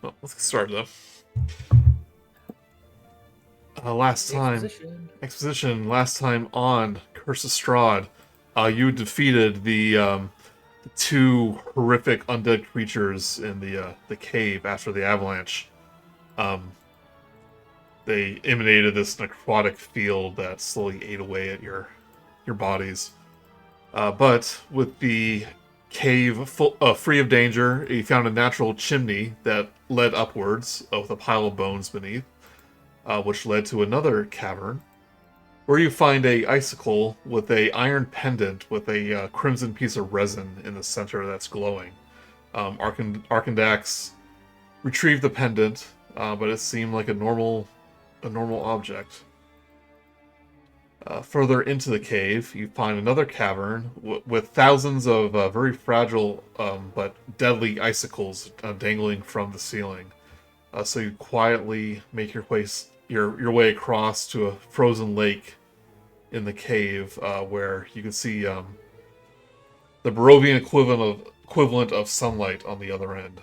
Well, let's get started though. Last time, Exposition. exposition. Last time on Curse of Strahd, you defeated the two horrific undead creatures in the cave after the avalanche. Um, they emanated this necrotic field that slowly ate away at your bodies. But with the cave free of danger, you found a natural chimney that led upwards with a pile of bones beneath, which led to another cavern where you find a icicle with a iron pendant with a crimson piece of resin in the center that's glowing. Arkundax retrieved the pendant, but it seemed like a normal object. Further into the cave, you find another cavern with thousands of very fragile but deadly icicles dangling from the ceiling. So you quietly make your way across to a frozen lake in the cave, where you can see the Barovian equivalent of sunlight on the other end.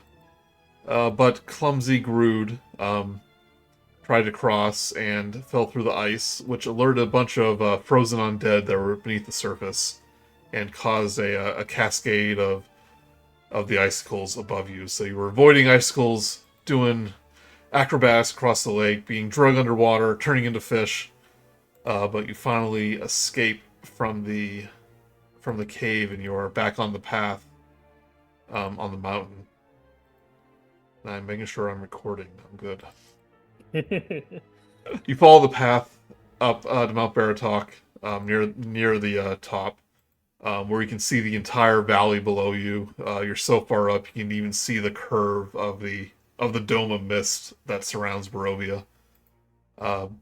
But clumsy Grude tried to cross and fell through the ice, which alerted a bunch of frozen undead that were beneath the surface and caused a cascade of the icicles above you. So you were avoiding icicles, doing acrobatics across the lake, being drugged underwater, turning into fish, but you finally escape from the cave and you're back on the path on the mountain. And I'm making sure I'm recording. I'm good. You follow the path up to Mount Baratok, near the top, where you can see the entire valley below you. You're so far up, you can even see the curve of the dome of mist that surrounds Barovia.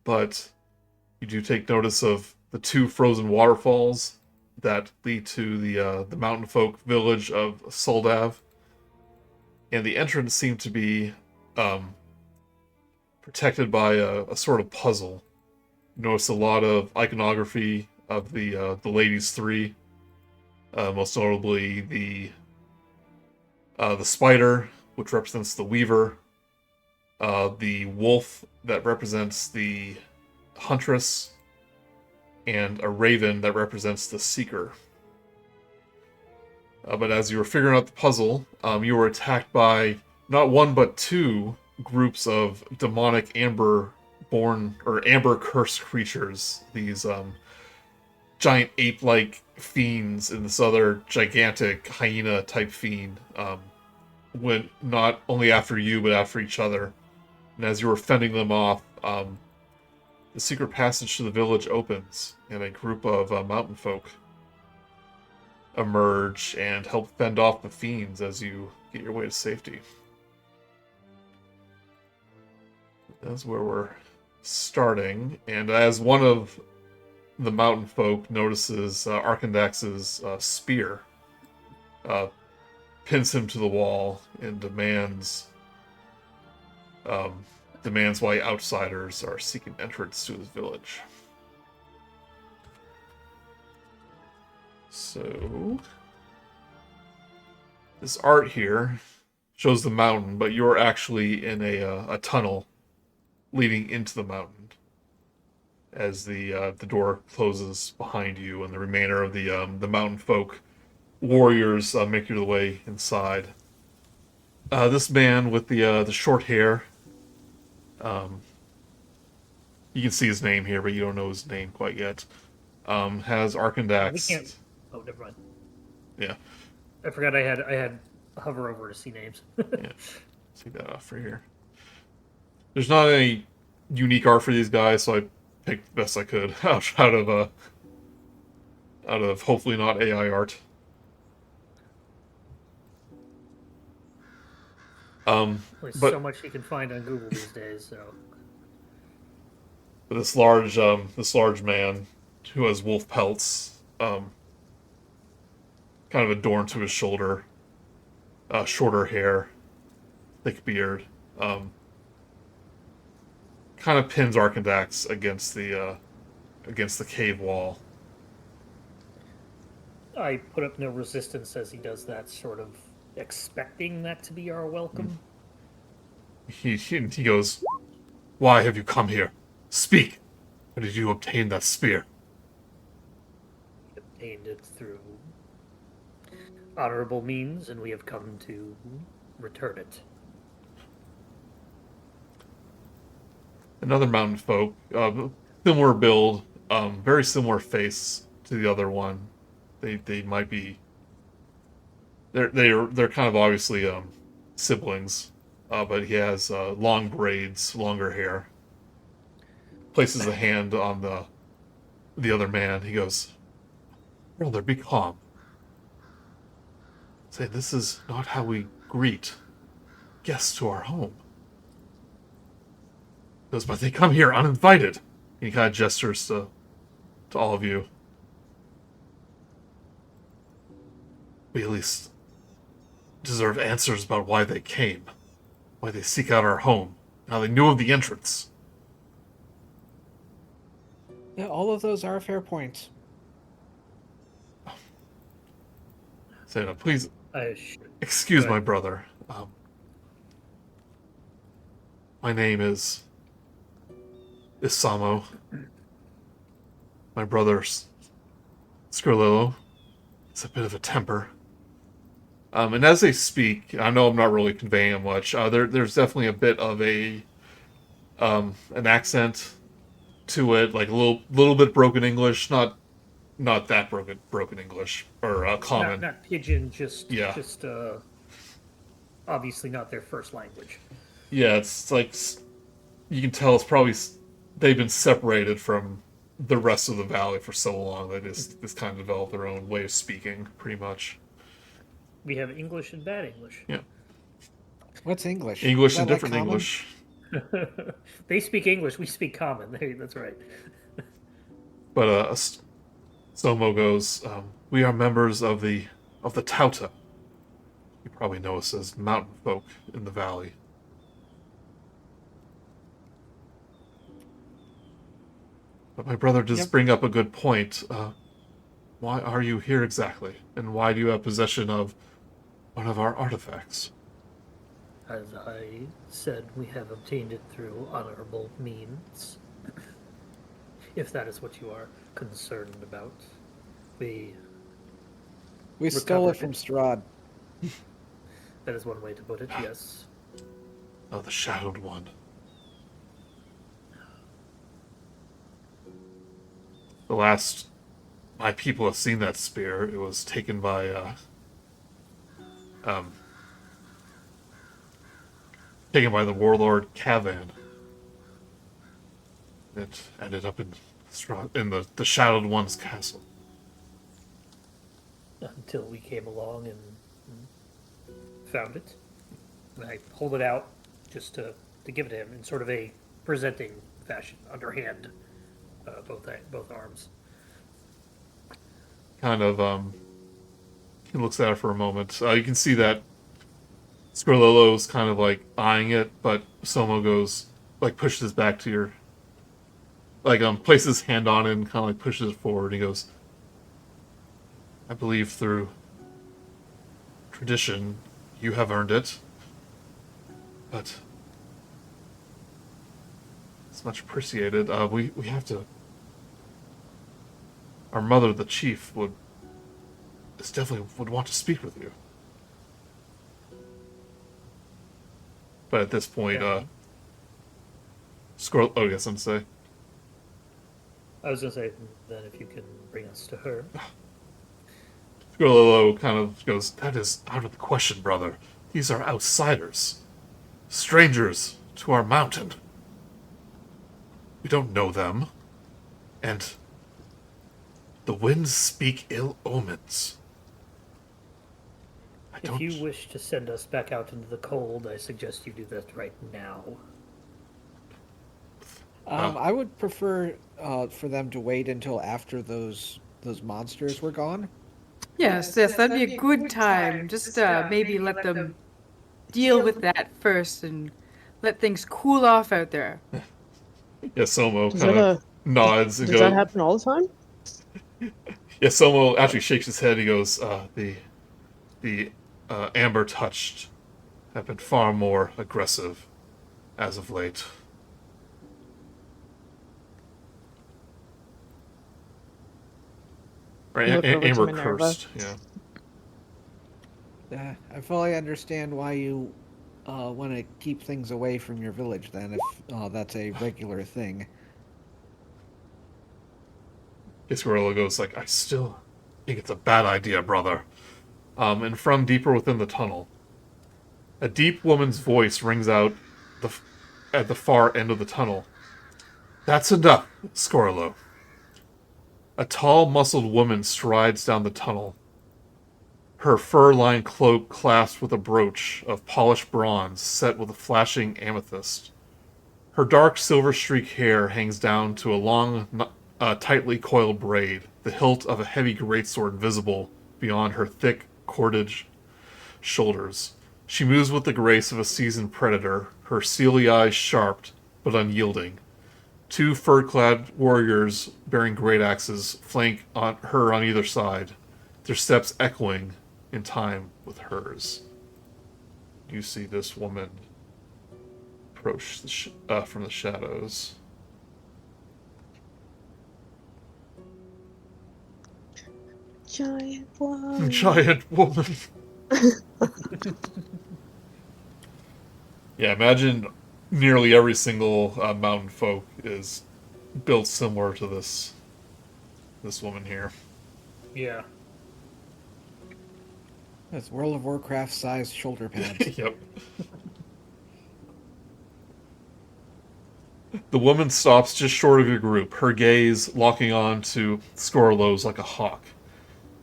But you do take notice of the two frozen waterfalls that lead to the mountain folk village of Soldav, and the entrance seemed to be um, protected by a sort of puzzle. You notice a lot of iconography of the ladies three, most notably the spider, which represents the weaver, the wolf that represents the huntress, and a raven that represents the seeker. But as you were figuring out the puzzle, you were attacked by not one but two groups of demonic amber-born or amber-cursed creatures. These giant ape-like fiends and this other gigantic hyena-type fiend went not only after you but after each other. And as you were fending them off, the secret passage to the village opens, and a group of mountain folk emerge and help fend off the fiends as you get your way to safety. That's where we're starting, and as one of the mountain folk notices Arkundax's spear, uh, pins him to the wall, and um, demands why outsiders are seeking entrance to his village. So, this art here shows the mountain, but you're actually in a tunnel leading into the mountain as the door closes behind you, and the remainder of the mountain folk warriors make your way inside. This man with the short hair, um, you can see his name here, but you don't know his name quite yet. Has We can't. Arkundax. Oh, never mind. Yeah, I forgot I had hover over to see names. yeah. Take that off for here. There's not any unique art for these guys, so I picked the best I could out of hopefully not AI art. There's so But much you can find on Google these days. So this large man who has wolf pelts, kind of adorned to his shoulder, shorter hair, thick beard, um, kind of pins Arkandax against the cave wall. I put up no resistance as he does that, sort of expecting that to be our Mm. welcome. He goes, "Why have you come here? Speak. How did you obtain that spear?" We obtained it through honorable means, and we have come to return it. Another mountain folk, similar build, very similar face to the other one. They might be they're kind of obviously siblings, but he has long braids, longer hair. Places a hand on the other man. He goes, "Brother, be calm. Say this is not how we greet guests to our home." He goes, "But they come here uninvited." He kind of gestures to all of you. We at least deserve answers about why they came, why they seek out our home, how they knew of the entrance. Yeah, all of those are fair points. Say, no, please excuse Go my ahead. brother. My name is Samo. My brother's Skrillo. It's a bit of a temper. And as they speak, I know I'm not really conveying much. There's definitely a bit of an accent to it, like a little bit broken English, not that broken English or common. Not pidgin, just Yeah, obviously not their first language. yeah. It's like you can tell it's probably they've been separated from the rest of the valley for so long they just kind of developed their own way of speaking, pretty much. We have English and bad English. Yeah, What's English? English Is and that like different common? English. They speak English, we speak common. That's right. But Somo goes, "We are members of the Tauta. You probably know us as mountain folk in the valley." But my brother does Yep. bring up a good point. Why are you here exactly? And why do you have possession of one of our artifacts? As I said, we have obtained it through honorable means. If that is what you are concerned about. We We stole it recovered from Strahd. That is one way to put it, yes. Oh, the Shadowed One. The last my people have seen that spear, it was taken by um, the warlord Kavan. It ended up in the Shadowed One's castle. Until we came along and found it. And I hold it out just to give it to him in sort of a presenting fashion, underhand, both arms. Kind of, he looks at it for a moment. You can see that Squirrello's kind of like eyeing it, but Somo goes, like, pushes his back to your, like, places his hand on it and kind of like pushes it forward. He goes, "I believe through tradition, you have earned it, but it's much appreciated. We have to. Our mother, the chief, definitely would want to speak with you." But at this point, Yeah. Squirrel. Oh, yes, I'm say. I was going to say, then if you can bring us to her. Squirrello kind of goes, "That is out of the question, brother. These are outsiders, strangers to our mountain. We don't know them, and the winds speak ill omens. I If don't." you wish to send us back out into the cold, I suggest you do that right now. I would prefer for them to wait until after those monsters were gone. Yes, that'd be a good time. Just maybe let them deal with that first and let things cool off out there. Yeah, Somo Does kind that of nods and does that goes. happen all the time? Yeah, Somo actually shakes his head. He goes, the amber touched have been far more aggressive as of late. Or Look over to Amber Minerva. cursed, yeah. I fully understand why you want to keep things away from your village then, if that's a regular thing. Iscarilla goes like, I still think it's a bad idea, brother. And from deeper within the tunnel, a deep woman's voice rings out at the far end of the tunnel. That's enough, Scorlo. A tall, muscled woman strides down the tunnel, her fur-lined cloak clasped with a brooch of polished bronze set with a flashing amethyst. Her dark silver-streaked hair hangs down to a long, tightly coiled braid, the hilt of a heavy greatsword visible beyond her thick, cordage shoulders. She moves with the grace of a seasoned predator, her steely eyes sharp but unyielding. Two fur-clad warriors bearing great axes flank her on either side, their steps echoing in time with hers. You see this woman approach from the shadows. Giant woman. Giant woman. Yeah, imagine nearly every single mountain folk is built similar to this woman here. Yeah. That's World of Warcraft sized shoulder pads. Yep. The woman stops just short of your group, her gaze locking on to Scorlo's like a hawk.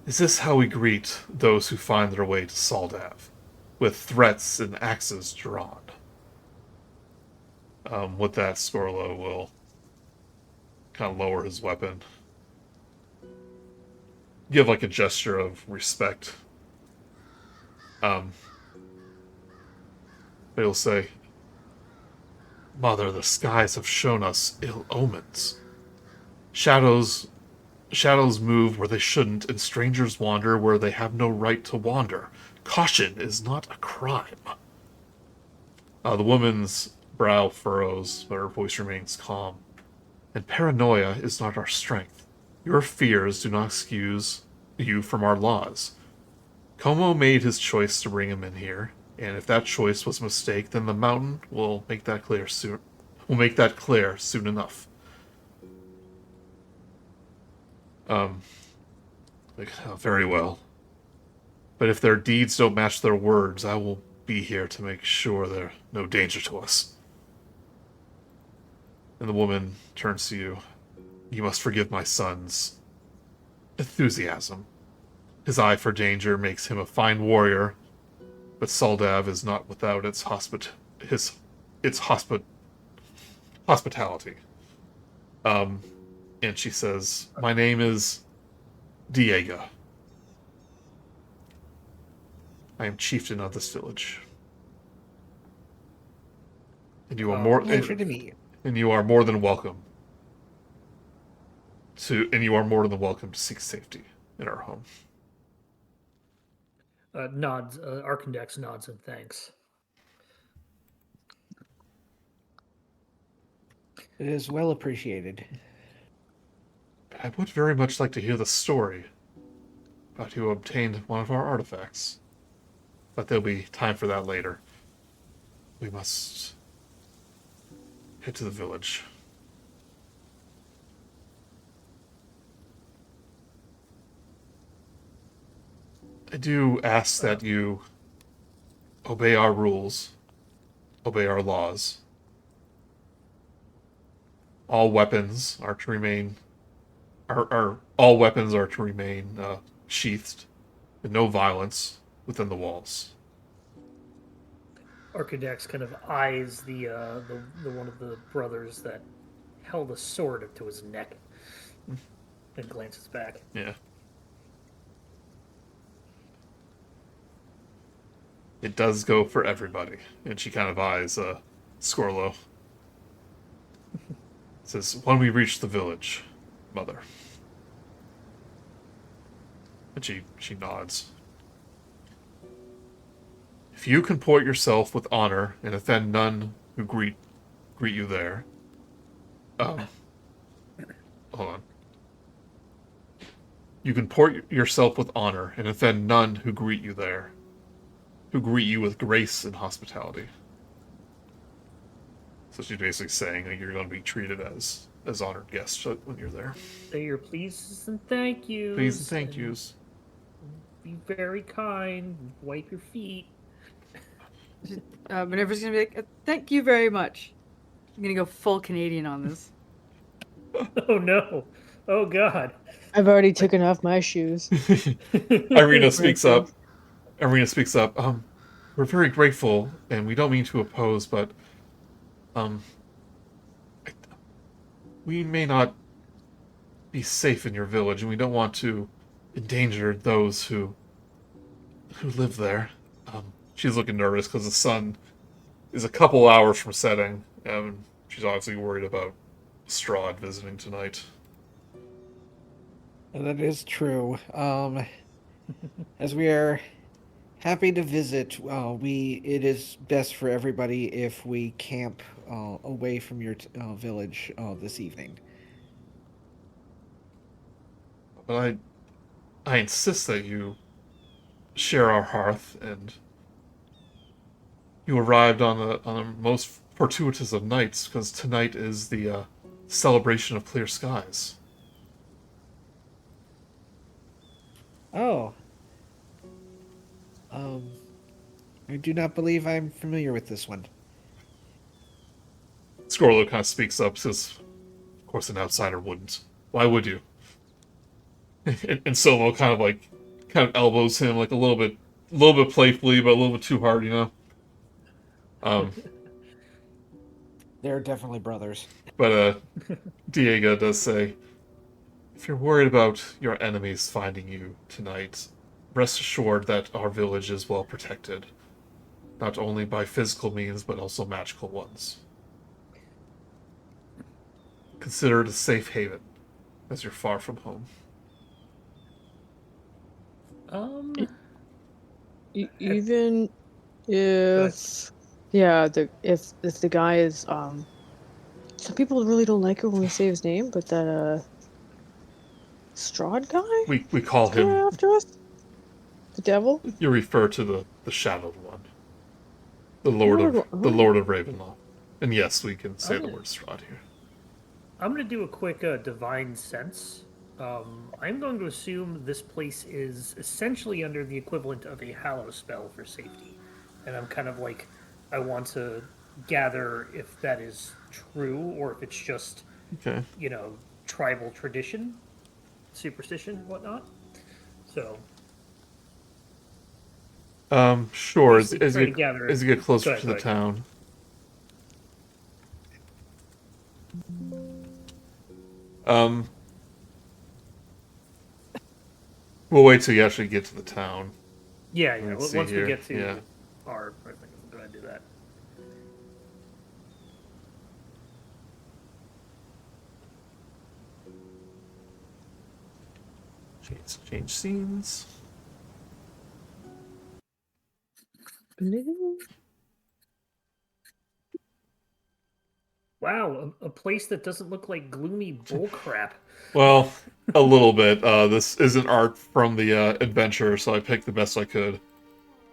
Is this how we greet those who find their way to Soldav? With threats and axes drawn. With that, Scorlo will kind of lower his weapon. Give like a gesture of respect. But he'll say, Mother, the skies have shown us ill omens. Shadows move where they shouldn't, and strangers wander where they have no right to wander. Caution is not a crime. The woman's brow furrows, but her voice remains calm. And paranoia is not our strength. Your fears do not excuse you from our laws. Como made his choice to bring him in here, and if that choice was a mistake, then the mountain will make that clear soon. Will make that clear soon enough. Very well. But if their deeds don't match their words, I will be here to make sure there's no danger to us. And the woman turns to you. You must forgive my son's enthusiasm. His eye for danger makes him a fine warrior, but Soldav is not without its hospitality. And she says, my name is Diego. I am chieftain of this village. And you are Pleasure to meet you. and you are more than welcome to seek safety in our home. Nods. Arkundax nods and thanks. It is well appreciated. I would very much like to hear the story about who obtained one of our artifacts. But there'll be time for that later. We must head to the village. I do ask that you obey our rules, obey our laws. All weapons are to remain sheathed, and no violence within the walls. Arkundax kind of eyes the one of the brothers that held a sword up to his neck and glances back. Yeah. It does go for everybody. And she kind of eyes Scorlo. Says, when we reach the village, Mother. And she nods. If you comport yourself with honor and offend none who greet you there. Hold on. You can port yourself with honor and offend none who greet you there, who greet you with grace and hospitality. So she's basically saying that you're going to be treated as honored guests when you're there. Say your pleases and thank yous. Please and thank yous. Be very kind. Wipe your feet. Minerva's gonna be like, thank you very much. I'm gonna go full Canadian on this. Oh no. Oh god. I've already taken off my shoes. Irina speaks up. We're very grateful, and we don't mean to oppose, but we may not be safe in your village, and we don't want to endanger those who live there. She's looking nervous because the sun is a couple hours from setting, and she's obviously worried about Strahd visiting tonight. That is true. As we are happy to visit, it is best for everybody if we camp away from your village this evening. But I insist that you share our hearth, and you arrived on the most fortuitous of nights, because tonight is the celebration of clear skies. Oh. I do not believe I'm familiar with this one. Scorlo kind of speaks up, says, "Of course, an outsider wouldn't. Why would you?" and Solo kind of elbows him like a little bit playfully, but a little bit too hard, you know. They're definitely brothers. But Diego does say, if you're worried about your enemies finding you tonight, rest assured that our village is well protected, not only by physical means, but also magical ones. Consider it a safe haven, as you're far from home. Even if, yeah, if the guy is, some people really don't like it when we say his name, but that Strahd guy. We call him after us. The devil. You refer to the Shadowed One, the Lord of Ravenloft, and yes, we can say the word Strahd here. I'm going to do a quick divine sense. I'm going to assume this place is essentially under the equivalent of a hallow spell for safety. And I'm kind of like, I want to gather if that is true or if it's just, Okay. Tribal tradition, superstition, whatnot. So. Sure. As Basically you try to as you get closer Go to the ahead. town. We'll wait till you actually get to the town. Yeah. Let's Once see we here. get to Yeah. our thing, I'm going to do that. Change scenes. Wow, a place that doesn't look like gloomy bullcrap. Well, a little bit. This isn't art from the adventure, so I picked the best I could.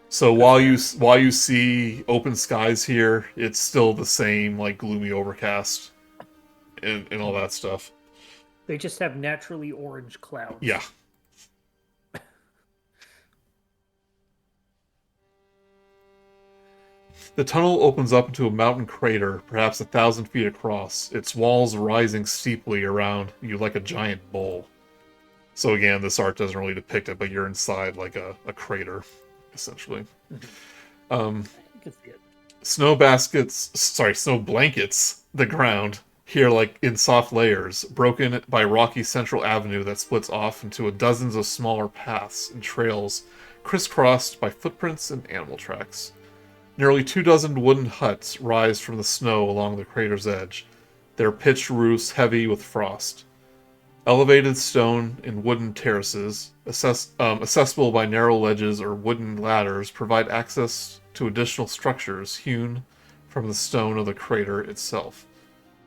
So while you see open skies here, it's still the same, like, gloomy overcast and all that stuff. They just have naturally orange clouds. Yeah. The tunnel opens up into a mountain crater, perhaps 1,000 feet across, its walls rising steeply around you like a giant bowl. So again, this art doesn't really depict it, but you're inside like a crater, essentially. You can see it. Snow blankets the ground, here like in soft layers, broken by a rocky central avenue that splits off into dozens of smaller paths and trails, crisscrossed by footprints and animal tracks. Nearly 24 wooden huts rise from the snow along the crater's edge, their pitched roofs heavy with frost. Elevated stone and wooden terraces, accessible by narrow ledges or wooden ladders, provide access to additional structures hewn from the stone of the crater itself.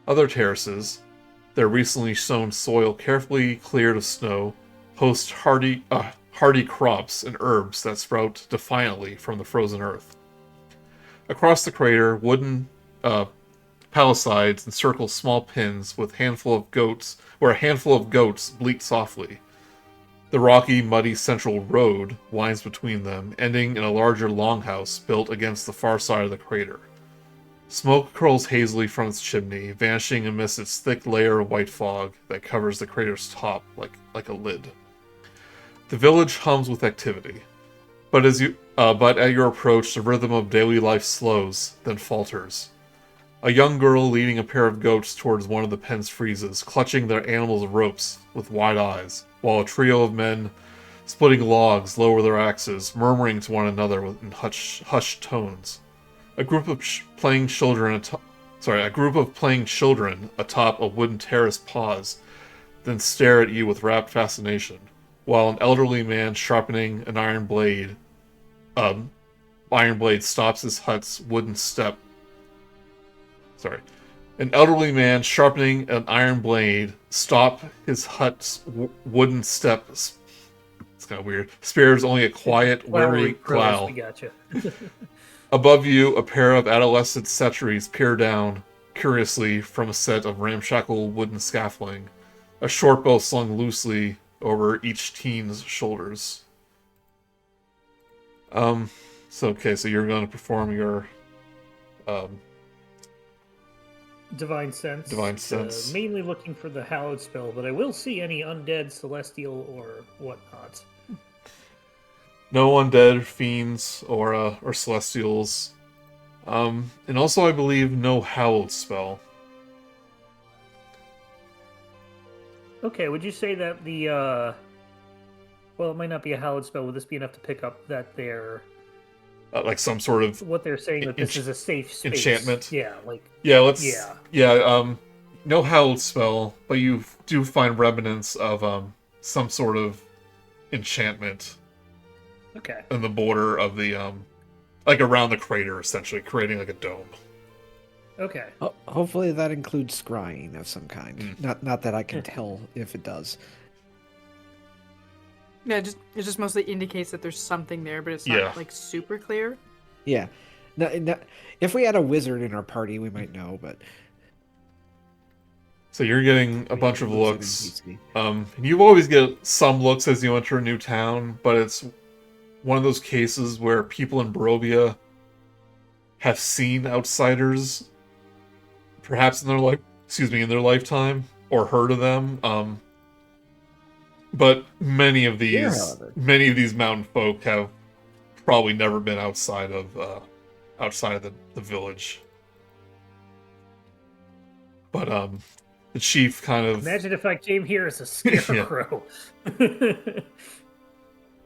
Other terraces, their recently sown soil carefully cleared of snow, host hardy crops and herbs that sprout defiantly from the frozen earth. Across the crater, wooden palisades encircle small pins with a handful of goats bleat softly. The rocky, muddy central road winds between them, ending in a larger longhouse built against the far side of the crater. Smoke curls hazily from its chimney, vanishing amidst its thick layer of white fog that covers the crater's top like a lid. The village hums with activity, but at your approach, the rhythm of daily life slows, then falters. A young girl leading a pair of goats towards one of the pens freezes, clutching their animals' ropes with wide eyes, while a trio of men splitting logs lower their axes, murmuring to one another in hushed tones. A group of playing children atop a wooden terrace pause, then stare at you with rapt fascination, while an elderly man sharpening an iron blade stops his hut's wooden step. An elderly man sharpening an iron blade stop his hut's wooden step. It's kind of weird. Spares only a quiet, weary growl. We gotcha. Above you, a pair of adolescent sentries peer down, curiously, from a set of ramshackle wooden scaffolding, a short bow slung loosely over each teen's shoulders. So you're going to perform your Divine Sense. Divine Sense. Mainly looking for the Hallowed spell, but I will see any undead, celestial, or whatnot. No undead, fiends, or celestials. And also, I believe, no hallowed spell. Okay, would you say that the, well, it might not be a hallowed spell. Would this be enough to pick up that they're... like some sort of... What they're saying, that this is a safe space. Enchantment? Yeah, like... No hallowed spell, but you do find remnants of, some sort of enchantment. Okay. In the border of the, like around the crater, essentially, creating like a dome. Okay. Hopefully that includes scrying of some kind. Not that I can tell if it does. Yeah, it just mostly indicates that there's something there, but it's not like super clear. Yeah. No, if we had a wizard in our party, we might know, but... So you're getting a bunch of looks. You always get some looks as you enter a new town, but it's one of those cases where people in Barovia have seen outsiders, perhaps in their lifetime, or heard of them. But many of these mountain folk have probably never been outside of the village. But the chief kind of... Imagine if I came here as a scarecrow.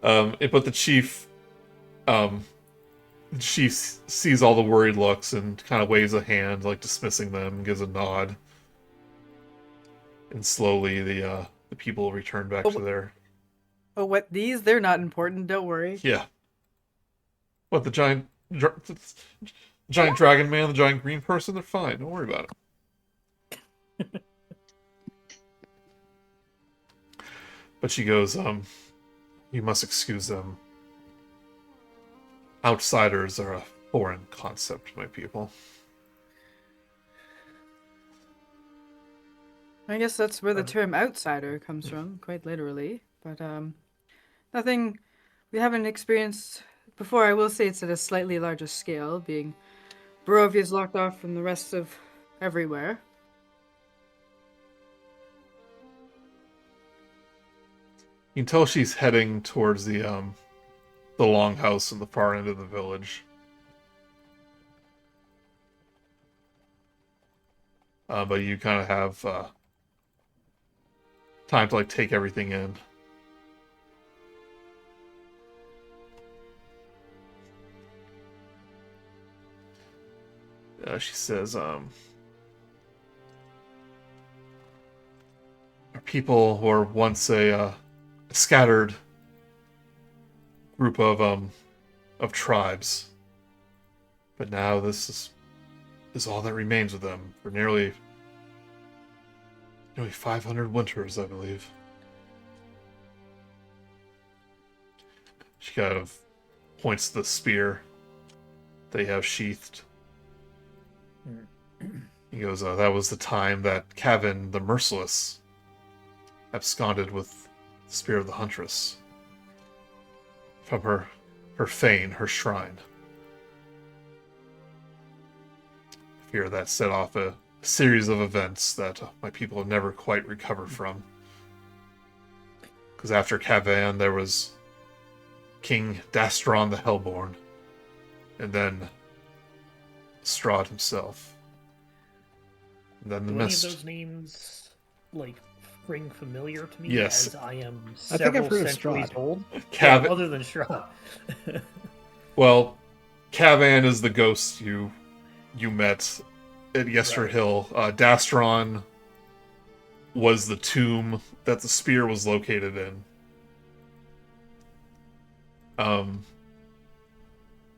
But the chief sees all the worried looks and kind of waves a hand, like dismissing them, gives a nod. And slowly the people return back to their... Oh, what, these? They're not important, don't worry. Yeah. What, the giant dragon man, the giant green person? They're fine, don't worry about it. But she goes, you must excuse them. Outsiders are a foreign concept, my people. I guess that's where the term outsider comes from, quite literally. But nothing we haven't experienced before. I will say it's at a slightly larger scale, being Barovia is locked off from the rest of everywhere. You can tell she's heading towards the longhouse in the far end of the village. But you kind of have time to take everything in. She says, our people were once a scattered group of tribes, but now this is is all that remains of them for nearly 500 winters, I believe. She kind of points to the spear they have sheathed. He goes, that was the time that Kavin the Merciless absconded with the spear of the Huntress from her fane, her shrine. I fear that set off a series of events that my people have never quite recovered from. Because after Kavin, there was King Dastron the Hellborn, and then Strahd himself. And then the Do any of Mist. those names like ring familiar to me? Yes. As I am I think I've several heard of centuries Strahd. old. Cav- Yeah, other than Strahd. Well, Kavin is the ghost you met at Yester Right. Hill. Dastron was the tomb that the spear was located in.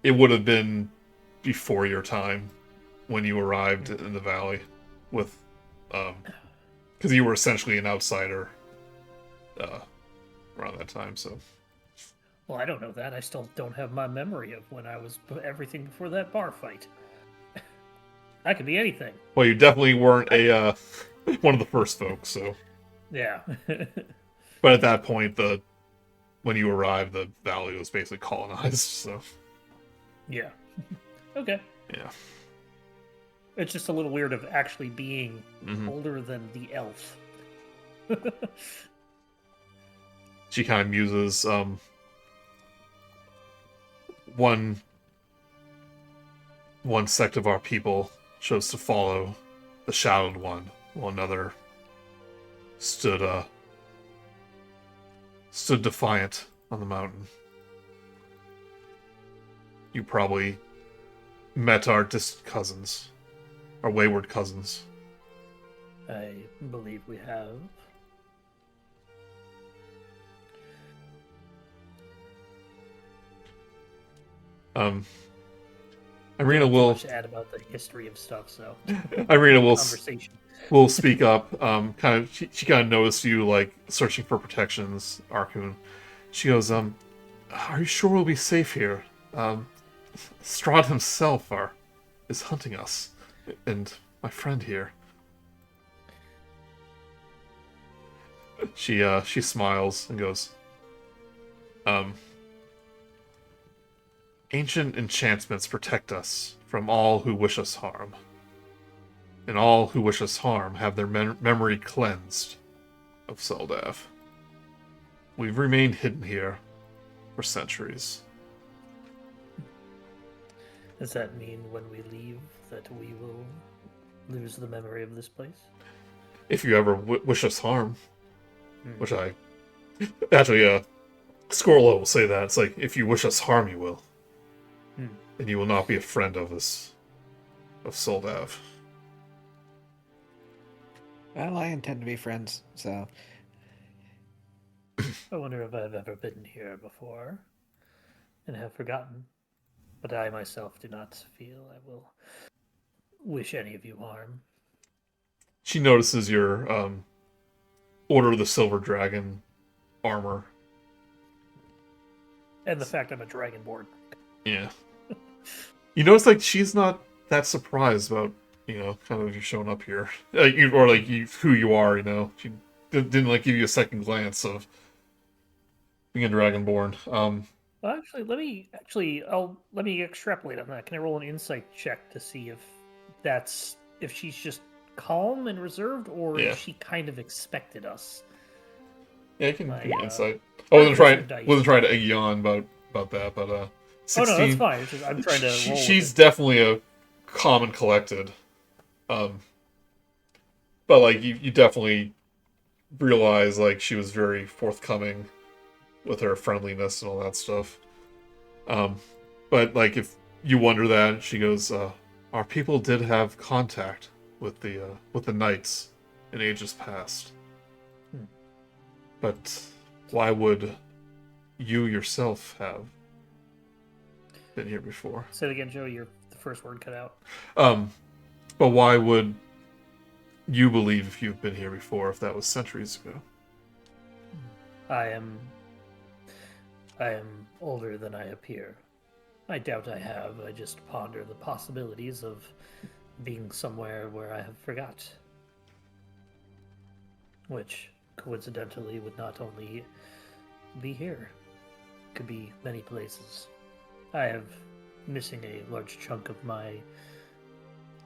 It would have been before your time when you arrived in the valley with, because you were essentially an outsider around that time, so. Well, I don't know that. I still don't have my memory of when I was everything before that bar fight. I could be anything. Well, you definitely weren't a one of the first folks, so. Yeah. But at that point, when you arrived, the valley was basically colonized, so. Yeah. Okay. Yeah. It's just a little weird of actually being Mhm. older than the elf. She kind of muses. One sect of our people chose to follow the Shadowed One, while another stood defiant on the mountain. You probably met our distant cousins, our wayward cousins. I believe we have. Irina will Much to add about the history of stuff, so Irina conversation. will speak up. Kind of, she kind of noticed you like searching for protections, Arkun. She goes, "Are you sure we'll be safe here? Strahd himself is hunting us, and my friend here." She smiles and goes, "Ancient enchantments protect us from all who wish us harm. And all who wish us harm have their memory cleansed of Soldav. We've remained hidden here for centuries." Does that mean when we leave that we will lose the memory of this place? If you ever wish us harm, which I actually, Scorlo will say that. It's like, if you wish us harm, you will. And you will not be a friend of us, of Soldav. Well, I intend to be friends, so I wonder if I've ever been here before and have forgotten. But I myself do not feel I will wish any of you harm. She notices your Order of the Silver Dragon armor. And the fact I'm a Dragonborn. Yeah. You notice, like, she's not that surprised about, kind of you showing up here. Who you are, She didn't, like, give you a second glance of being a Dragonborn. Well, actually, let me extrapolate on that. Can I roll an insight check to see if she's just calm and reserved, or Yeah. if she kind of expected us? Yeah, you can My, do insight. I wasn't dice. trying to egg you on about that, but 16. Oh no, that's fine. It's just, I'm trying to roll. She's definitely a calm and collected. But like you definitely realize like she was very forthcoming with her friendliness and all that stuff. But like if you wonder that, she goes, "Our people did have contact with the knights in ages past. But why would you yourself have been here before?" Say it again, Joe. The first word cut out. But why would you believe if you've been here before if that was centuries ago? I am older than I appear. I doubt I have. I just ponder the possibilities of being somewhere where I have forgot. Which, coincidentally, would not only be here. Could be many places. I have missing a large chunk of my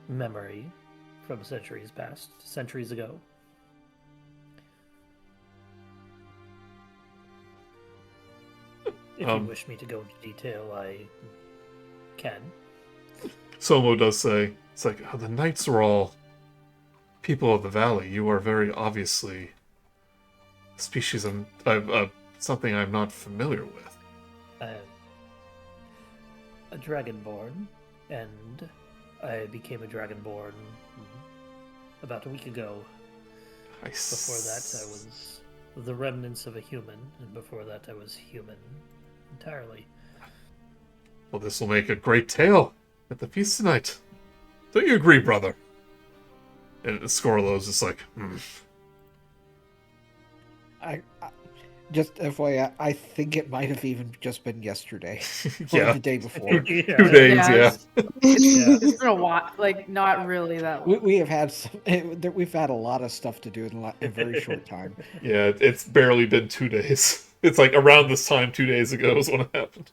memory from centuries past, centuries ago. If you wish me to go into detail, I can. Somo does say, it's like, the knights are all people of the valley. You are very obviously a species of something I'm not familiar with. I am a Dragonborn, and I became a Dragonborn about a week ago. Before that, I was the remnants of a human, and before that, I was human entirely. Well, this will make a great tale at the feast tonight. Don't you agree, brother? And Scorlo's just like, I just FYI, I think it might have even just been yesterday. Yeah. Or the day before. 2 days, yeah. It's been a while. Like, not really that long. We have had we've had a lot of stuff to do in a very short time. Yeah, it's barely been 2 days. It's like around this time 2 days ago is when it happened.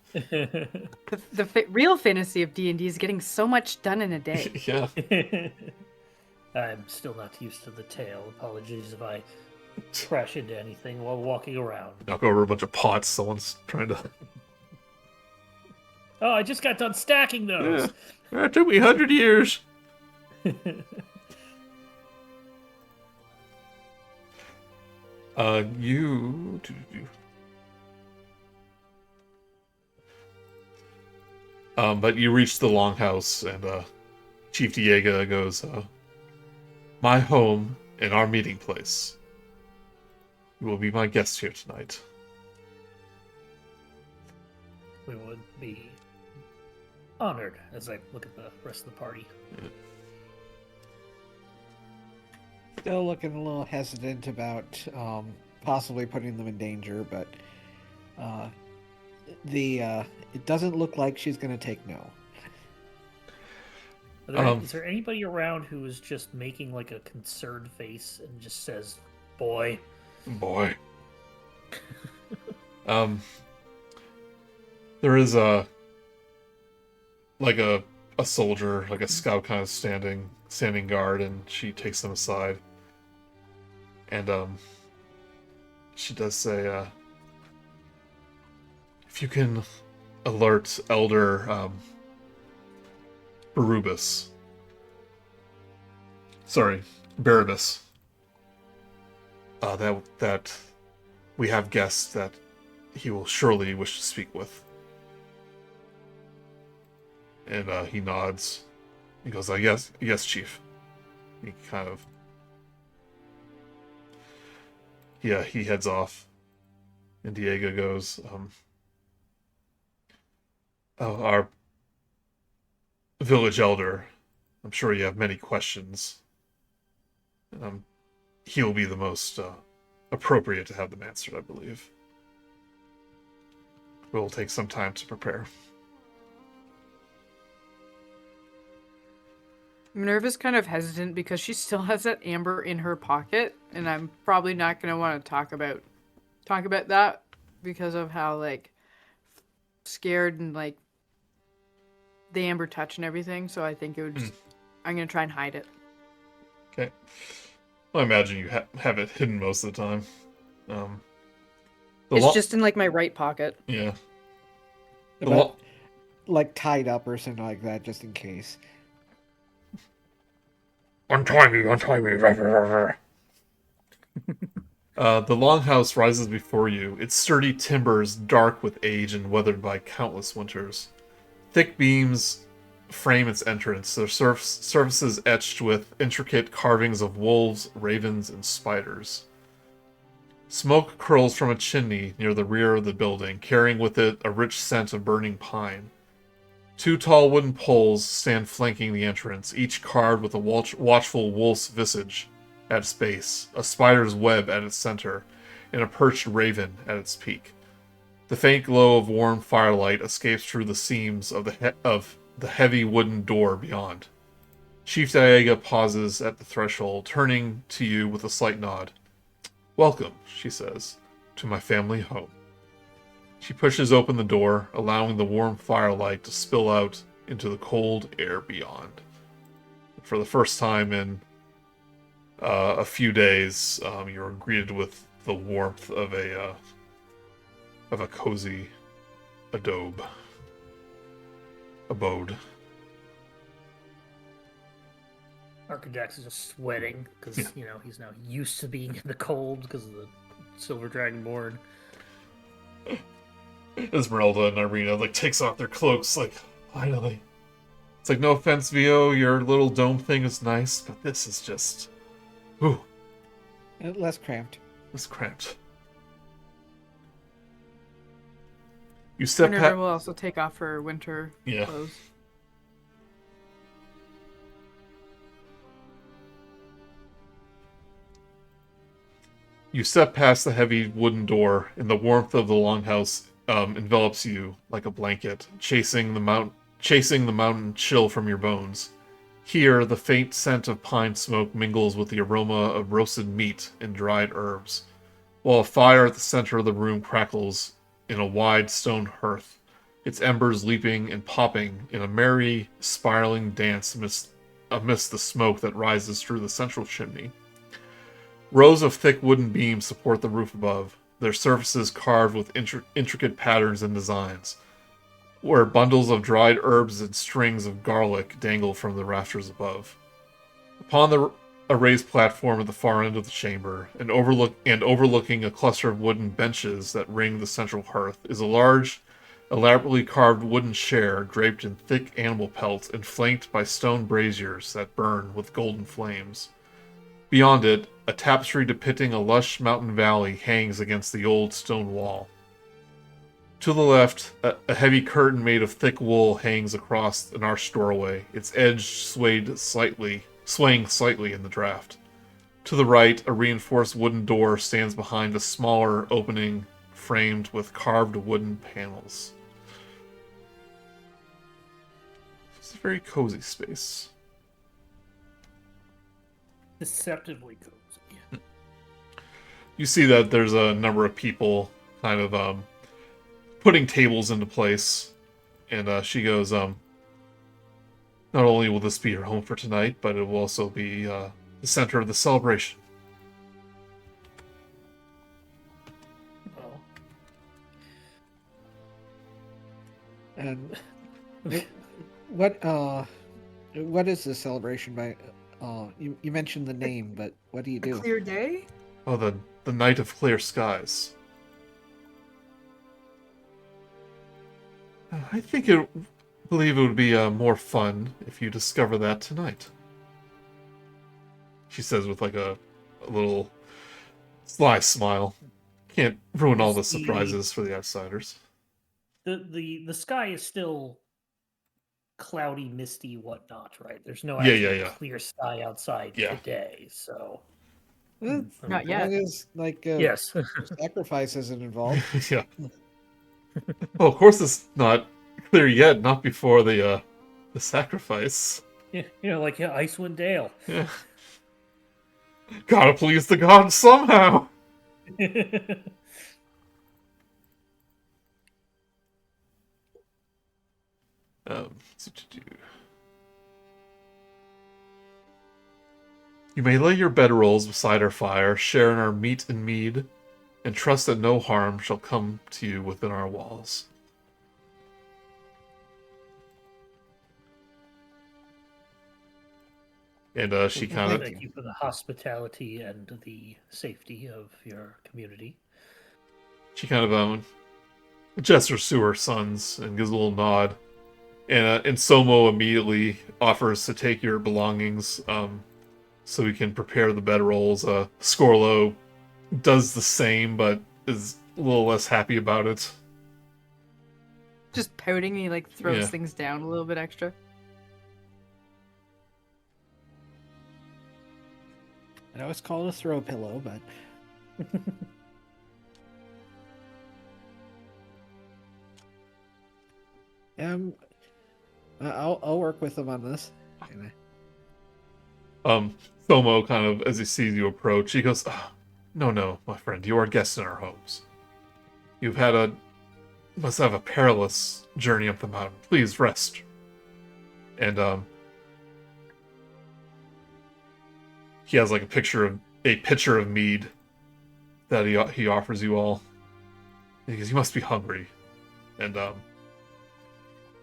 The real fantasy of D&D is getting so much done in a day. Yeah. I'm still not used to the tale. Apologies if I crash into anything while walking around. Knock over a bunch of pots. Someone's trying to... Oh, I just got done stacking those. Yeah. It took me 100 years. You... but you reach the longhouse, and Chief Diego goes, my home and our meeting place. You will be my guest here tonight. We would be honored as I look at the rest of the party. Yeah. Still looking a little hesitant about possibly putting them in danger, but it doesn't look like she's going to take no. Is there anybody around who is just making like a concerned face and just says, boy? Boy. There is a soldier, like a scout kind of standing guard, and she takes them aside. And she does say, if you can alert Elder Barabbas. Sorry, Barabbas. That we have guests that he will surely wish to speak with. And he nods. He goes, yes, Chief. He kind of... Yeah, he heads off. And Diego goes, our village elder, I'm sure you have many questions. He will be the most appropriate to have them answered, I believe. We'll take some time to prepare. Minerva's kind of hesitant because she still has that amber in her pocket, and I'm probably not going to want to talk about that because of how like scared and like the amber touch and everything. So I think it would just, I'm going to try and hide it. Okay. Well, I imagine you have it hidden most of the time. It's just in like my right pocket. Yeah. Like tied up or something like that, just in case. Untie me! The longhouse rises before you, its sturdy timbers dark with age and weathered by countless winters. Thick beams frame its entrance, their surfaces etched with intricate carvings of wolves, ravens, and spiders. Smoke curls from a chimney near the rear of the building, carrying with it a rich scent of burning pine. 2 tall wooden poles stand flanking the entrance, each carved with a watchful wolf's visage at its base, a spider's web at its center, and a perched raven at its peak. The faint glow of warm firelight escapes through the seams of the heavy wooden door beyond. Chief Diaga pauses at the threshold, turning to you with a slight nod. "Welcome," she says, "to my family home." She pushes open the door, allowing the warm firelight to spill out into the cold air beyond. For the first time in a few days, you're greeted with the warmth of a cozy abode. Arkundax is just sweating because he's now used to being in the cold because of the Silver Dragonborn. Esmeralda and Irina takes off their cloaks, finally. It's no offense, Vio, your little dome thing is nice, but this is just, ooh, Less cramped. it's cramped. You step Minerva will also take off her winter clothes. You step past the heavy wooden door, and the warmth of the longhouse envelops you like a blanket, chasing the mountain chill from your bones. Here, the faint scent of pine smoke mingles with the aroma of roasted meat and dried herbs, while a fire at the center of the room crackles in a wide stone hearth, its embers leaping and popping in a merry, spiraling dance amidst the smoke that rises through the central chimney. Rows of thick wooden beams support the roof above, their surfaces carved with intricate patterns and designs, where bundles of dried herbs and strings of garlic dangle from the rafters above. Upon a raised platform at the far end of the chamber, and overlooking a cluster of wooden benches that ring the central hearth, is a large, elaborately carved wooden chair draped in thick animal pelt and flanked by stone braziers that burn with golden flames. Beyond it, a tapestry depicting a lush mountain valley hangs against the old stone wall. To the left, a heavy curtain made of thick wool hangs across an arched doorway, its edge swaying slightly in the draft. To the right, a reinforced wooden door stands behind a smaller opening framed with carved wooden panels. It's a very cozy space. Deceptively cozy. You see that there's a number of people kind of putting tables into place, and she goes, not only will this be your home for tonight, but it will also be the center of the celebration. Well, And what is this celebration by? You mentioned the name, but what do you do? Clear day? Oh, the night of clear skies. I believe it would be more fun if you discover that tonight. She says with a little sly smile. Can't ruin all the surprises for the outsiders. the sky is still cloudy, misty, whatnot, right? There's no Yeah, actual yeah. clear sky outside today, so Not As yet. long as yes. sacrifice isn't involved. Yeah. Well, of course it's not clear yet, not before the sacrifice. Yeah, Icewind Dale. Yeah. Gotta please the gods somehow. You may lay your bedrolls beside our fire, share in our meat and mead, and trust that no harm shall come to you within our walls. And she kind of... Thank you for the hospitality and the safety of your community. She kind of gestures to her sons and gives a little nod. And Somo immediately offers to take your belongings so we can prepare the bedrolls. Scorlo does the same, but is a little less happy about it. Just pouting, he like throws Yeah. things down a little bit extra. I know it's called a throw pillow, but um, I'll work with them on this. Thomo kind of, as he sees you approach, he goes, no, my friend, you are guests in our homes. Must have a perilous journey up the mountain. Please rest. And, he has like a pitcher of mead that he offers you all. He goes, you must be hungry. And,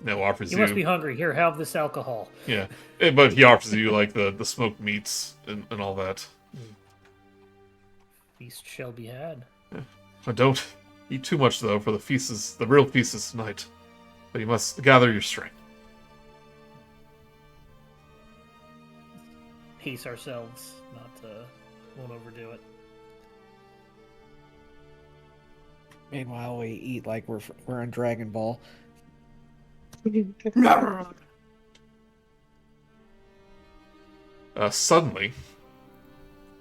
now offers You must be hungry. Here, have this alcohol. Yeah, but he offers you like the smoked meats and all that. Feast shall be had. Don't eat too much though, for the real feast is tonight. But you must gather your strength. Pace ourselves, won't overdo it. Meanwhile, we eat like we're on Dragon Ball. Suddenly,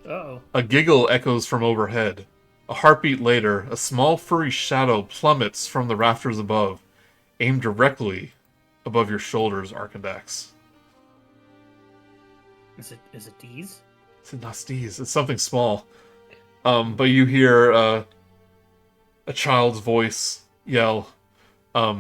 Uh-oh. a giggle echoes from overhead. A heartbeat later, a small furry shadow plummets from the rafters above, aimed directly above your shoulders, Arkundax. Is it D's? It's a Nasties. It's something small. But you hear a child's voice yell, a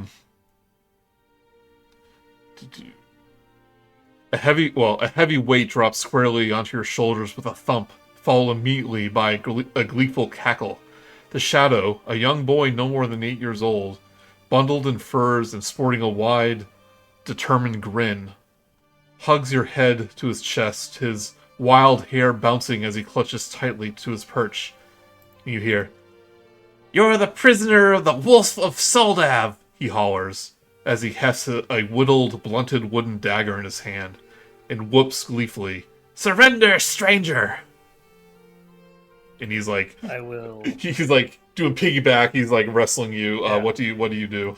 heavy weight drops squarely onto your shoulders with a thump, followed immediately by a gleeful cackle. The shadow, a young boy no more than 8 years old, bundled in furs and sporting a wide, determined grin, hugs your head to his chest, his wild hair bouncing as he clutches tightly to his perch. You hear, "You're the prisoner of the Wolf of Soldav," he hollers, as he hefts a whittled, blunted wooden dagger in his hand, and whoops gleefully, "Surrender, stranger!" And he's like, I will. he's like doing piggyback. He's like wrestling you. Yeah. What do you do?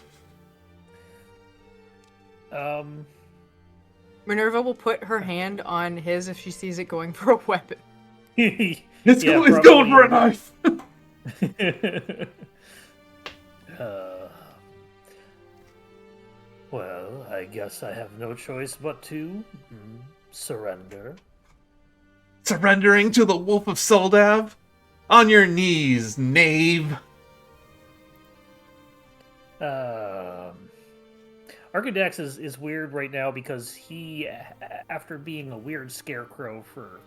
Minerva will put her hand on his if she sees it going for a weapon. It's going for a knife. Well, I guess I have no choice but to surrender. Surrendering to the Wolf of Soldav? On your knees, knave. Arkundax is weird right now because he, after being a weird scarecrow for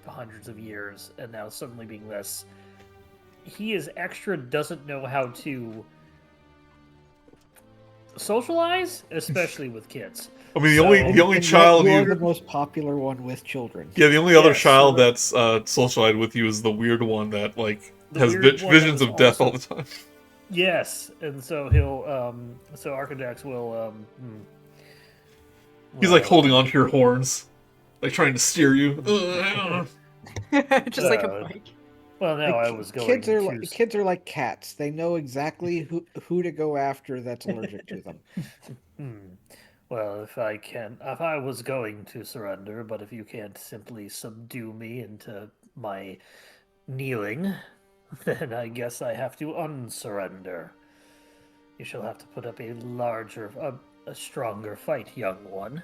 hundreds of years and now suddenly being this, he doesn't know how to socialize, especially with kids. I mean, the only And child you're you the most popular one with children. yeah, the only other Yes, child so that's socialized with you is the weird one that like The has weird one visions that of was death also- all the time. Yes, and so he'll so Arkundax will He's like holding onto your horns, like trying to steer you. Just like a Uh, bike. Well, no, I was going to Kids are like cats. They know exactly who to go after that's allergic to them. Well, if I was going to surrender, but if you can't simply subdue me into my kneeling, then I guess I have to unsurrender. You shall have to put up a stronger fight, young one.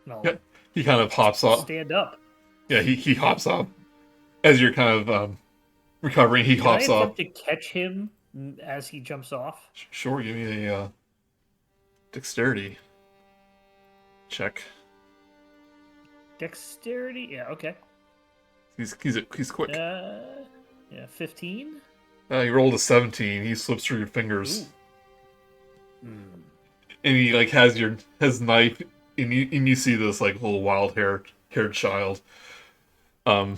And I'll Yeah, he kind of hops off. stand up. Yeah, he hops off as you're kind of recovering. He Can hops I off. attempt to catch him as he jumps off? Sure, give me a dexterity check. Dexterity? Yeah, okay. He's quick. Yeah, 15? He rolled a 17. He slips through your fingers, and he like has his knife, and you see this like little wild haired child, and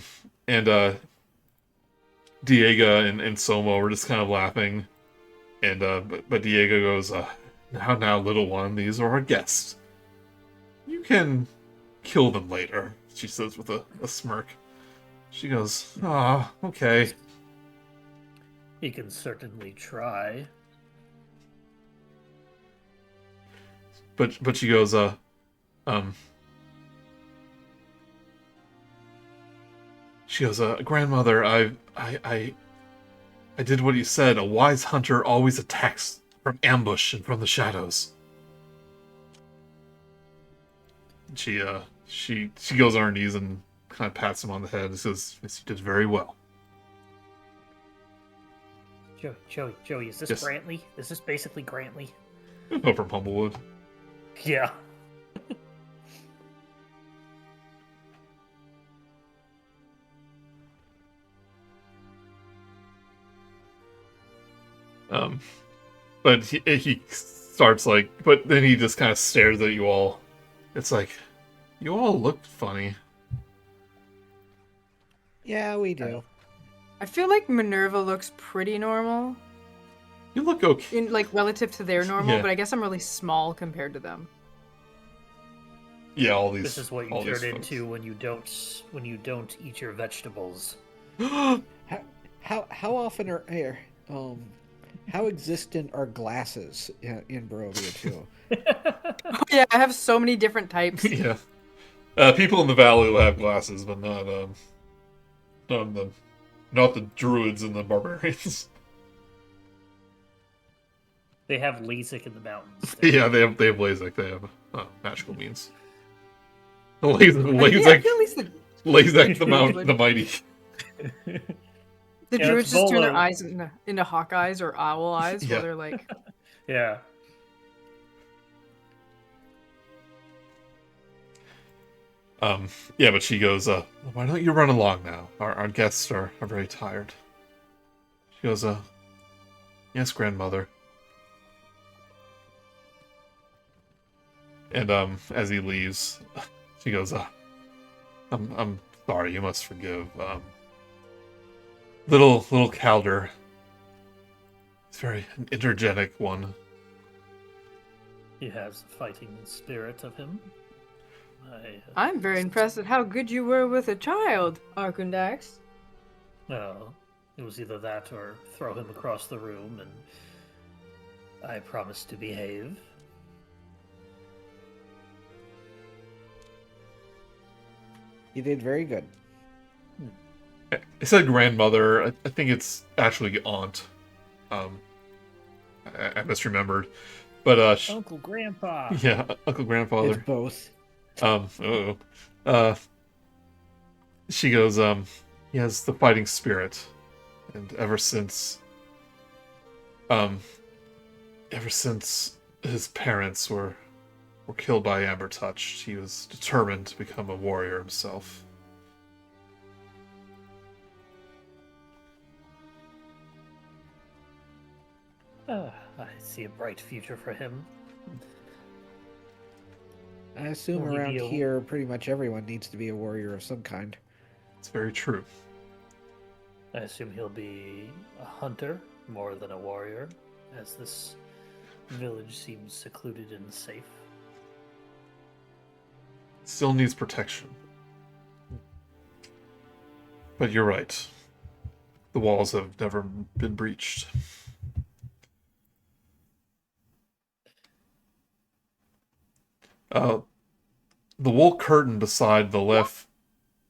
Diego and Somo are just kind of laughing, and but Diego goes, now little one, these are our guests. You can kill them later," she says with a smirk. She goes, "Ah, okay." He can certainly try. but she goes, she goes, grandmother, I did what you said. A wise hunter always attacks from ambush and from the shadows. She goes on her knees and kind of pats him on the head and says, "Yes, you did very well." Joey, is this Yes. Grantley? Is this basically Grantley? No, from Humblewood. Yeah. But he starts like, but then he just kind of stares at you all. It's like, you all looked funny. Yeah, we do. I feel like Minerva looks pretty normal, You look okay. in like relative to their normal, Yeah. but I guess I'm really small compared to them. Yeah, all these. This is what you all these turn folks. into when you don't eat your vegetables. How often are how existent are glasses in Barovia too? Oh, yeah, I have so many different types. Yeah. People in the valley will have glasses, but not the druids and the barbarians. They have LASIK in the mountains. Yeah, they have LASIK. They have magical means. I feel LASIK, at least the LASIK the mighty. The Yeah, druids it's just turn their Volo. eyes into hawk eyes or owl eyes Yeah. while they're like, Yeah. Yeah, but she goes, why don't you run along now? Our guests are very tired. She goes, yes, grandmother. And as he leaves, she goes, I'm sorry, you must forgive. Little Calder. He's very an energetic one. He has the fighting spirit of him. I'm very impressed at how good you were with a child, Arkundax. No, it was either that or throw him across the room, and I promised to behave. You did very good. I said grandmother. I think it's actually aunt. I misremembered. But, Uncle Grandpa! yeah, Uncle Grandfather. It's both. She goes, he has the fighting spirit. And ever since his parents were killed by Amber Touched, he was determined to become a warrior himself. I see a bright future for him. I assume Will he around be a- here, pretty much everyone needs to be a warrior of some kind. It's very true. I assume he'll be a hunter more than a warrior, as this village seems secluded and safe. Still needs protection. But you're right. The walls have never been breached. The wool curtain beside the left...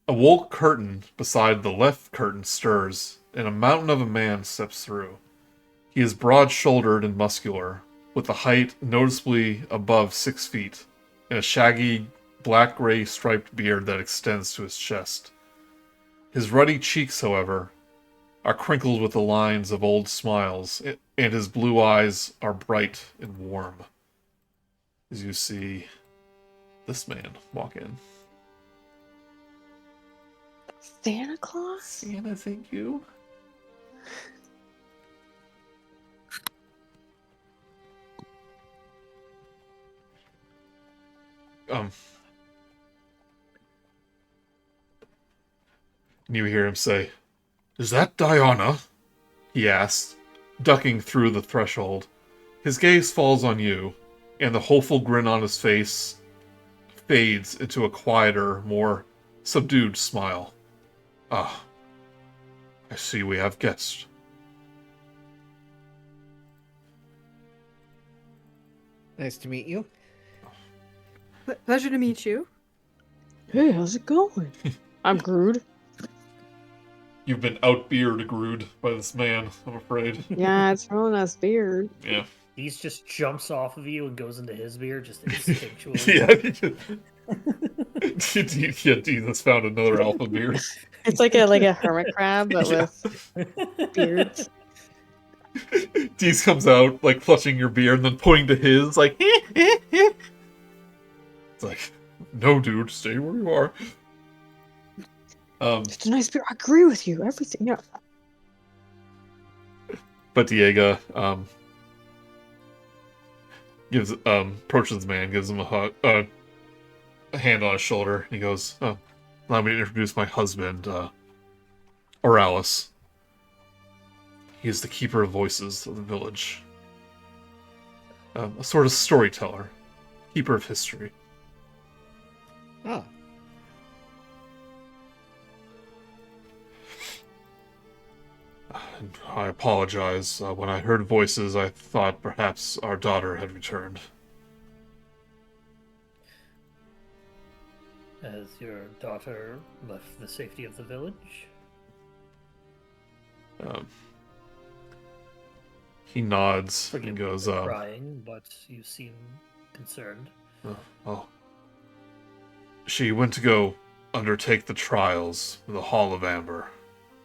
A wool curtain beside the left curtain stirs, and a mountain of a man steps through. He is broad-shouldered and muscular, with a height noticeably above 6 feet, and a shaggy, black-gray striped beard that extends to his chest. His ruddy cheeks, however, are crinkled with the lines of old smiles, and his blue eyes are bright and warm. As you see this man walk in. Santa Claus? Santa, thank you. And you hear him say, "Is that Diana?" he asks, ducking through the threshold. His gaze falls on you, and the hopeful grin on his face fades into a quieter, more subdued smile. Ah, I see we have guests. Nice to meet you. Pleasure to meet you. Hey, how's it going? I'm Grude. You've been outbearded, Grude, by this man, I'm afraid. Yeah, it's really nice beard. Yeah. He just jumps off of you and goes into his beer just instinctually. Yeah, Jesus found another alpha beard. It's like a hermit crab, but with beards. Deez comes out, like, clutching your beard and then pointing to his, like, It's like, no, dude, stay where you are. It's a nice beard. I agree with you. Everything, yeah. But Diego, approaches the man, gives him a hug, a hand on his shoulder, and he goes, "Oh, allow me to introduce my husband, Oralis. He is the keeper of voices of the village. A sort of storyteller, keeper of history." Ah, I apologize. When I heard voices, I thought perhaps our daughter had returned. Has your daughter left the safety of the village? He nods Forgive and me goes, for crying, but you seem concerned. "Oh, she went to go undertake the trials in the Hall of Amber,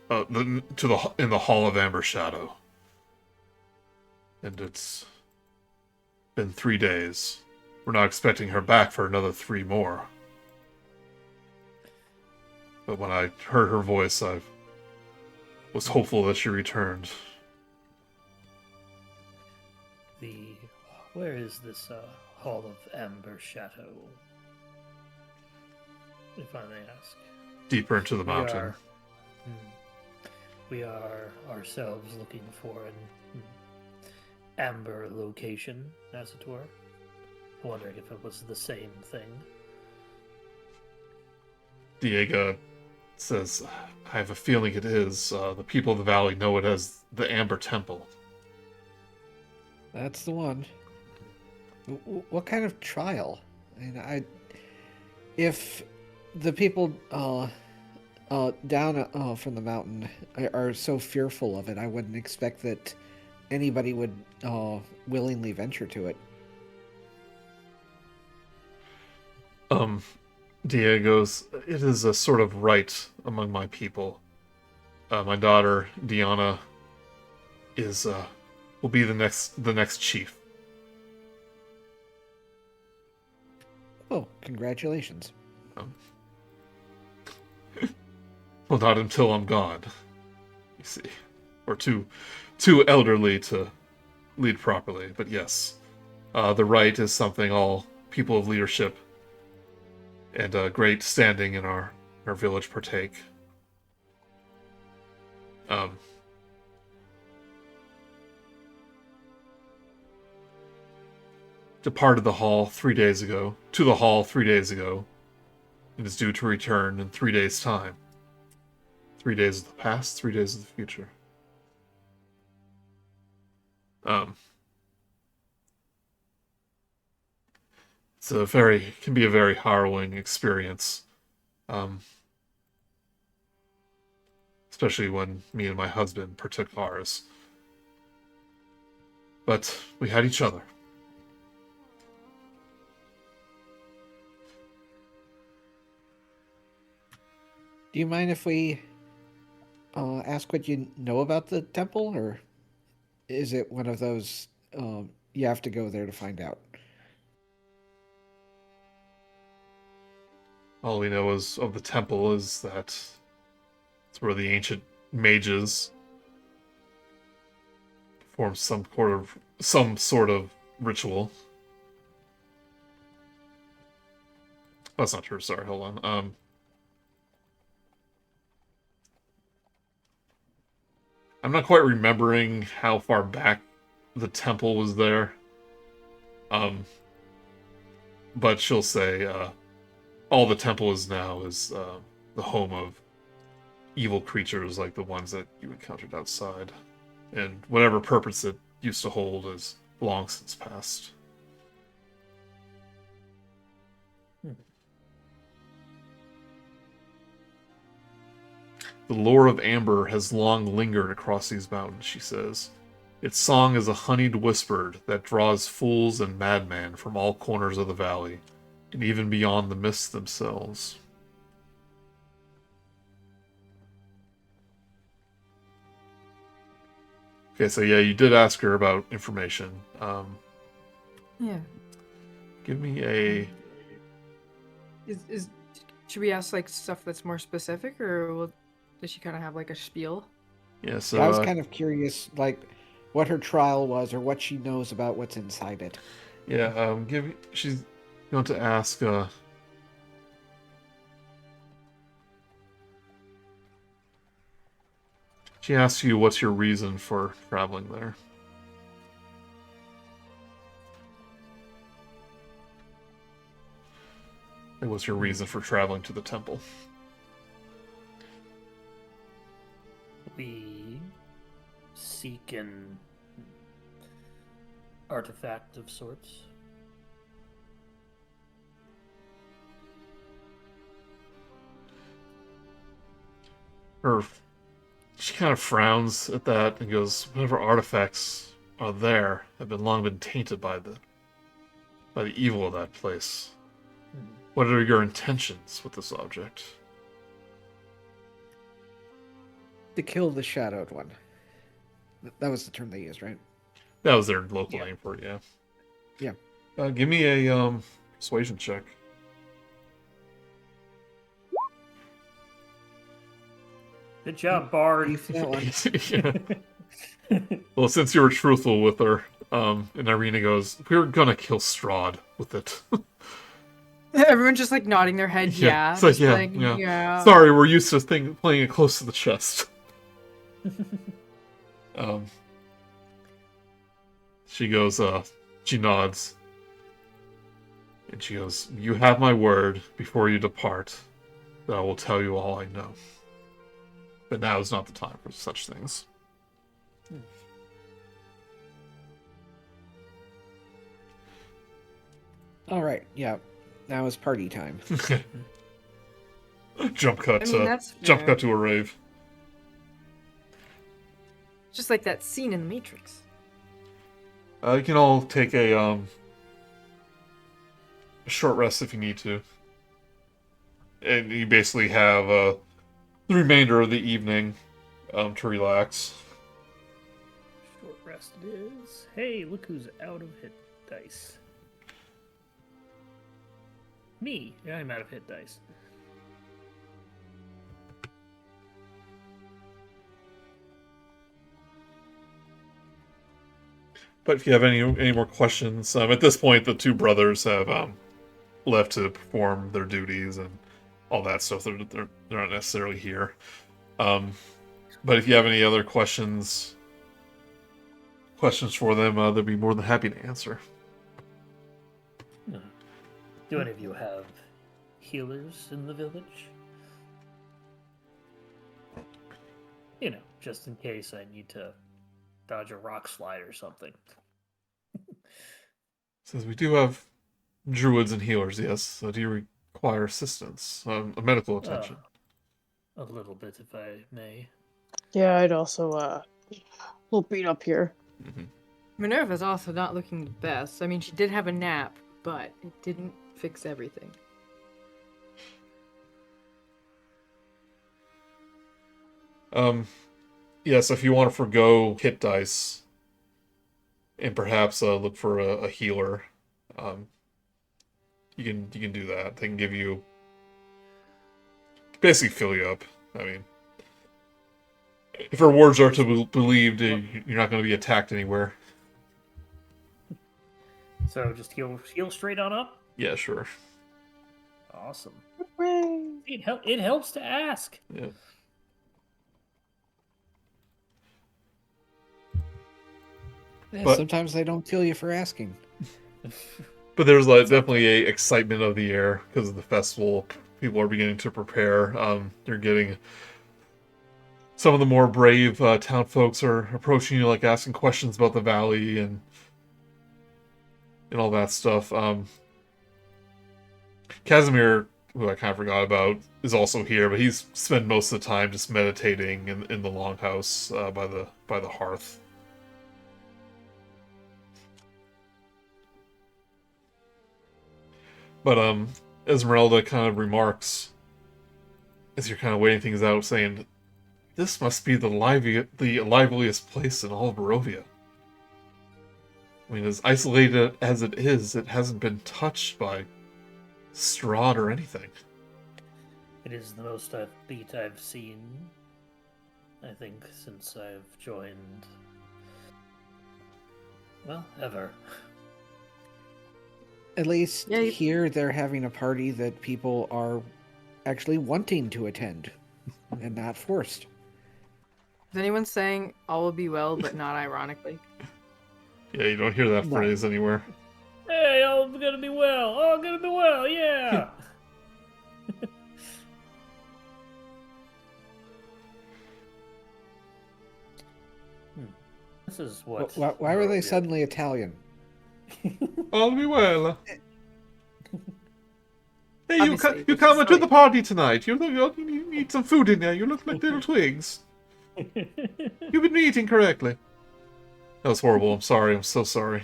in the Hall of Amber Shadow, and it's been 3 days. We're not expecting her back for another 3 more. But when I heard her voice, I was hopeful that she returned." Where is this Hall of Amber Shadow? If I may ask. Deeper into the mountain. We are ourselves looking for an amber location, as it were. Wondering if it was the same thing. Diego says, "I have a feeling it is. The people of the valley know it as the Amber Temple." that's the one. What kind of trial? I mean, if the people down from the mountain are so fearful of it, I wouldn't expect that anybody would willingly venture to it. Diego's, "It is a sort of rite among my people. My daughter, Diana, will be the next chief." Oh, congratulations. Well, not until I'm gone, you see. Or too elderly to lead properly, but yes. The rite is something all people of leadership and great standing in our village partake. Departed the hall 3 days ago, and is due to return in 3 days' time. 3 days of the past, 3 days of the future. Can be a very harrowing experience. Especially when me and my husband partook ours. But we had each other. Do you mind if we ask what you know about the temple, or is it one of those you have to go there to find out? All we know of the temple is that it's where the ancient mages perform some sort of ritual. That's not true. Sorry, hold on. I'm not quite remembering how far back the temple was there. But she'll say, all the temple is now is the home of evil creatures like the ones that you encountered outside. And whatever purpose it used to hold is long since past. The lure of amber has long lingered across these mountains, she says. Its song is a honeyed whisper that draws fools and madmen from all corners of the valley, and even beyond the mists themselves. Okay, so yeah, you did ask her about information. Yeah. Give me a... Should we ask like stuff that's more specific, or does she kind of have like a spiel? Yeah, so... I was kind of curious, like, what her trial was or what she knows about what's inside it. Yeah, she's going to ask, she asks you what's your reason for traveling there. And what's your reason for traveling to the temple? We seek an artifact of sorts. She kind of frowns at that and goes, whatever artifacts are there have long been tainted by the evil of that place. What are your intentions with this object? To kill the shadowed one. That was the term they used, right? That was their local name for it, yeah. Yeah. Give me a persuasion check. Good job, Bard. That one. Well, since you were truthful with her, and Irina goes, we're gonna kill Strahd with it. Everyone just like nodding their head. Yeah. It's like, just yeah, like, yeah. Sorry, we're used to playing it close to the chest. She goes, she nods. And she goes, you have my word before you depart that I will tell you all I know. But now is not the time for such things. All right, yeah. Now is party time. Jump cut. I mean, that's jump fair. cut to a rave. Just like that scene in The Matrix. You can all take a short rest if you need to, and you basically have the remainder of the evening to relax. Short rest it is. Hey, look who's out of hit dice. Me. Yeah, I'm out of hit dice. But if you have any more questions, at this point the two brothers have left to perform their duties and all that stuff. They're not necessarily here. But if you have any other questions for them, they'll be more than happy to answer. Do any of you have healers in the village? You know, just in case I need to dodge a rock slide or something. Says we do have druids and healers, yes. So do you require assistance, medical attention? A little bit, if I may. Yeah, I'd also a little beat up here. Mm-hmm. Minerva's also not looking the best. I mean, she did have a nap, but it didn't fix everything. Yes, if you want to forgo hit dice and perhaps look for a healer, you can do that. They can give you basically fill you up. I mean, if her words are to be believed, you're not going to be attacked anywhere. So just heal straight on up? Yeah, sure. Awesome. Hooray! It helps to ask. Yeah. Yeah, But- sometimes they don't kill you for asking. But there's definitely a excitement of the air because of the festival. People are beginning to prepare. You're getting some of the more brave town folks are approaching you, asking questions about the valley and all that stuff. Casimir who I kind of forgot about, is also here, but he's spent most of the time just meditating in the longhouse by the hearth. But Esmeralda kind of remarks, as you're kind of waiting things out, saying, "This must be the liveliest place in all of Barovia. I mean, as isolated as it is, it hasn't been touched by Strahd or anything." It is the most upbeat I've seen, I think, since I've joined. Well, ever. At least Yeah, here they're having a party that people are actually wanting to attend and not forced. Is anyone saying all will be well, but not ironically? Yeah, you don't hear that No. phrase anywhere. Hey, all gonna be well. All gonna be well. Yeah. This is what. Why were they Barovia- suddenly Italian? All be well. Hey, Obviously, you this come is to the like- party tonight. You need some food in there. You look like little twigs. You've been eating correctly. That was horrible. I'm sorry. I'm so sorry.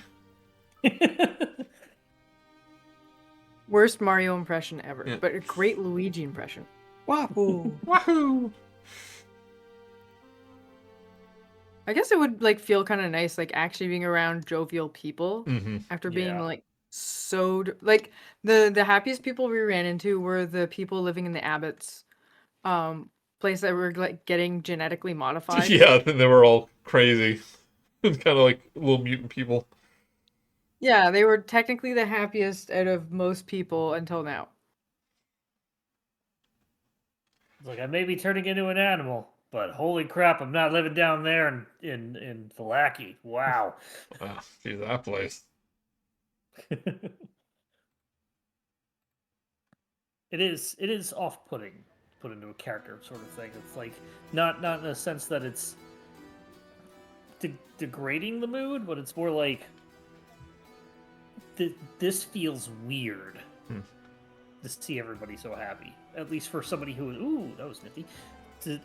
Worst Mario impression ever, Yeah. but a great Luigi impression. Wahoo! Wahoo! I guess it would like feel kind of nice, like actually being around jovial people Mm-hmm. after being Yeah. like like the happiest people we ran into were the people living in the abbot's place that were like getting genetically modified. Yeah, and they were all crazy. Kind of like little mutant people. Yeah, they were technically the happiest out of most people until now. It's like I may be turning into an animal, but holy crap, I'm not living down there in Thalaki. Wow. Wow, see that place. It is off-putting, put into a character sort of thing. It's like not in a sense that it's degrading the mood, but it's more like this feels weird to see everybody so happy. At least for somebody who is, ooh, that was nifty.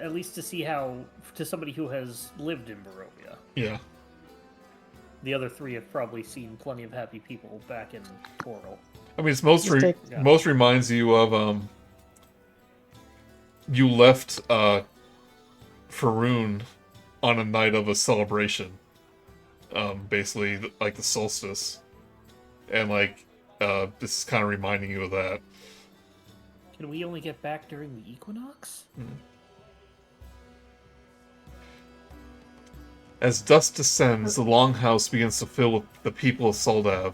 At least to see to somebody who has lived in Barovia. Yeah. The other three have probably seen plenty of happy people back in Portal. I mean, it's Yeah. most reminds you of you left Faroon on a night of a celebration, basically like the solstice, and like this is kind of reminding you of that. Can we only get back during the equinox? As dusk descends, the longhouse begins to fill with the people of Soldav.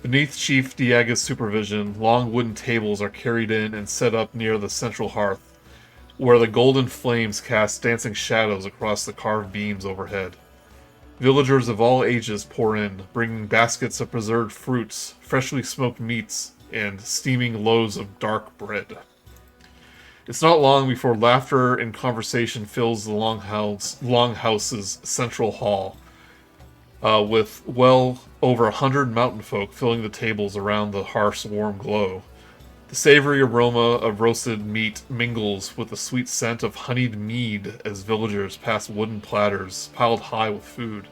Beneath Chief Diaga's supervision, long wooden tables are carried in and set up near the central hearth, where the golden flames cast dancing shadows across the carved beams overhead. Villagers of all ages pour in, bringing baskets of preserved fruits, freshly smoked meats, and steaming loaves of dark bread. It's not long before laughter and conversation fills the longhouse's central hall, with well over 100 mountain folk filling the tables around the hearth's warm glow. The savory aroma of roasted meat mingles with the sweet scent of honeyed mead as villagers pass wooden platters piled high with food.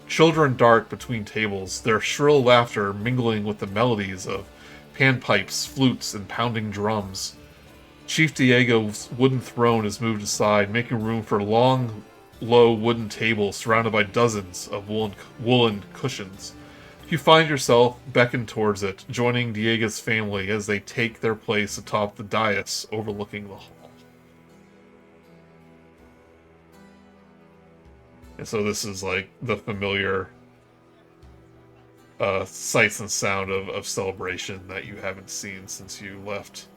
Children dart between tables, their shrill laughter mingling with the melodies of panpipes, flutes, and pounding drums. Chief Diego's wooden throne is moved aside, making room for long, low wooden tables surrounded by dozens of woolen cushions. You find yourself beckoned towards it, joining Diego's family as they take their place atop the dais overlooking the hall. And so this is like the familiar sights and sound of celebration that you haven't seen since you left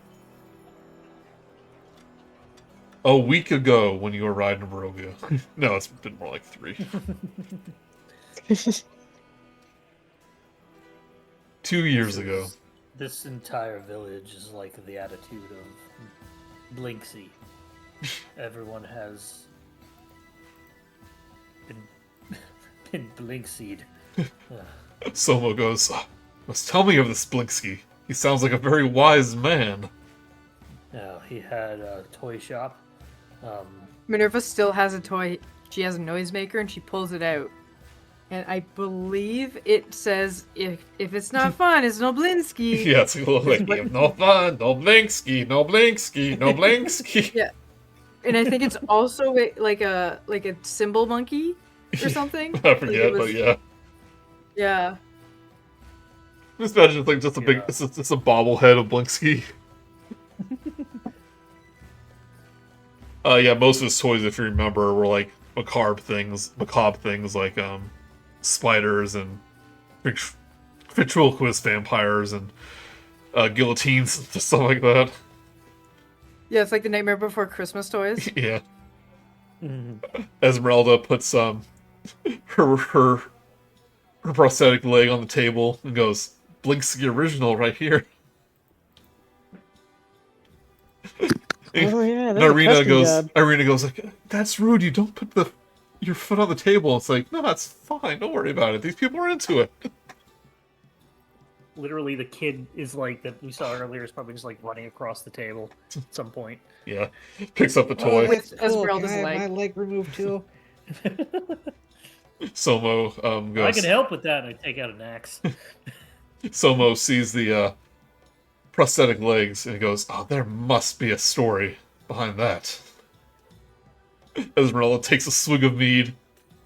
a week ago when you arrived in Barovia. No, it's been more like 3. 2 years ago. This entire village is like the attitude of Blinksy. Everyone has been Blinksy'd. Somo goes, must tell me of this Blinksky. He sounds like a very wise man. He had a toy shop. Minerva still has a toy. She has a noisemaker and she pulls it out. And I believe it says, if it's not fun, it's no Blinsky. Yeah, it's a little like, no fun, no Blinksky, no Blinksky, no Blinksky. Yeah. And I think it's also like a symbol monkey or something. I forget, but yeah. Yeah. Just imagine it's like just a big, Yeah. it's just a bobblehead of Blinksky. Yeah, most of his toys, if you remember, were like macabre things like spiders and ventriloquist vampires and guillotines and stuff like that. Yeah, it's like the Nightmare Before Christmas toys. Yeah. Esmeralda puts her prosthetic leg on the table and goes, "Blinksky original right here." Oh yeah, And that's a custom job. Irina goes like, "That's rude. You don't put your foot on the table." It's like, no, that's fine. Don't worry about it. These people are into it. Literally, the kid is like that we saw earlier is probably just like running across the table at some point. Yeah, picks up the Oh, toy. that's With Esmeralda's Can I have leg. my leg removed too? Somo goes. I can help with that. And I take out an axe. Somo sees the prosthetic legs and he goes, "Oh, there must be a story behind that." Esmeralda takes a swig of mead.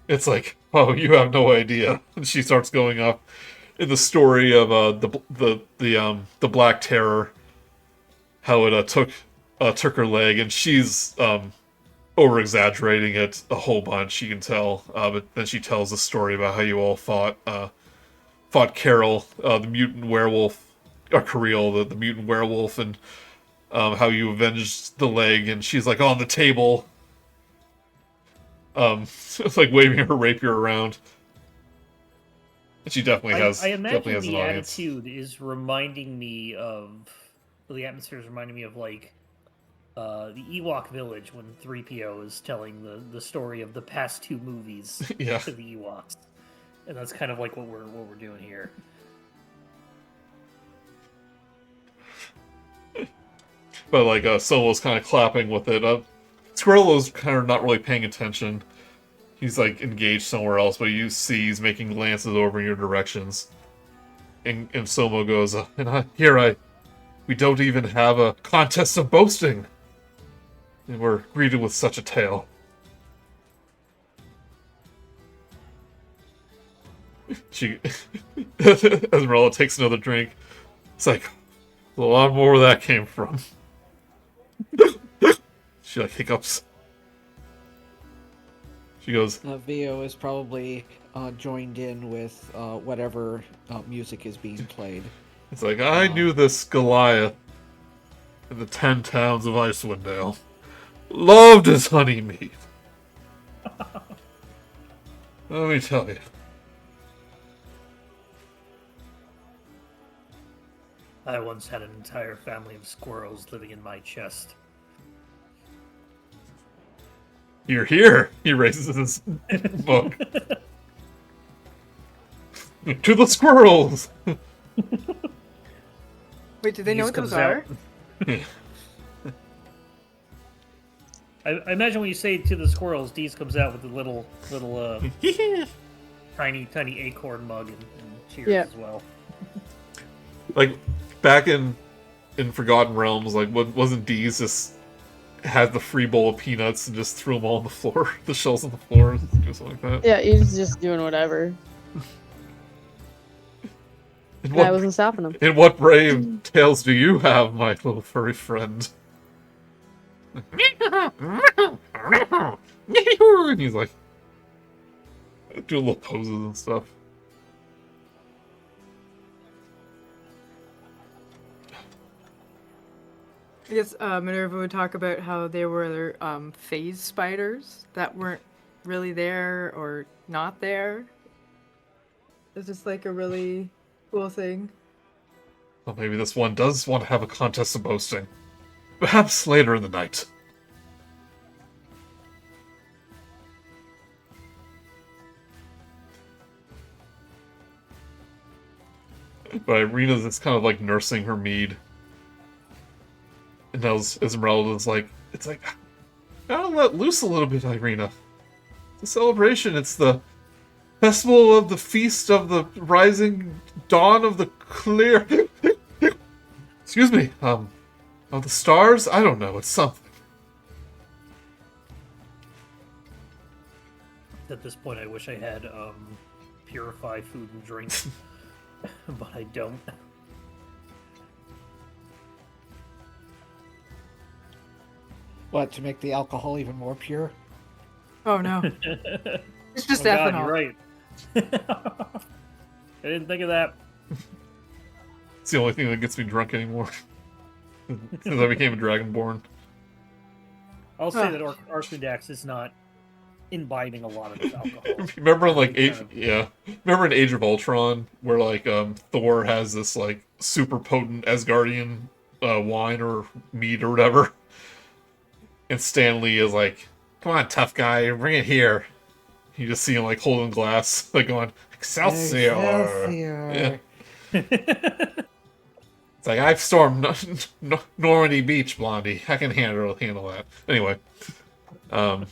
It's like, "Oh, you have no idea." And she starts going up in the story of the Black Terror, how it took her leg, and she's over exaggerating it a whole bunch. You can tell, but then she tells the story about how you all fought Carol, the mutant werewolf, or Kirill, the mutant werewolf, and how you avenged the leg. And she's like on the table, it's like waving her rapier around. And she definitely has. I definitely imagine has an the audience. attitude is reminding me of the atmosphere is reminding me of like the Ewok village when 3PO is telling the story of the past two movies Yeah. to the Ewoks, and that's kind of like what we're doing here. But like Solo's kind of clapping with it. Squirrel's kind of not really paying attention. He's like engaged somewhere else, but you see he's making glances over in your directions. And Somo goes, we don't even have a contest of boasting. And we're greeted with such a tale. She, Esmeralda takes another drink. It's like, a lot more where that came from. She like hiccups. She goes, Vio is probably joined in with whatever music is being played. it's like, I knew this Goliath in the 10 towns of Icewind Dale. Loved his honey meat. Let me tell you. I once had an entire family of squirrels living in my chest. You're here. He raises his book. To the squirrels. Wait, do they know These what those comes are? out. I imagine when you say to the squirrels, Deez comes out with a little tiny acorn mug and cheers Yeah. as well. Like back in Forgotten Realms, like wasn't Deez just had the free bowl of peanuts and just threw them all on the floor, the shells on the floor, and do something like that. Yeah, he's just doing whatever. And I wasn't stopping him. And what brave tales do you have, my little furry friend? And he's like doing little poses and stuff. I guess Minerva would talk about how there were phase spiders that weren't really there or not there. It's just like a really cool thing. Well, maybe this one does want to have a contest of boasting. Perhaps later in the night. But Irina's just kind of like nursing her mead. And Esmeralda's like, it's like, gotta let loose a little bit, Irina. It's a celebration. It's the festival of the feast of the rising dawn of the clear. Excuse me. Of the stars. I don't know. It's something. At this point, I wish I had purify food and drink, but I don't. What, to make the alcohol even more pure? Oh no. It's just Oh God, ethanol. you're right. I didn't think of that. It's the only thing that gets me drunk anymore. Since I became a Dragonborn. I'll say that Arkundax is not imbibing a lot of this alcohol. Remember in like Kind of. Remember in Age of Ultron where like Thor has this like super potent Asgardian wine or mead or whatever, and Stanley is like, "Come on, tough guy, bring it here." You just see him like holding glass, like going Excelsior. Excelsior. Yeah. It's like, I've stormed Normandy Beach, Blondie. I can handle that. Anyway, yeah.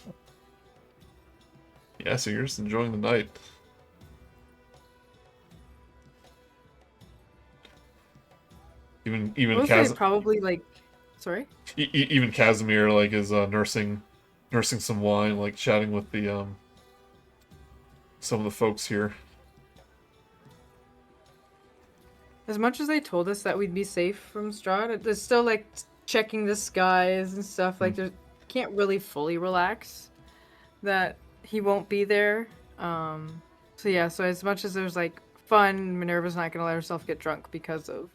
So you're just enjoying the night. Even I would say Kaz, probably like, sorry. even Casimir like is nursing some wine, like chatting with the some of the folks here. As much as they told us that we'd be safe from Strahd, they're still like checking the skies and stuff. Like, they can't really fully relax that he won't be there. So yeah, so as much as there's like fun, Minerva's not gonna let herself get drunk because of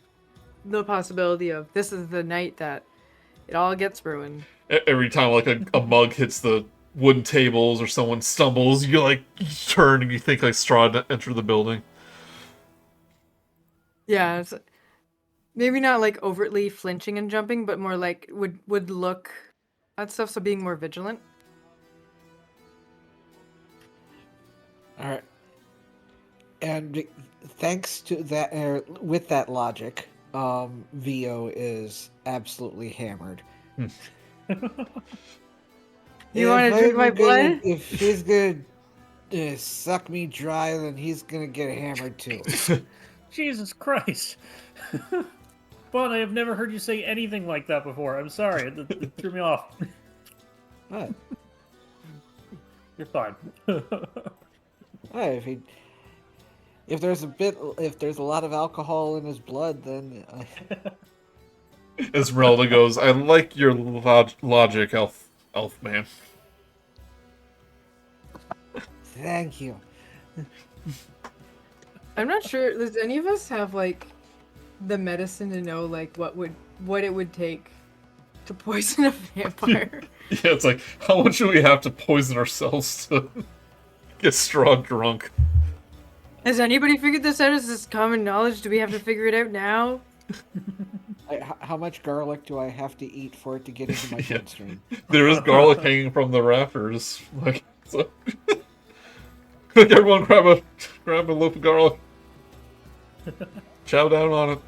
the possibility of this is the night that it all gets ruined. Every time like a mug hits the wooden tables or someone stumbles, you like turn and you think like Strahd entered the building. Yeah, it's maybe not like overtly flinching and jumping, but more like would look at stuff, so being more vigilant. All right. And thanks to that, with that logic, Vio is absolutely hammered. You want to drink my blood? If he's gonna suck me dry, then he's gonna get hammered too. Jesus Christ. But I have never heard you say anything like that before. I'm sorry. It threw me off. What? You're fine. Hey, if there's a lot of alcohol in his blood, then Esmeralda goes, "I like your logic, elf man." thank you. I'm not sure. Does any of us have like the medicine to know like what it would take to poison a vampire? Yeah, it's like, how much do we have to poison ourselves to get Strahd drunk? Has anybody figured this out? Is this common knowledge? Do we have to figure it out now? How much garlic do I have to eat for it to get into my bloodstream? There is garlic hanging from the rafters. Like, so... Like, everyone grab a loaf of garlic. Chow down on it.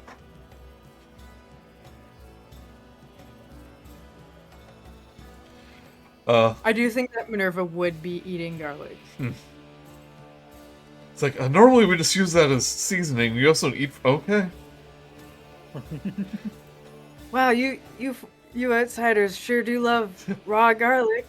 I do think that Minerva would be eating garlic. It's like, normally we just use that as seasoning. We also eat... Okay. Wow, you outsiders sure do love raw garlic.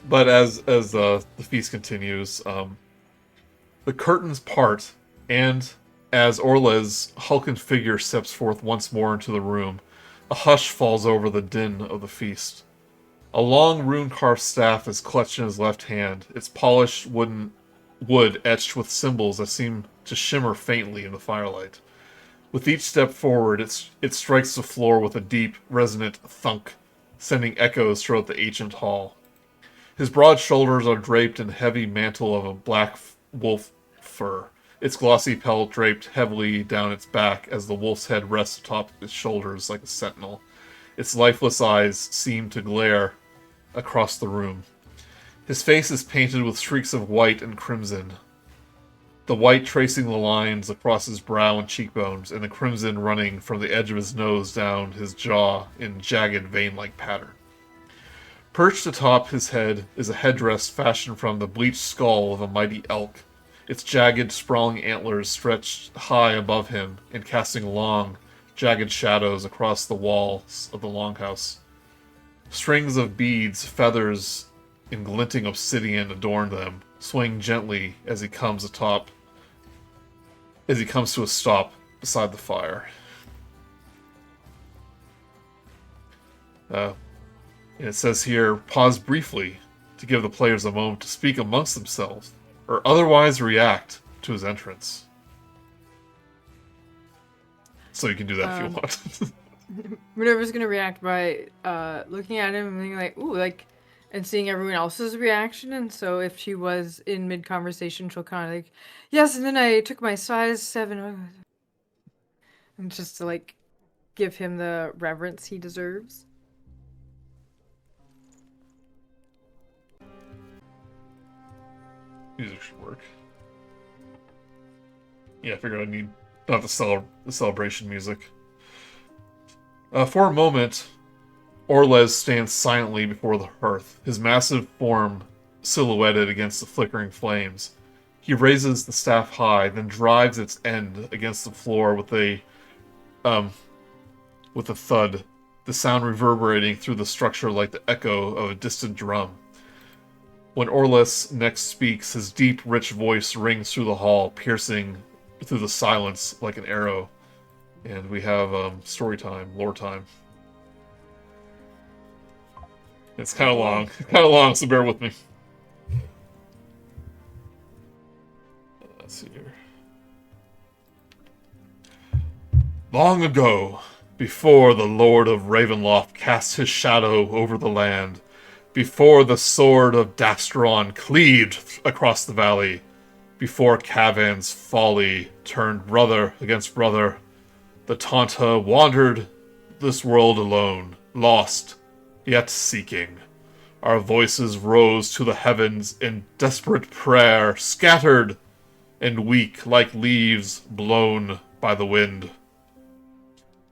But as the feast continues, the curtains part, and as Orla's hulking figure steps forth once more into the room, a hush falls over the din of the feast. A long rune-carved staff is clutched in his left hand, its polished wood etched with symbols that seem to shimmer faintly in the firelight. With each step forward, it strikes the floor with a deep, resonant thunk, sending echoes throughout the ancient hall. His broad shoulders are draped in a heavy mantle of a black wolf fur, its glossy pelt draped heavily down its back as the wolf's head rests atop its shoulders like a sentinel. Its lifeless eyes seem to glare across the room. His face is painted with streaks of white and crimson. the white tracing the lines across his brow and cheekbones, and the crimson running from the edge of his nose down his jaw in jagged vein-like pattern. Perched atop his head is a headdress fashioned from the bleached skull of a mighty elk, its jagged, sprawling antlers stretched high above him and casting long, jagged shadows across the walls of the longhouse. Strings of beads, feathers, and glinting obsidian adorn them, swaying gently as he comes to a stop beside the fire. And it says here, pause briefly to give the players a moment to speak amongst themselves, or otherwise react to his entrance. So you can do that if you want. Minerva's gonna react by looking at him and being like, ooh, like, and seeing everyone else's reaction. And so if she was in mid-conversation, she'll kind of like, yes, and then I took my size 7. And just to, like, give him the reverence he deserves. Music should work. Yeah, I figured I'd need not the celebration music. For a moment, Orlez stands silently before the hearth, his massive form silhouetted against the flickering flames. He raises the staff high, then drives its end against the floor with a thud, the sound reverberating through the structure like the echo of a distant drum. When Orlez next speaks, his deep, rich voice rings through the hall, piercing through the silence like an arrow. And we have story time, lore time. It's kind of long, so bear with me. Let's see here. Long ago, before the Lord of Ravenloft cast his shadow over the land, before the sword of Dastron cleaved across the valley, before Cavan's folly turned brother against brother, the Tanta wandered this world alone, lost, yet seeking. Our voices rose to the heavens in desperate prayer, scattered and weak like leaves blown by the wind.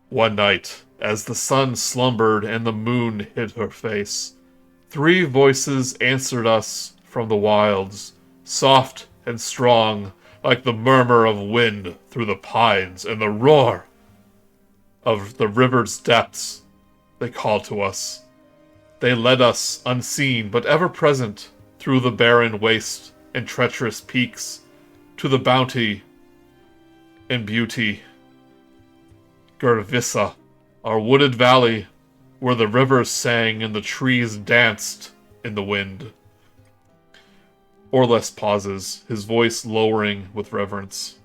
One night, as the sun slumbered and the moon hid her face, 3 voices answered us from the wilds, soft and strong, like the murmur of wind through the pines and the roar of the river's depths. They called to us. They led us, unseen but ever present, through the barren waste and treacherous peaks, to the bounty and beauty. Gervissa, our wooded valley, where the rivers sang and the trees danced in the wind. Orlez pauses, his voice lowering with reverence.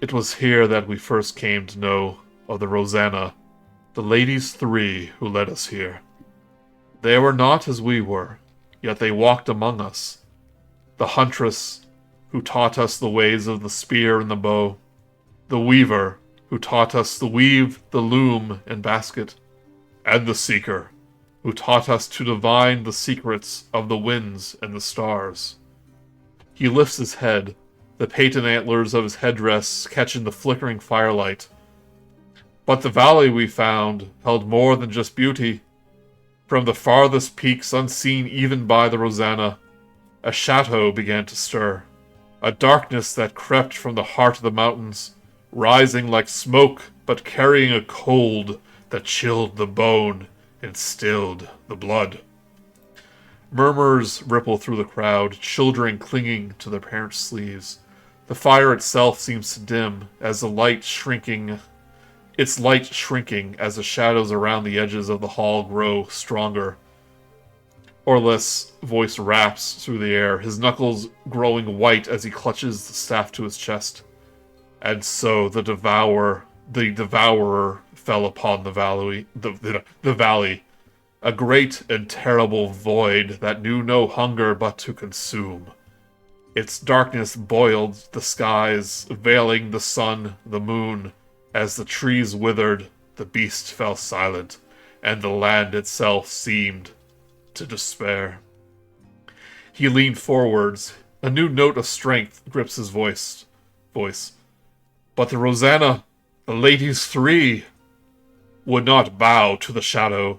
It was here that we first came to know of the Rosanna, the ladies 3 who led us here. They were not as we were, yet they walked among us. The huntress, who taught us the ways of the spear and the bow. The weaver, who taught us to weave the loom and basket. And the seeker, who taught us to divine the secrets of the winds and the stars. He lifts his head, the patent antlers of his headdress catching the flickering firelight. But the valley we found held more than just beauty. From the farthest peaks unseen even by the Rosanna, a shadow began to stir, a darkness that crept from the heart of the mountains, rising like smoke but carrying a cold that chilled the bone and stilled the blood. Murmurs ripple through the crowd, children clinging to their parents' sleeves. The fire itself seems to dim as the light shrinking as the shadows around the edges of the hall grow stronger. Orlez's voice raps through the air, his knuckles growing white as he clutches the staff to his chest. And so the devourer fell upon the valley, a great and terrible void that knew no hunger but to consume. Its darkness boiled the skies, veiling the sun, the moon. As the trees withered, the beast fell silent, and the land itself seemed to despair. He leaned forwards, A new note of strength grips his voice. But the Rosanna, the ladies three, would not bow to the shadow.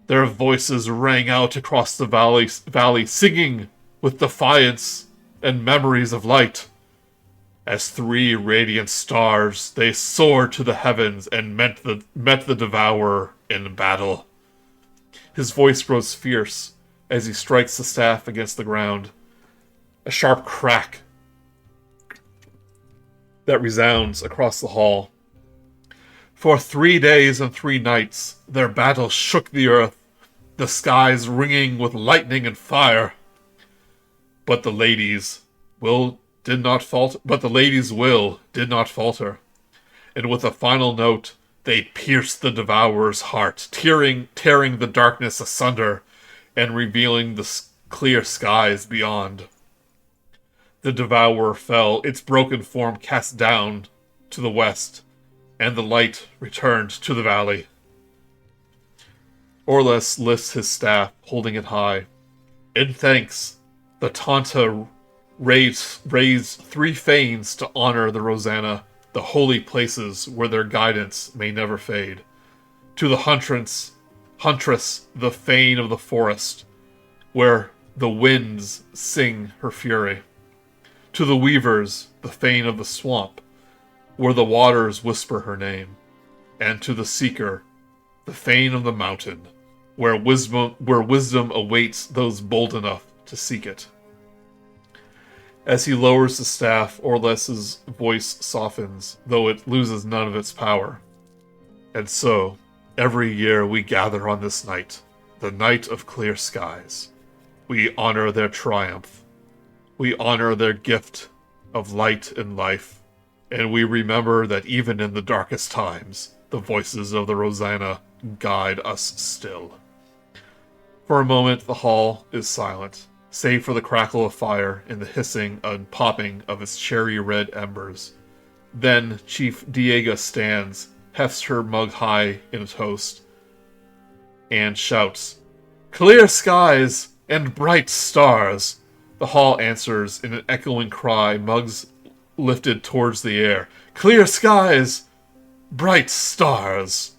Their voices rang out across the valley, singing with defiance and memories of light. As three radiant stars, they soared to the heavens and met the devourer in battle. His voice grows fierce as he strikes the staff against the ground. A sharp crack that resounds across the hall. For 3 days and 3 nights, their battle shook the earth, the skies ringing with lightning and fire. But the ladies' will did not falter, and with a final note, they pierced the devourer's heart, tearing the darkness asunder, and revealing the clear skies beyond. The devourer fell, its broken form cast down to the west, and the light returned to the valley. Orles lifts his staff, holding it high. In thanks, the Tanta raised 3 fanes to honor the Rosanna, the holy places where their guidance may never fade. To the huntress, the fane of the forest, where the winds sing her fury. To the weavers, the fane of the swamp, where the waters whisper her name. And to the seeker, the fane of the mountain, where wisdom awaits those bold enough to seek it. As he lowers the staff, Orles's voice softens, though it loses none of its power. And so, every year we gather on this night, the night of clear skies. We honor their triumph. We honor their gift of light and life. And we remember that even in the darkest times, the voices of the Rosanna guide us still. For a moment, the hall is silent, save for the crackle of fire and the hissing and popping of its cherry-red embers. Then Chief Diego stands, hefts her mug high in a toast, and shouts, "Clear skies and bright stars!" The hall answers in an echoing cry, mugs lifted towards the air. "Clear skies, bright stars!"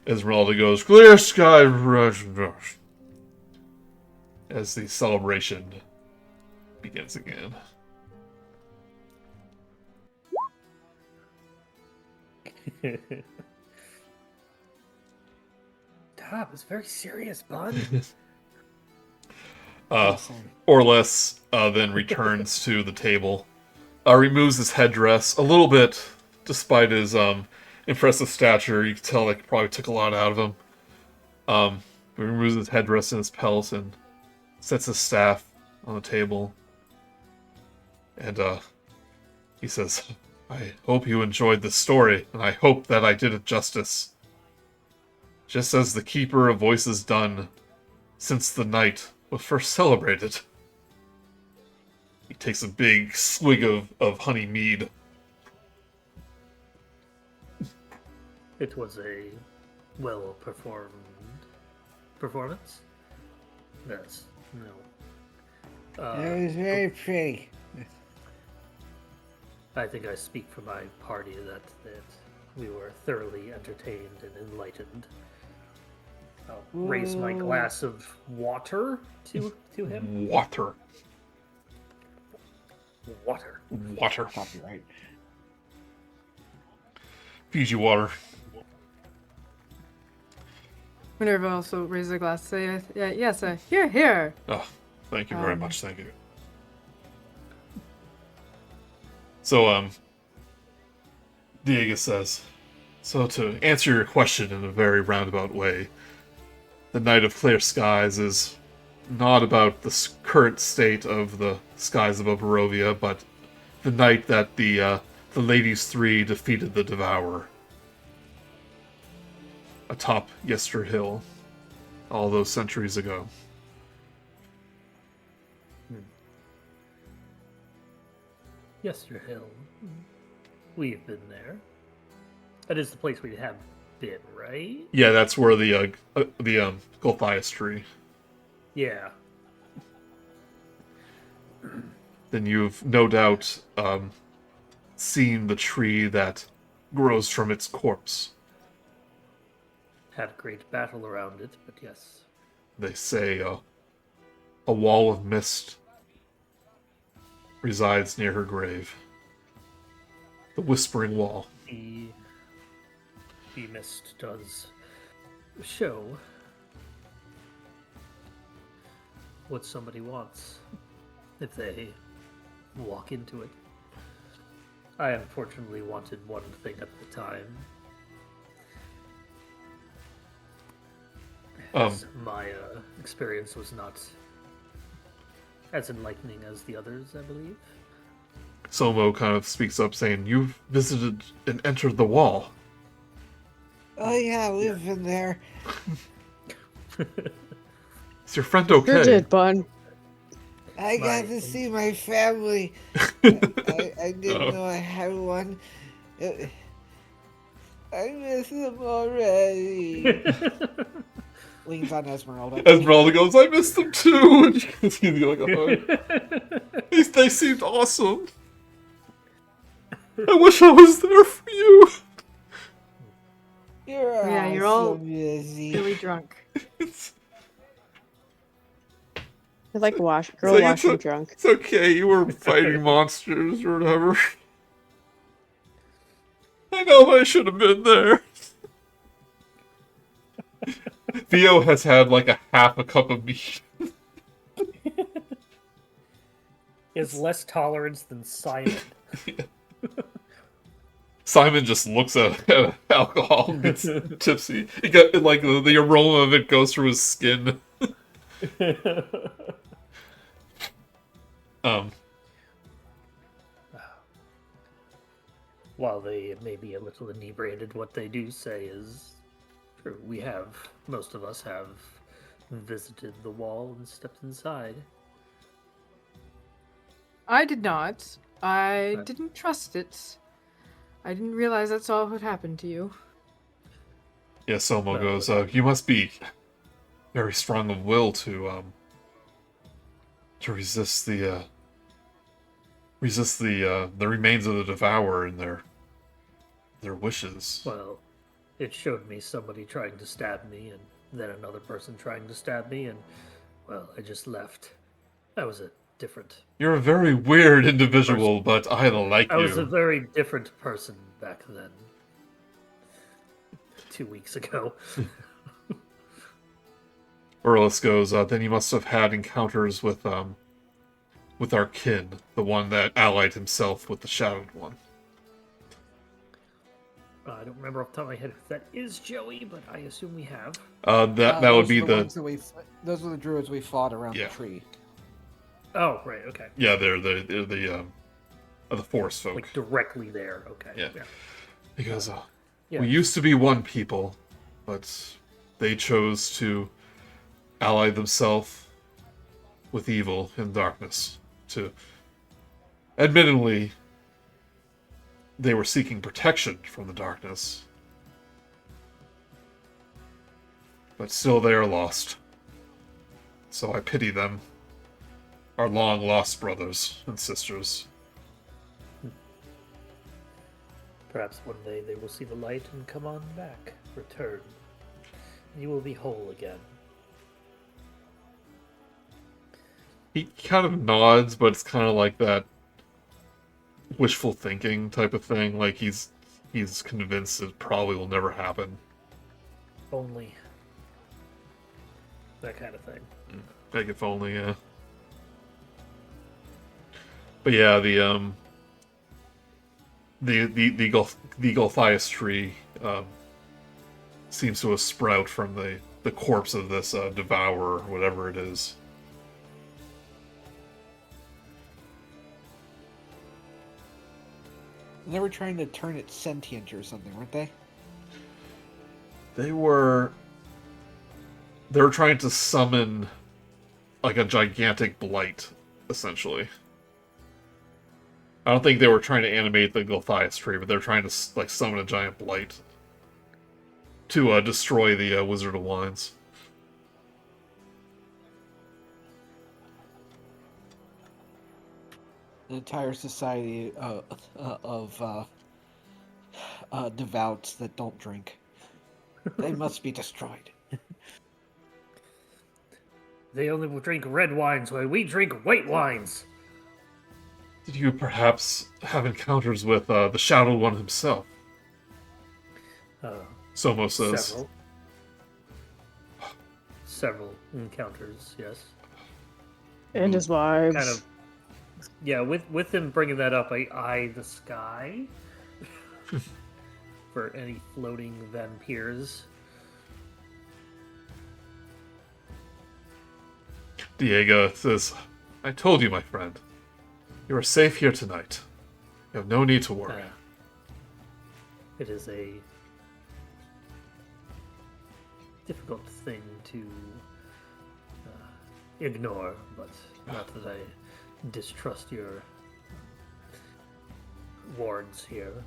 Esmeralda goes, "Clear skies, bright stars," as the celebration begins again. That was very serious, bud. Orles then returns to the table, removes his headdress a little bit, despite his impressive stature. You can tell it probably took a lot out of him. He removes his headdress and his pelt and sets his staff on the table. And he says, "I hope you enjoyed this story, and I hope that I did it justice. Just as the Keeper of Voices done since the night was first celebrated." He takes a big swig of honey mead. It was a well-performed performance. Yes. No. It was very pretty. I think I speak for my party that we were thoroughly entertained and enlightened. I'll raise my glass of water to him. Water. Water. Copyright. Fiji water. Minerva also raises a glass. Say, yes, here. Oh, thank you very much, thank you. So, Diego says, "So to answer your question in a very roundabout way, the Night of Clear Skies is not about the current state of the skies above Barovia, but the night that the Ladies Three defeated the Devourer atop Yester Hill all those centuries ago." Yester Hill. We've been there. That is the place we have been, right? Yeah, that's where the Gothias tree. Yeah. Then you've no doubt seen the tree that grows from its corpse. Had a great battle around it, but yes. They say a wall of mist resides near her grave. The Whispering Wall. The mist does show what somebody wants if they walk into it. I unfortunately wanted one thing at the time. My experience was not as enlightening as the others, I believe. Somo kind of speaks up saying, "You've visited and entered the wall." Oh yeah, we've been there. Is your friend okay? Sure did, bud. I got to see my family. I didn't know I had one. I miss them already. Leans on Esmeralda. Esmeralda goes, "I missed them too." And she gives you like a hug. They seemed awesome. I wish I was there for you. You're all busy. really drunk. I like girl like, washing drunk. It's okay, you were fighting monsters or whatever. I know I should have been there. Theo has had like a half a cup of meat. He has less tolerance than Simon. Simon just looks at alcohol and gets tipsy. He got like the aroma of it goes through his skin. While they may be a little inebriated, what they do say is true. Most of us have visited the wall and stepped inside. I did not. I didn't trust it. I didn't realize that's all what happened to you. Yeah, Somo goes, "You must be very strong of will to resist the remains of the Devourer and their wishes." Well, it showed me somebody trying to stab me, and then another person trying to stab me, and, well, I just left. I was a different... You're a very weird individual, but I like you. I was a very different person back then. 2 weeks ago. Urlis goes, "Then you must have had encounters with our kin, the one that allied himself with the Shadowed One." I don't remember off the top of my head if that is Joey, but I assume we have. That would be ones that those are the druids we fought around Yeah. the tree. Oh, right, okay. Yeah, they're the forest folk. Like directly there, okay. Yeah. He goes, Yeah. "We used to be one people, but they chose to ally themselves with evil and darkness. Admittedly, they were seeking protection from the darkness, but still they are lost. So I pity them, our long-lost brothers and sisters." Perhaps one day they will see the light and come on back. Return. You will be whole again. He kind of nods, but it's kind of like that wishful thinking type of thing. Like he's convinced it probably will never happen. Only. That kind of thing. Like if only, yeah. But yeah, the Gulthias tree seems to have sprout from the corpse of this devourer, whatever it is. They were trying to turn it sentient or something, weren't they? They were trying to summon like a gigantic blight, essentially. I don't think they were trying to animate the Gulthias tree, but they're trying to like summon a giant blight to destroy the Wizard of Wines. an entire society of devouts that don't drink. They must be destroyed. They only will drink red wines while we drink white wines. Did you perhaps have encounters with the Shadowed One himself? Somo says. Several encounters, yes. And his wives. Kind of, yeah. With him bringing that up, I eye the sky for any floating vampires. Diego says, I told you, my friend. You are safe here tonight. You have no need to worry. It is a difficult thing to ignore, but not that I distrust your wards here.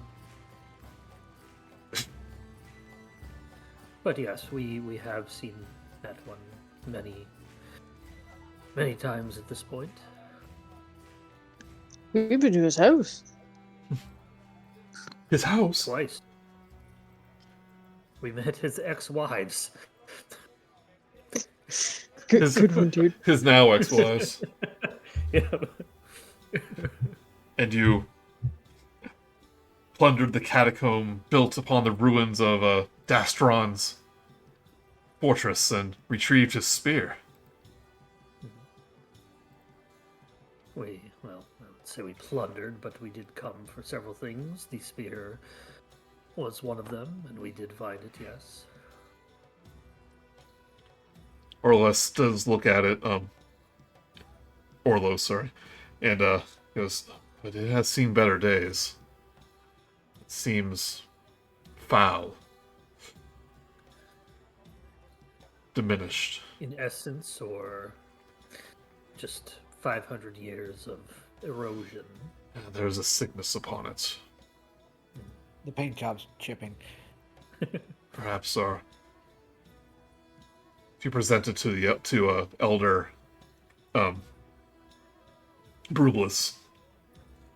But yes, we have seen that one many times at this point. We've been to his house. His house? Twice. We met his ex-wives. Good one, dude. His now ex-wives. Yeah. And you plundered the catacomb built upon the ruins of Dastron's fortress and retrieved his spear. I would say we plundered, but we did come for several things. The spear was one of them, and we did find it, yes. Orlos does look at it, Orlos, sorry, and goes, but it has seen better days. It seems foul. Diminished. In essence, or just 500 years of erosion. There's a sickness upon it. The paint job's chipping. Perhaps if you present it to Elder Brublus.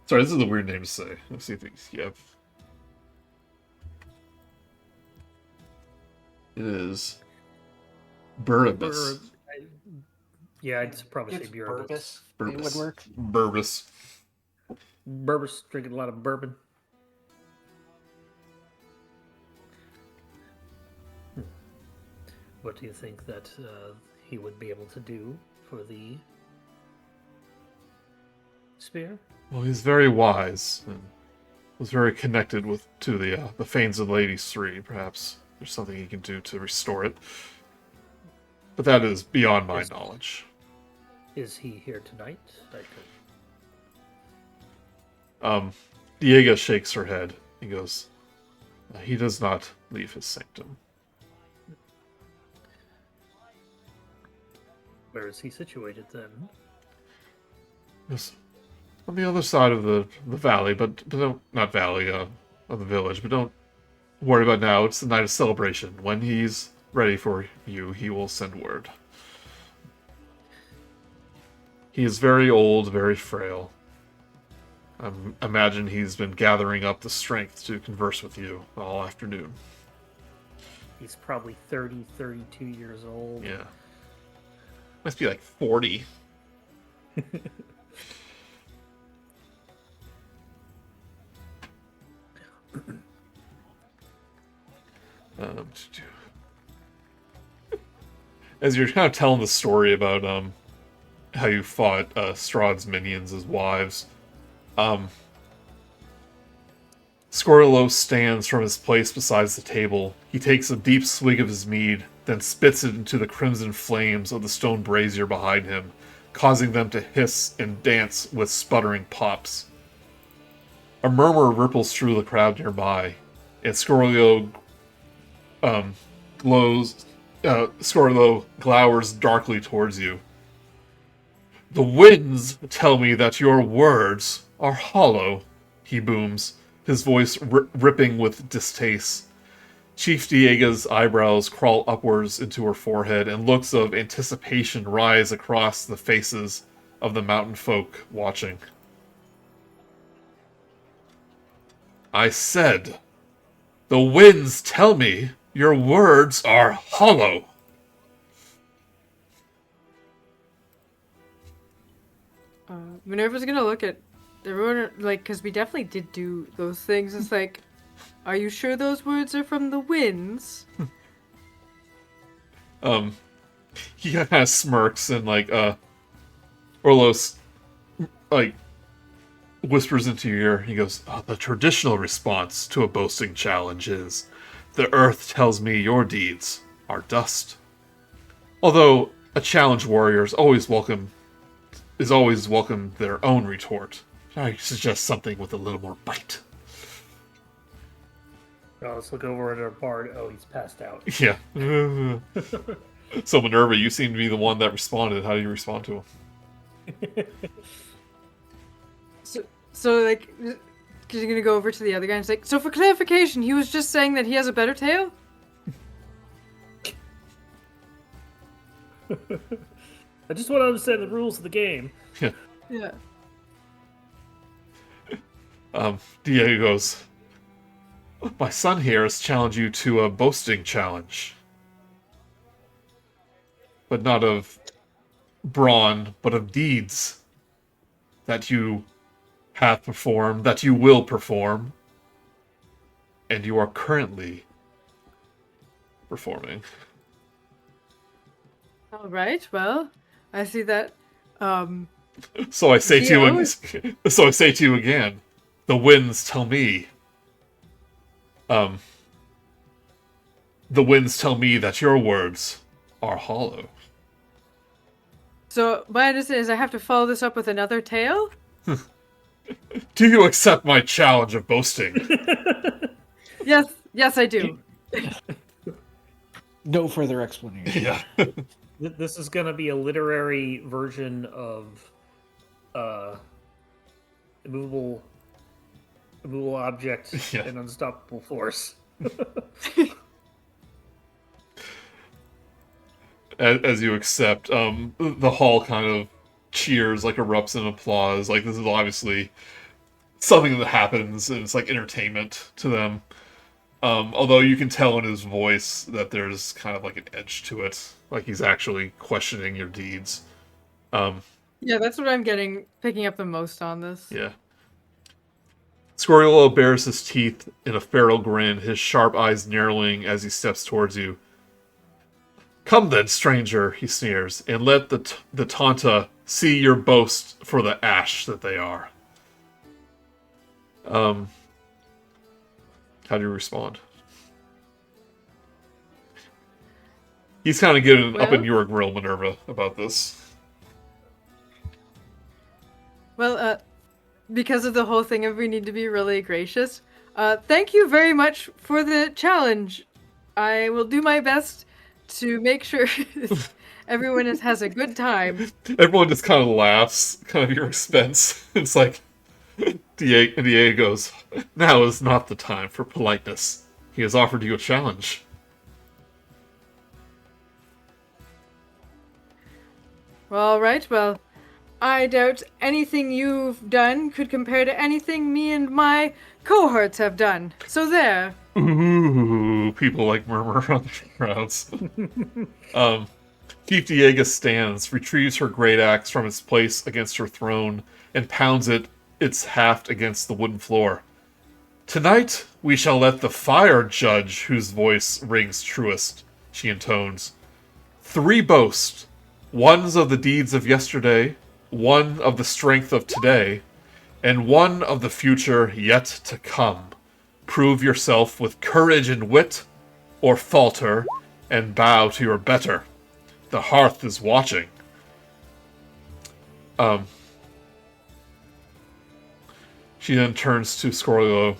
Sorry, this is a weird name to say. Let's see if you have. It is Burbus. Yeah, I'd probably say Burbus. It would work. Burbus. Burbus drinking a lot of bourbon. What do you think that he would be able to do for the spear? Well, he's very wise and was very connected to the Fanes of Ladies 3. Perhaps there's something he can do to restore it. But that is beyond my knowledge. Is he here tonight? Diego shakes her head. He goes, he does not leave his sanctum. Where is he situated then? Yes, on the other side of the valley, but don't, not valley, of the village. But don't worry about now. It's the night of celebration. When he's ready for you, he will send word. He is very old, very frail. I imagine he's been gathering up the strength to converse with you all afternoon. He's probably 30, 32 years old. Yeah. Must be like 40. As you're kind of telling the story about how you fought Strahd's minions as wives, Scorlo stands from his place beside the table. He takes a deep swig of his mead, then spits it into the crimson flames of the stone brazier behind him, causing them to hiss and dance with sputtering pops. A murmur ripples through the crowd nearby, and Scorlo Scorlo glowers darkly towards you. The winds tell me that your words are hollow, he booms, his voice ripping with distaste. Chief Diega's eyebrows crawl upwards into her forehead, and looks of anticipation rise across the faces of the mountain folk watching. I said, the winds tell me your words are hollow. Minerva's gonna look at everyone, like, because we definitely did do those things. It's like, are you sure those words are from the winds? He kind of smirks and, like, Orlos, like, whispers into your ear. He goes, the traditional response to a boasting challenge is, the earth tells me your deeds are dust. Although a challenge warrior is always welcome their own retort. I suggest something with a little more bite. Oh, let's look over at our bard. Oh, he's passed out. Yeah. So Minerva, you seem to be the one that responded. How do you respond to him? So like, you're gonna go over to the other guy and say, so for clarification, he was just saying that he has a better tail? I just want to understand the rules of the game. Yeah. Yeah. Diego goes, my son here has challenged you to a boasting challenge. But not of brawn, but of deeds that you have performed, that you will perform, and you are currently performing. All right. Well, I see that. So I say Theo? to you again, the winds tell me. The winds tell me that your words are hollow. So my understanding is I have to follow this up with another tale? Do you accept my challenge of boasting? Yes, I do. No further explanation. Yeah. This is going to be a literary version of immovable object Yeah. and unstoppable force. As you accept, the hall kind of cheers, like erupts in applause. Like, this is obviously something that happens, and it's like entertainment to them. Although you can tell in his voice that there's kind of like an edge to it. Like he's actually questioning your deeds. Yeah, that's what I'm picking up the most on this. Yeah. Scoriola bares his teeth in a feral grin, his sharp eyes narrowing as he steps towards you. Come then, stranger, he sneers, and let the Tanta see your boast for the ash that they are. How do you respond? He's kind of getting up in your grill, Minerva, about this. Well, because of the whole thing of we need to be really gracious, thank you very much for the challenge. I will do my best to make sure everyone has a good time. Everyone just kind of laughs, kind of at your expense. It's like, Diego goes, now is not the time for politeness. He has offered you a challenge. All right, well, I doubt anything you've done could compare to anything me and my cohorts have done. So there. Ooh, people like murmur around the crowds. Chief Diego stands, retrieves her great axe from its place against her throne, and pounds its haft against the wooden floor. Tonight we shall let the fire judge whose voice rings truest, she intones. 3 boast. One's of the deeds of yesterday, one of the strength of today, and one of the future yet to come. Prove yourself with courage and wit, or falter and bow to your better. The hearth is watching. She then turns to Scorlio.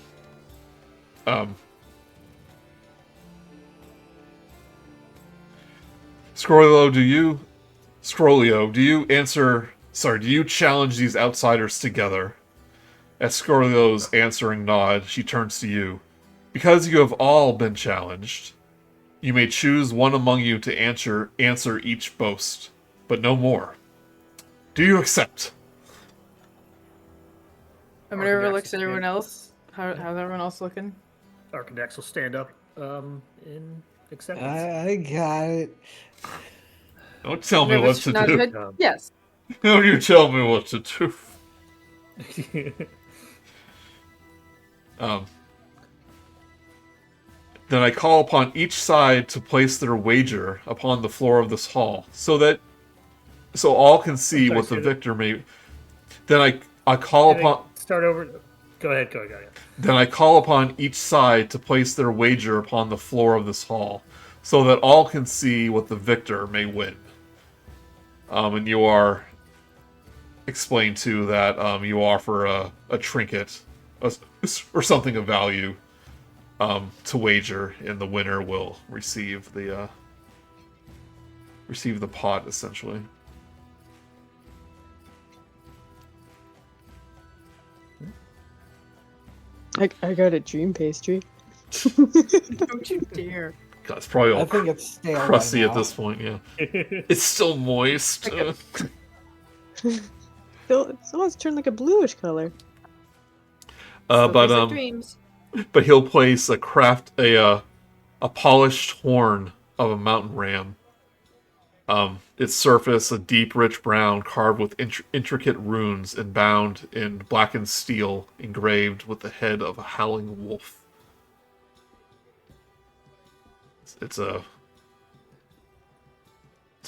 Scorlio, do you challenge these outsiders together? At Scorlio's answering nod, she turns to you. Because you have all been challenged, you may choose one among you to answer each boast, but no more. Do you accept? Minerva Arkundax looks at everyone else, how's everyone else looking? Arkundax will stand up in acceptance. I got it. Don't tell me Minerva what to nods her do. head. Yes. Don't you tell me what to do. Then I call upon each side to place their wager upon the floor of this hall, so all can see what the victor may. Then I call upon. Start over. Go ahead. Then I call upon each side to place their wager upon the floor of this hall, so that all can see what the victor may win. And you are explained to that you offer a trinket or something of value to wager, and the winner will receive the pot, essentially. I got a dream pastry. Don't you dare. God, it's probably all I think it's stale crusty right at now. this point. Yeah, it's still moist. It's turned like a bluish color. Still tastes like dreams. But he'll place a polished horn of a mountain ram. Its surface a deep, rich brown, carved with intricate runes and bound in blackened steel, engraved with the head of a howling wolf. It's a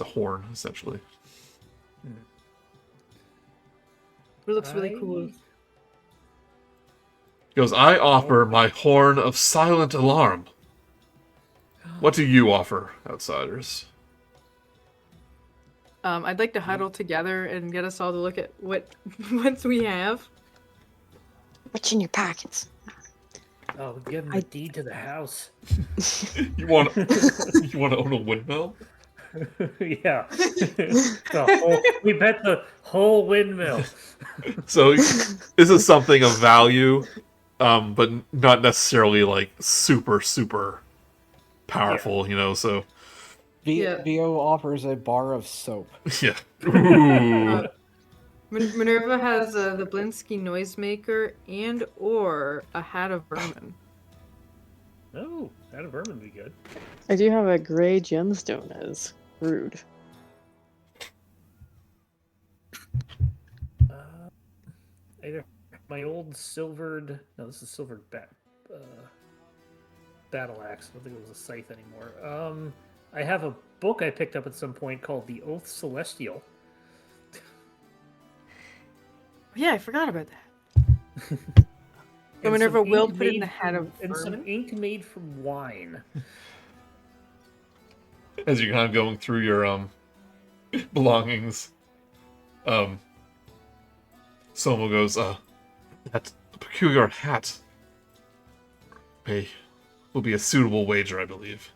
horn, essentially. It looks really cool. He goes, I offer my horn of silent alarm. What do you offer, outsiders? I'd like to huddle together and get us all to look at what we have. What's in your pockets? Oh, give him the deed to the house. You want to own a windmill? Yeah. We bet the whole windmill. So this is something of value, but not necessarily like super, super powerful, so... Vio offers a bar of soap. Yeah. Ooh. Minerva has the Blinsky noisemaker and or a hat of vermin. Oh, that of vermin would be good. I do have a gray gemstone as Grude. Either my old silvered... No, this is silvered battle axe. I don't think it was a scythe anymore. I have a book I picked up at some point called The Oath Celestial. Yeah, I forgot about that. So Minerva will put it in the hat of and some vermin. ink made from wine. As you're kind of going through your belongings, Somo goes, that peculiar hat will be a suitable wager, I believe.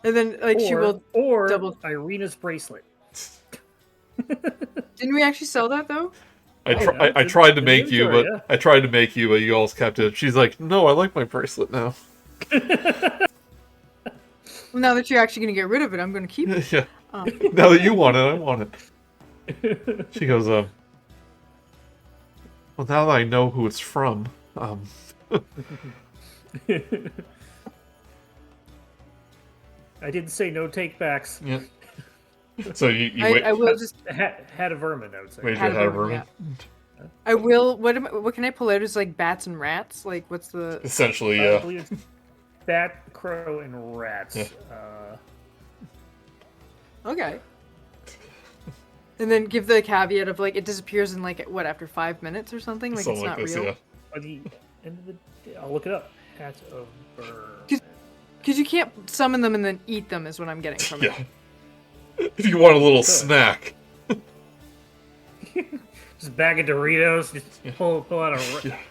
And then, she will double. Irina's bracelet. Didn't we actually sell that though? I tried to make you, but you all kept it. She's like, no, I like my bracelet now. Well, now that you're actually going to get rid of it, I'm going to keep it. Yeah. Now that you want it, I want it. She goes, well, now that I know who it's from, I didn't say no take-backs. yeah. So you wait. I will just... Hat of vermin, I would say. Wait, hat of vermin? Yeah. I will... What can I pull out as, bats and rats? What's the... Essentially, I yeah. believe it's bat, crow, and rats. Yeah. Okay. And then give the caveat of, it disappears in, after 5 minutes or something? Something it's like not this, real? yeah. By the end of the day... I'll look it up. Hat of vermin. Because you can't summon them and then eat them is what I'm getting from Yeah. If you want a little snack. Just a bag of Doritos. Just pull out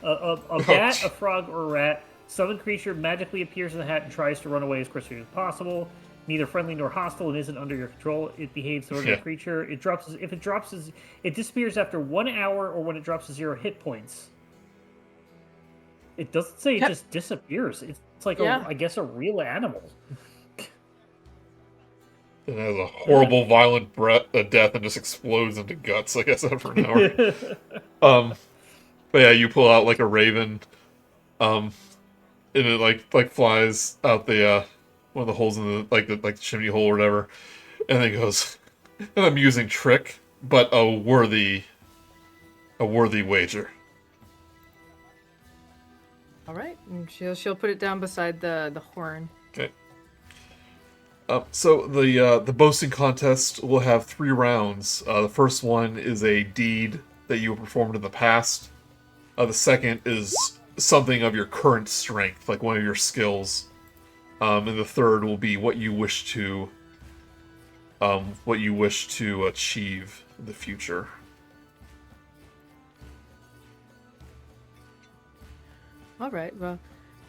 a bat, a frog, or a rat. Summoned creature magically appears in the hat and tries to run away as quickly as possible. Neither friendly nor hostile and isn't under your control. It behaves toward the creature. It disappears after 1 hour or when it drops to 0 hit points. It doesn't say it just disappears. It's like I guess a real animal. It has a horrible, violent death and just explodes into guts, I guess, after an hour. But yeah, you pull out like a raven, and it like flies out the one of the holes in the chimney hole or whatever, and then goes, an amusing trick, but a worthy wager. All right, and she'll put it down beside the horn. Okay. So the boasting contest will have 3 rounds. The first one is a deed that you performed in the past. The second is something of your current strength, like one of your skills. And the third will be what you wish to achieve in the future. All right, well,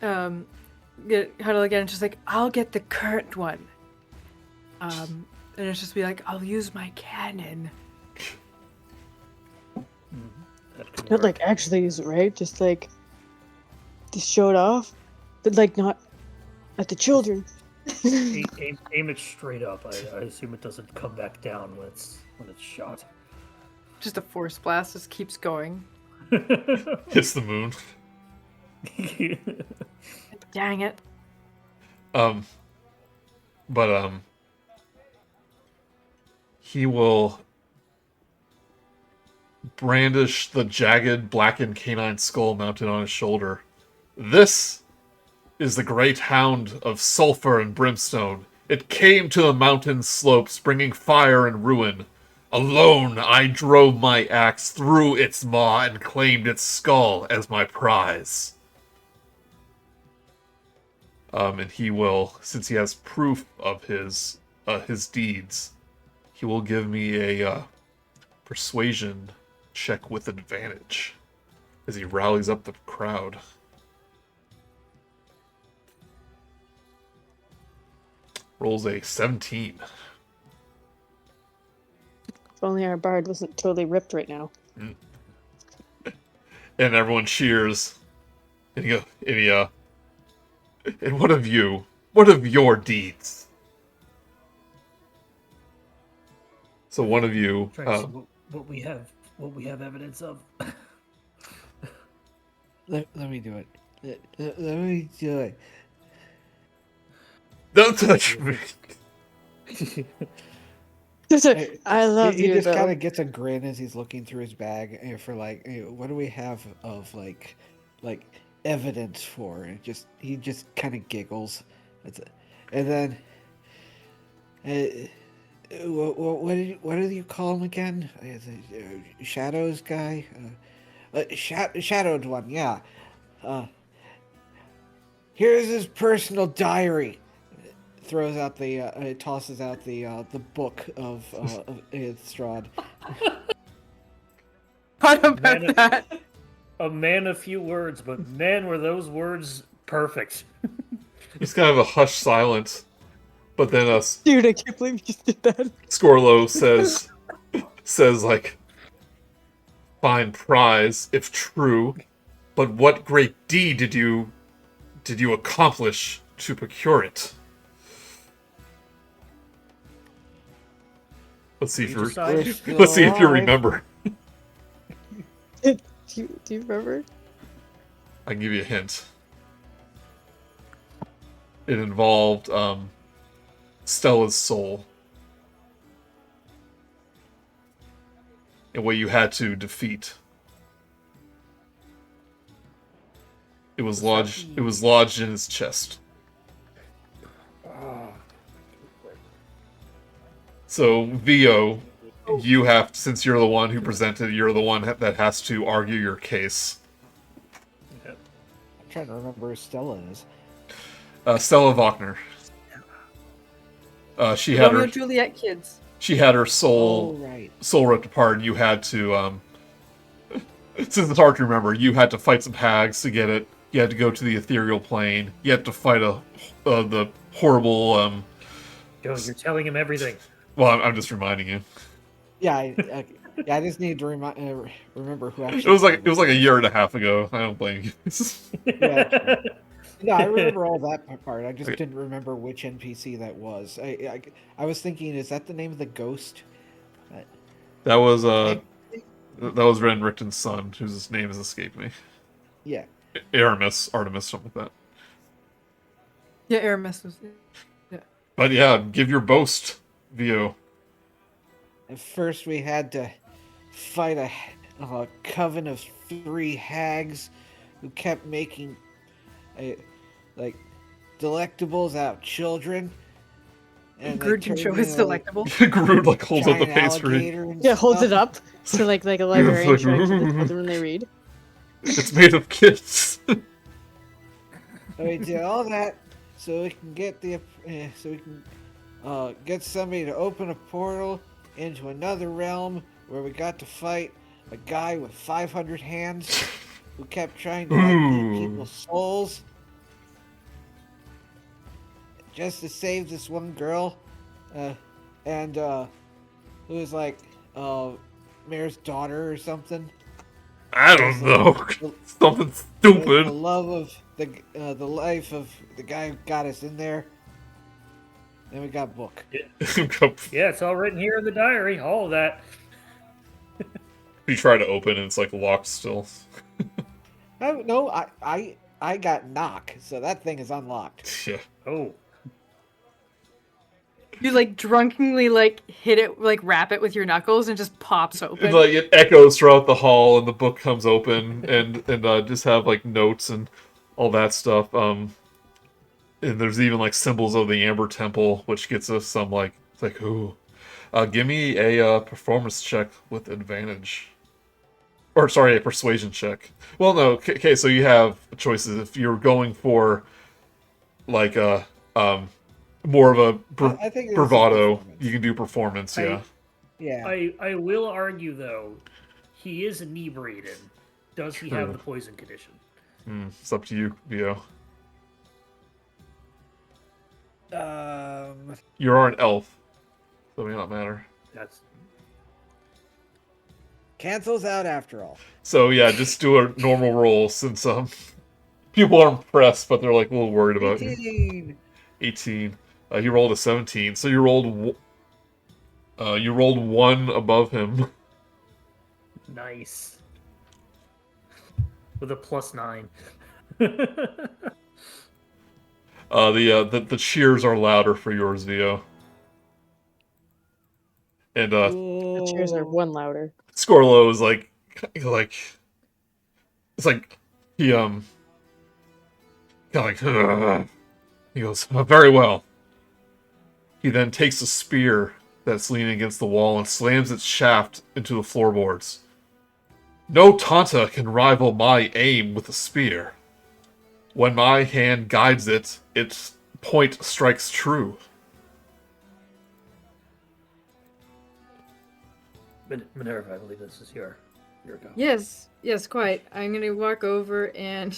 Huddle again, just like, I'll get the current one. And it's just be like, I'll use my cannon. Not like actually use it, right? Just show it off, but like not at the children. aim it straight up. I assume it doesn't come back down when it's shot. Just a force blast just keeps going. Hits the moon. Dang it. But he will brandish the jagged, blackened canine skull mounted on his shoulder. This is the great hound of sulfur and brimstone. It came to the mountain slopes, bringing fire and ruin. Alone I drove my axe through its maw and claimed its skull as my prize. And he will, since he has proof of his deeds, he will give me a persuasion check with advantage as he rallies up the crowd. Rolls a 17. If only our bard wasn't totally ripped right now. And everyone cheers. And and what of you? What of your deeds? So one of you. Trying to see what we have evidence of. Let me do it. Let me do it. Don't touch me. I love He you, just though. kind of gets a grin as he's looking through his bag for like, what do we have of like evidence for? And he just kind of giggles. And then, what do you call him again? Shadows guy, shadowed one. Yeah. Here's his personal diary. Throws out tosses out the book of Strahd. What about that? A man of few words, but man, were those words perfect. It's kind of a hushed silence. But then Dude, I can't believe you did that. Scorlo says like, fine prize, if true, but what great deed did you accomplish to procure it? Let's see if you remember. Do you remember? I can give you a hint. It involved Stella's soul. And what you had to defeat. It was lodged in his chest. So Vio, you have, since you're the one who presented, you're the one that has to argue your case. I'm trying to remember who Stella is. Stella Wagner. She had Romeo her and Juliet kids. She had her soul right. soul ripped apart, and you had to since it's hard to remember, you had to fight some hags to get it. You had to go to the ethereal plane. You had to fight the horrible. Joe, you're telling him everything. Well, I'm just reminding you. Yeah, I just need to remember who actually. It was like a year and a half ago. I don't blame you. Yeah. No, I remember all that part. I just didn't remember which NPC that was. I was thinking, is that the name of the ghost? That was That was Ren Richton's son, whose name has escaped me. Yeah. Aramis, Artemis, something like that. Yeah, Aramis was. Yeah. But yeah, give your boast, Vio. At first, we had to fight a coven of 3 hags who kept making like delectables out of children. And Grude can show his delectable. Grude like holds up the pastry. Yeah, holds it up to like a librarian like, showing to the children when they read. It's made of kids. So we did all that so we can get get somebody to open a portal into another realm where we got to fight a guy with 500 hands who kept trying to eat people's souls. Just to save this one girl, and who was like Mayor's daughter or something. I don't know. Something stupid. The love of the life of the guy who got us in there. Then we got book. Yeah, it's all written here in the diary. All of that. You try to open and it's like locked still. Oh no, I got knock, so that thing is unlocked. Yeah. Oh. You like drunkenly like hit it, like wrap it with your knuckles, and just pops open. And, like it echoes throughout the hall, and the book comes open, and just have like notes and all that stuff. And there's even like symbols of the Amber Temple, which gets us some like it's like ooh. Give me a performance check with advantage. Or sorry, a persuasion check. Well, no. Okay, so you have choices. If you're going for like more of a I think bravado, you can do performance. Yeah. Yeah. I will argue though, he is inebriated. Does he have the poison condition? It's up to you, Vio. You are an elf, so it may not matter. That's Cancels out after all. So yeah, just do a normal roll since people are impressed, but they're like a little worried about you. 18. 18. He rolled a 17, so you rolled 1 above him. nice. With a +9. The cheers are louder for yours, Vio. And The cheers are 1 louder. Scorlo is like it's like he kind of like he goes very well. He then takes a spear that's leaning against the wall and slams its shaft into the floorboards. No Tanta can rival my aim with a spear. When my hand guides it, its point strikes true. Minerva, I believe this is your go. Yes, quite. I'm gonna walk over and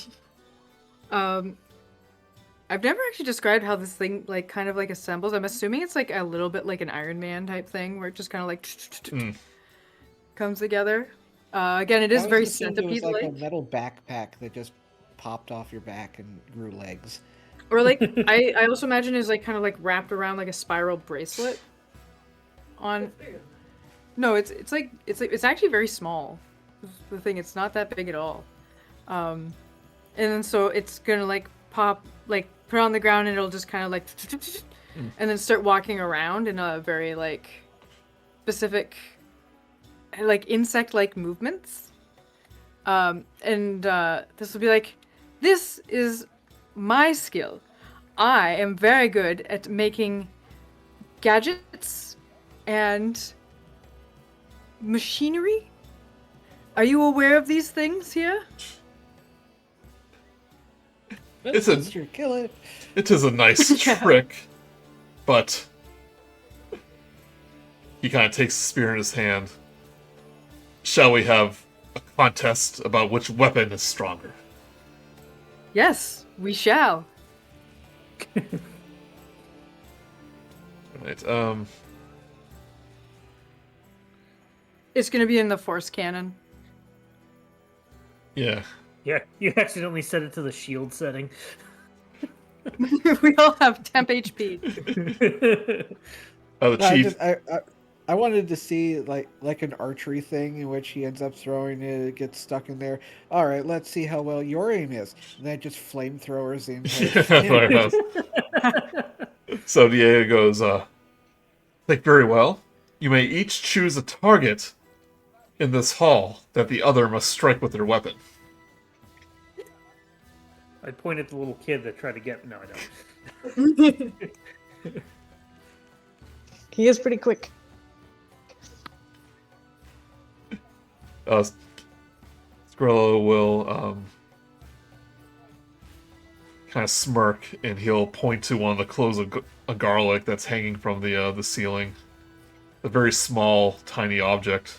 I've never actually described how this thing like kind of like assembles. I'm assuming it's like a little bit like an Iron Man type thing where it just kind of like comes together. Again, it is very centipede-like. It was like a metal backpack that just popped off your back and grew legs. Or like I also imagine it's like kind of like wrapped around like a spiral bracelet. On no, it's actually very small. The thing, it's not that big at all. And then so it's gonna like pop, like put it on the ground, and it'll just kind of like and then start walking around in a very like specific like insect-like movements. And this will be like, this is my skill. I am very good at making gadgets and machinery. Are you aware of these things here? It is a nice trick, but he kind of takes the spear in his hand. Shall we have a contest about which weapon is stronger? Yes, we shall. Right, It's gonna be in the force cannon. yeah. Yeah, you accidentally set it to the shield setting. We all have temp HP. The chief. I wanted to see like an archery thing in which he ends up throwing it, it gets stuck in there. All right, let's see how well your aim is. And then just flamethrowers the entire Yeah, thing. so Diego goes, think very well. You may each choose a target in this hall that the other must strike with their weapon. I point at the little kid that tried to get. No, I don't. He is pretty quick. Skrilla will kind of smirk, and he'll point to one of the cloves of garlic that's hanging from the ceiling. A very small, tiny object.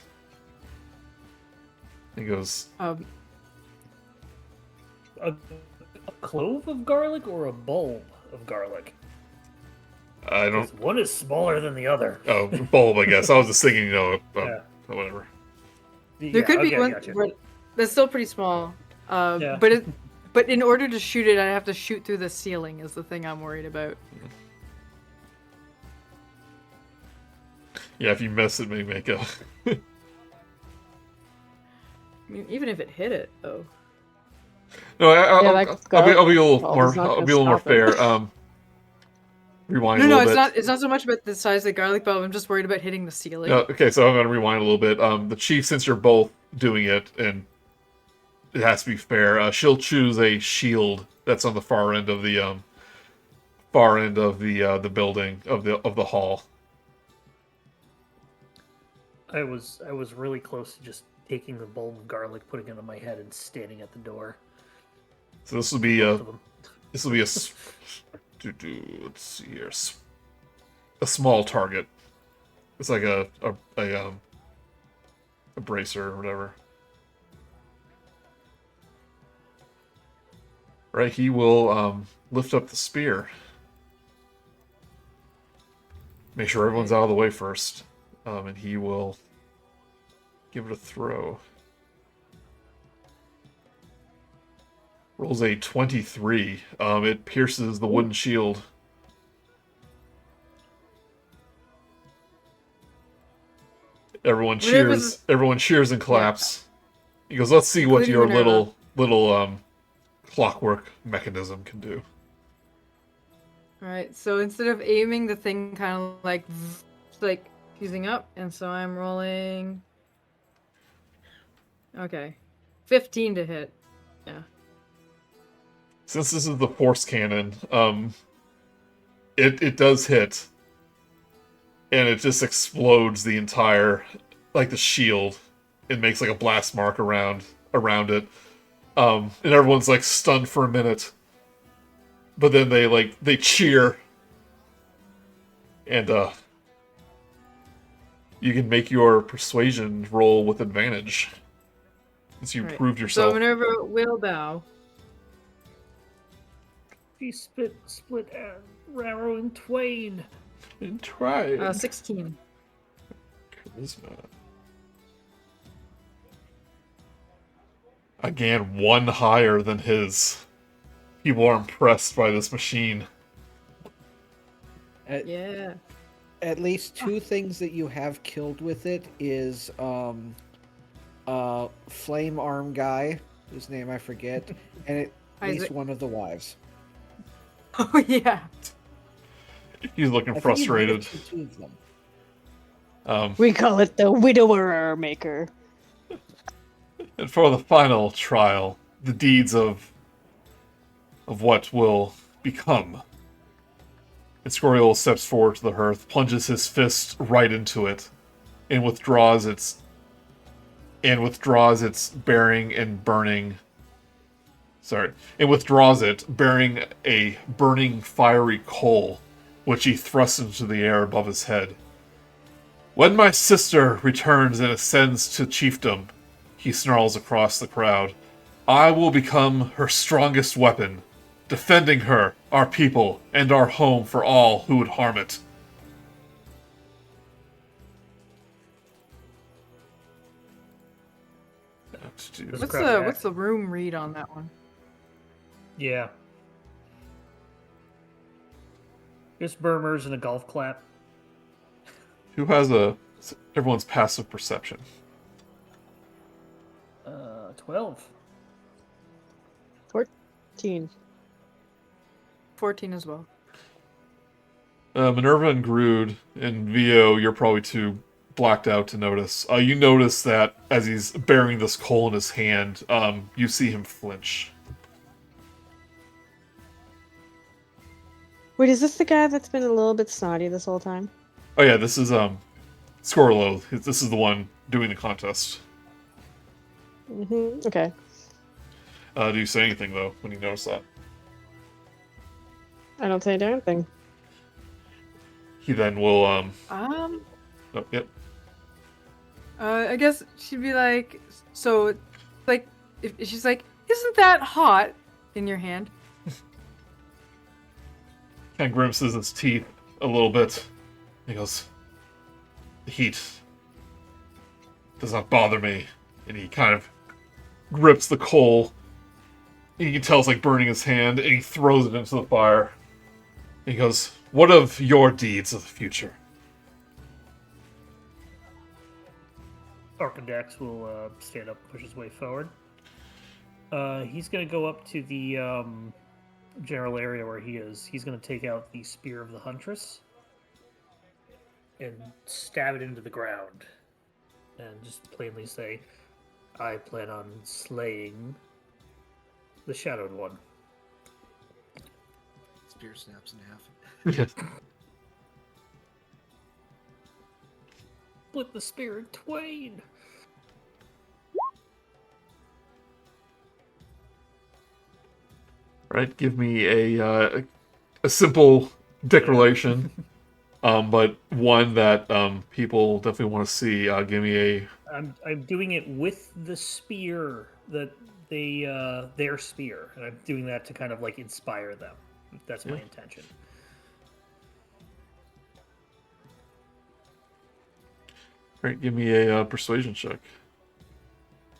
He goes, A clove of garlic or a bulb of garlic? I don't. 'Cause one is smaller than the other. Oh, bulb, I guess. I was just thinking, Yeah. whatever. There could be okay, one gotcha. but that's still pretty small. Yeah. But in order to shoot it, I have to shoot through the ceiling. Is the thing I'm worried about. Yeah, if you miss, it may make a. I mean, even if it hit it, though. No, I'll be a little Well, more. it's not I'll gonna be a little more stop it. fair. Rewind No, a no, little it's bit. not. It's not so much about the size of the garlic bulb. I'm just worried about hitting the ceiling. No, okay, so I'm going to rewind a little bit. The chief, since you're both doing it, and it has to be fair, she'll choose a shield that's on the far end of the the building of the hall. I was really close to just taking the bulb of garlic, putting it on my head, and standing at the door. So this will be Both of them. let's see here, a small target. It's like a bracer or whatever. Right, he will lift up the spear. Make sure everyone's out of the way first, and he will give it a throw. Rolls a 23. It pierces the wooden shield. Everyone cheers. Everyone cheers and claps. He goes, "Let's see what your Including little clockwork mechanism can do." Alright, so instead of aiming, the thing kind of like fusing up, and so I'm rolling. Okay, 15 to hit. Yeah. Since this is the force cannon, it does hit, and it just explodes the entire, like, the shield. It makes like a blast mark around it, and everyone's like stunned for a minute, but then they cheer, and you can make your persuasion roll with advantage since you proved yourself. So Minerva will bow. He split arrow in twain. And try 16. charisma. Again, one higher than his. People are impressed by this machine. Yeah. At least two things that you have killed with it is flame arm guy, whose name I forget, and at least one of the wives. Oh yeah. He's looking I think you might have frustrated. killed two of them. We call it the Widower Maker. And for the final trial, the deeds of what will become. And Scorial steps forward to the hearth, plunges his fist right into it, and withdraws its bearing and burning. Sorry, it withdraws it, bearing a burning fiery coal, which he thrusts into the air above his head. When my sister returns and ascends to chiefdom, he snarls across the crowd, I will become her strongest weapon, defending her, our people, and our home for all who would harm it. What's the room read on that one? Yeah. Just murmurs and a golf clap. Who has a everyone's passive perception. 12. 14. 14 as well. Minerva and Grude and Vio, you're probably too blacked out to notice. You notice that as he's bearing this coal in his hand, you see him flinch. Wait, is this the guy that's been a little bit snotty this whole time? Oh yeah, this is Scorlo. This is the one doing the contest. Mm-hmm. Okay. Do you say anything though when you notice that? I don't say anything. He then will Um, oh, yep. I guess she'd be like, so, like, if she's like, isn't that hot in your hand? Kind of grimaces his teeth a little bit. He goes, "The heat does not bother me," and he kind of grips the coal. And you can tell it's like burning his hand, and he throws it into the fire. He goes, "What of your deeds of the future?" Arkundax will stand up and push his way forward. He's going to go up to the general area where he is. He's going to take out the Spear of the Huntress and stab it into the ground. And just plainly say, I plan on slaying the Shadowed One. Spear snaps in half. Split the spear in twain. Right, give me a simple declaration, but one that people definitely want to see. Give me a. I'm doing it with the spear that they their spear, and I'm doing that to kind of like inspire them. That's my intention. Right, give me a persuasion check,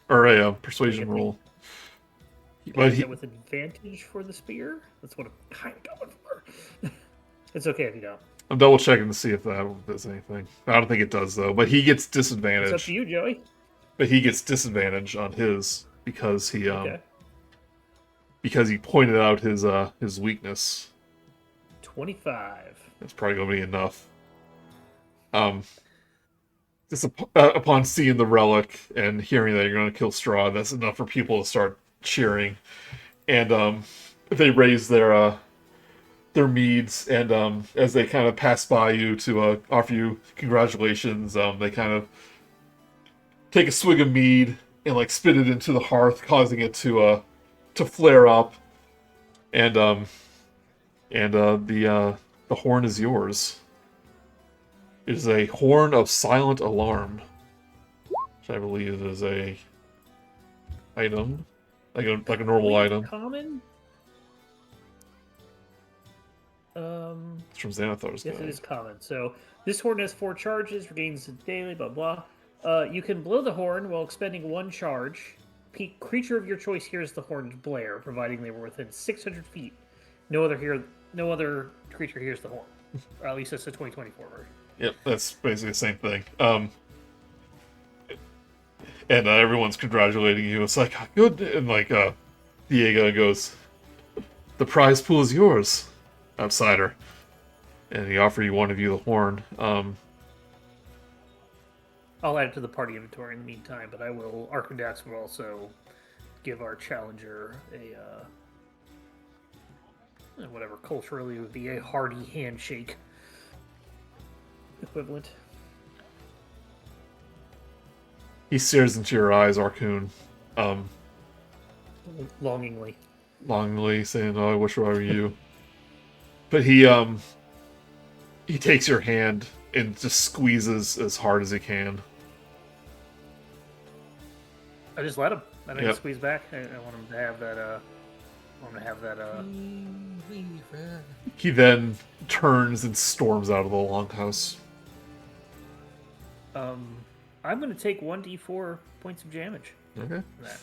or a persuasion roll. Can I But get he, with advantage for the spear? That's what I'm kind of going for. It's okay if you don't. I'm double checking to see if that does anything. I don't think it does though. But he gets disadvantage. It's up to you, Joey. But he gets disadvantage on his because he Okay. because he pointed out his weakness. 25. That's probably gonna be enough. Just upon seeing the relic and hearing that you're gonna kill Strahd, that's enough for people to start cheering, and they raise their meads, and as they kind of pass by you to offer you congratulations, they kind of take a swig of mead and like spit it into the hearth, causing it to flare up, and the horn is yours. It is a horn of silent alarm, which I believe is a item, like a normal item. Common? It's from Xanathar's Yes, guide. it is common. So this horn has 4 charges, regains it daily, blah blah. You can blow the horn while expending 1 charge. Creature of your choice hears the horn's blare, providing they were within 600 feet. No other creature hears the horn. Or at least that's the 2024 version. Yep, that's basically the same thing. And everyone's congratulating you. It's like, good. And like, Diego goes, "The prize pool is yours, outsider." And he offered one of you the horn. I'll add it to the party inventory in the meantime, but Arkundax will also give our challenger whatever culturally would be a hearty handshake equivalent. He stares into your eyes, Arcun, Longingly. longingly, saying, "Oh, I wish I were you." But he takes your hand and just squeezes as hard as he can. I just let him. I don't Yep. squeeze back. I want him to have that. I want him to have that. He then turns and storms out of the longhouse. I'm going to take 1d4 points of damage. Okay. For that.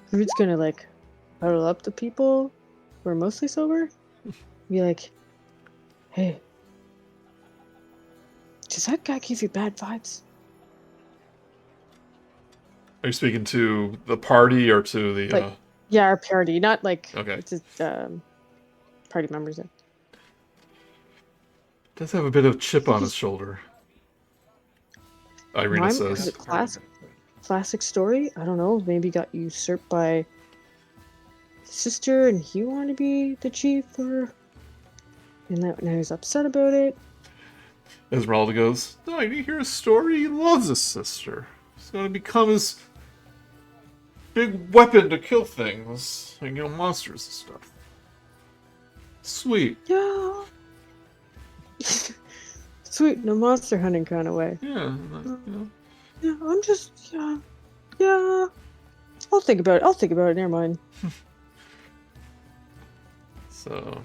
Grude's gonna like huddle up the people who are mostly sober. Be like, Hey, does that guy give you bad vibes? Are you speaking to the party or to the? Like, yeah, our party, not like Okay. it's party members. Does have a bit of chip Think on his he's- shoulder. Irina Is says. it classic story? I don't know. Maybe got usurped by his sister, and he wanted to be the chief, or now he's upset about it. Esmeralda goes, "No, you hear his story? He loves his sister. It's going to become his big weapon to kill things, like, monsters and stuff. Sweet. Yeah. Sweet, in a monster hunting kind of way. Yeah. Yeah, I'm just, yeah. I'll think about it. Never mind. So,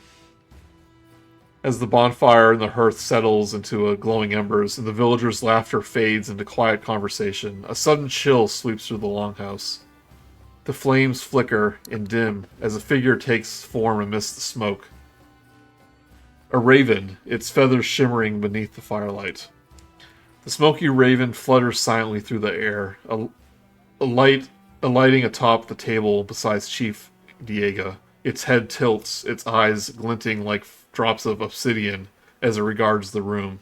as the bonfire and the hearth settles into a glowing embers and the villagers' laughter fades into quiet conversation, a sudden chill sweeps through the longhouse. The flames flicker and dim as a figure takes form amidst the smoke. A raven, its feathers shimmering beneath the firelight. The smoky raven flutters silently through the air, alighting atop the table beside Chief Diego. Its head tilts, its eyes glinting like drops of obsidian as it regards the room.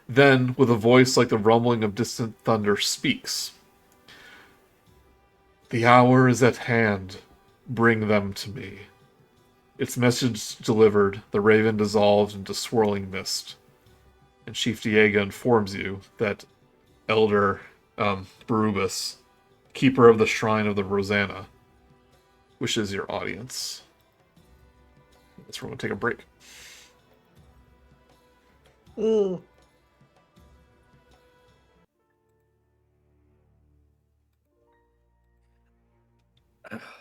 Then, with a voice like the rumbling of distant thunder, speaks. "The hour is at hand. Bring them to me." Its message delivered, the raven dissolves into swirling mist. And Chief Diego informs you that Elder Barubas, keeper of the Shrine of the Rosanna, wishes your audience. That's where we're going to take a break. Ooh,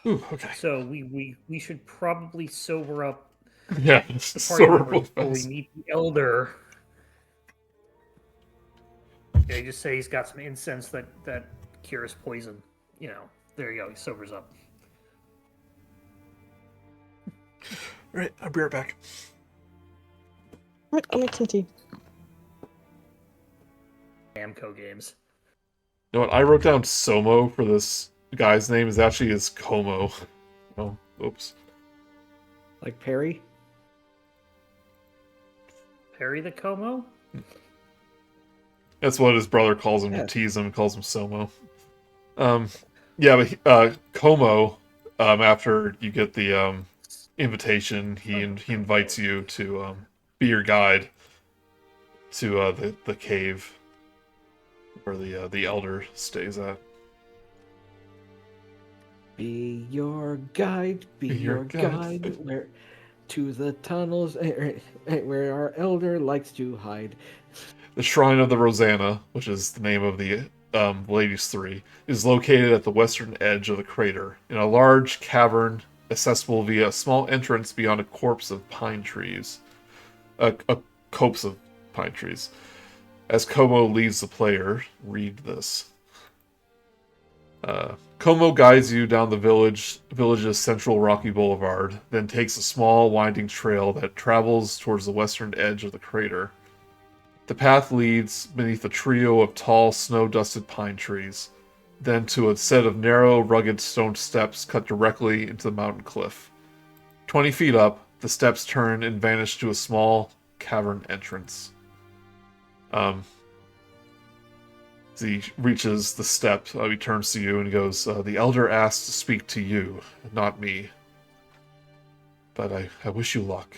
okay. So we should probably sober up Yeah, the party sober members before we fast. meet the elder. Yeah, just say he's got some incense that cures poison. There you go. He sobers up. All right, I'll be right back. Right, I'll make some tea. Amco games. You know what? I wrote down Somo for this guy's name. Is actually his Como. Oh, oops. Like Perry? Perry the Como? That's what his brother calls him Yeah. to tease him. Calls him Somo. Yeah, but Como, after you get the invitation, he invites you to be your guide to the cave where the elder stays at. Be your guide, be your guide, where to the tunnels where our elder likes to hide. The Shrine of the Rosanna, which is the name of the Ladies Three, is located at the western edge of the crater, in a large cavern accessible via a small entrance beyond a copse of pine trees. A copse of pine trees. As Como leads the player, read this. Como guides you down the village's central rocky boulevard, then takes a small winding trail that travels towards the western edge of the crater. The path leads beneath a trio of tall, snow-dusted pine trees, then to a set of narrow, rugged stone steps cut directly into the mountain cliff. 20 feet up, the steps turn and vanish to a small cavern entrance. As he reaches the step, he turns to you and goes, "The elder asked to speak to you, not me. But I wish you luck.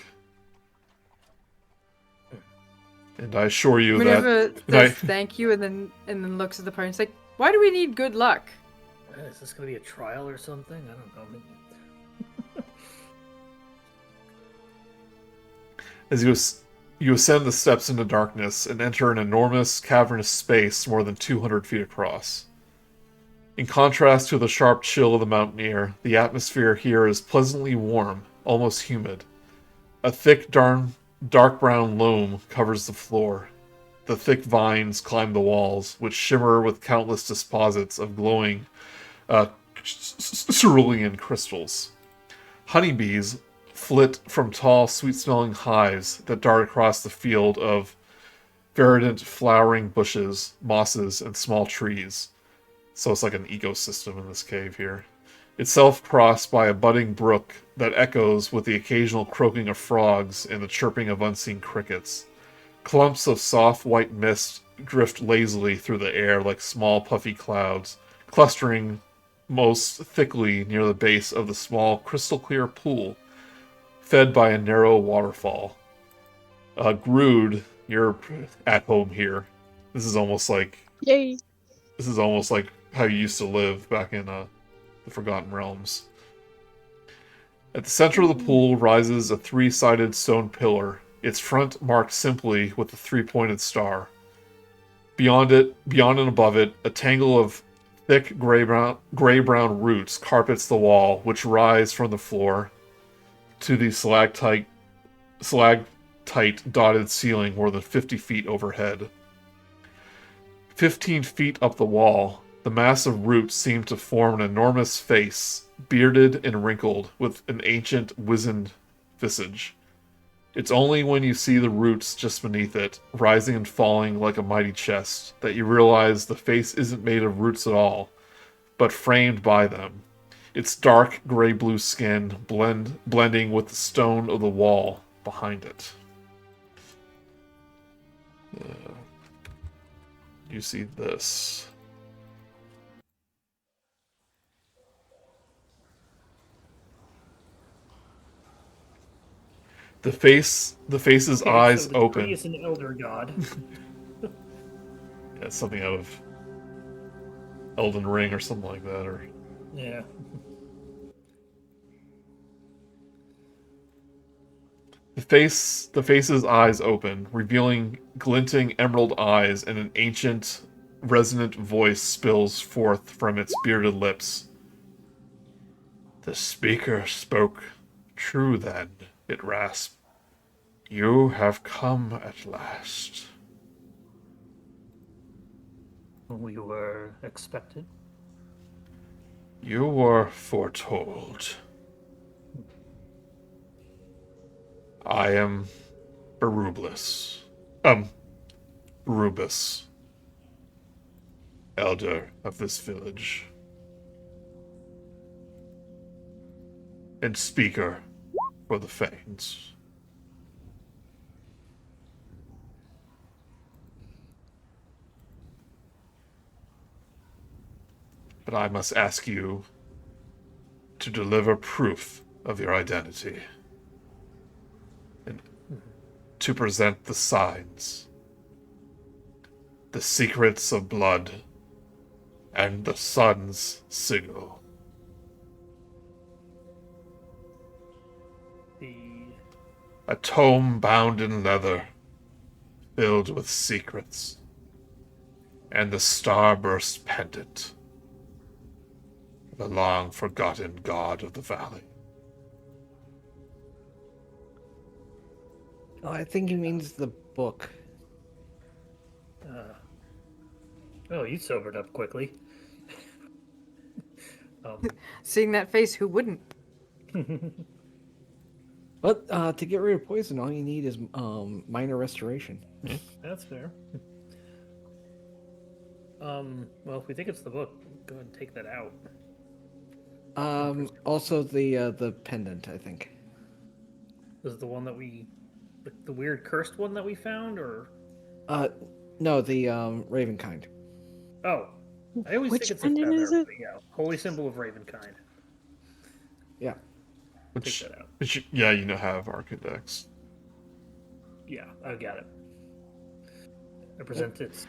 And I assure you Minerva that..." says thank you and then looks at the party and is like, why do we need good luck? Is this going to be a trial or something? I don't know. As you ascend the steps into darkness and enter an enormous cavernous space more than 200 feet across. In contrast to the sharp chill of the mountain air, the atmosphere here is pleasantly warm, almost humid. A thick, dark brown loam covers the floor. The thick vines climb the walls, which shimmer with countless deposits of glowing cerulean crystals. Honeybees flit from tall, sweet-smelling hives that dart across the field of verdant flowering bushes, mosses, and small trees. So it's like an ecosystem in this cave here. Itself crossed by a budding brook that echoes with the occasional croaking of frogs and the chirping of unseen crickets. Clumps of soft white mist drift lazily through the air like small puffy clouds, clustering most thickly near the base of the small crystal-clear pool, fed by a narrow waterfall. Grude, you're at home here. This is almost like Yay! how you used to live back in the Forgotten Realms. At the center of the pool rises a three-sided stone pillar, its front marked simply with a three-pointed star. Beyond and above it, a tangle of thick gray-brown roots carpets the wall, which rise from the floor to the stalactite dotted ceiling more than 50 feet overhead. 15 feet up the wall, the massive roots seem to form an enormous face, bearded and wrinkled, with an ancient, wizened visage. It's only when you see the roots just beneath it, rising and falling like a mighty chest, that you realize the face isn't made of roots at all, but framed by them. Its dark gray-blue skin blending with the stone of the wall behind it. You see this. The face's Okay, eyes so the open. tree is an elder god. Yeah, it's something out of Elden Ring or something like that, or Yeah. the face's eyes open, revealing glinting emerald eyes, and an ancient, resonant voice spills forth from its bearded lips. The speaker spoke true then, it rasped. You have come at last. We were expected. You were foretold. I am Berublis. Rubus, elder of this village. And speaker for the Fanes. But I must ask you to deliver proof of your identity. And to present the signs, the secrets of blood, and the sun's sigil. A tome bound in leather, filled with secrets, and the starburst pendant of the long-forgotten god of the valley. Oh, I think he means the book. Oh, you sobered up quickly. Seeing that face, who wouldn't? But to get rid of poison, all you need is minor restoration. That's fair. Well, if we think it's the book, go ahead and take that out. Also the pendant, I think. This is the one that the weird cursed one that we found, or? No, the Ravenkind. Oh, I always Which think it's a pendant feather, is it? but yeah, holy symbol of Ravenkind. Yeah. Which, Take that out. yeah, you know, have Arkundax. Yeah, I got it. I present it.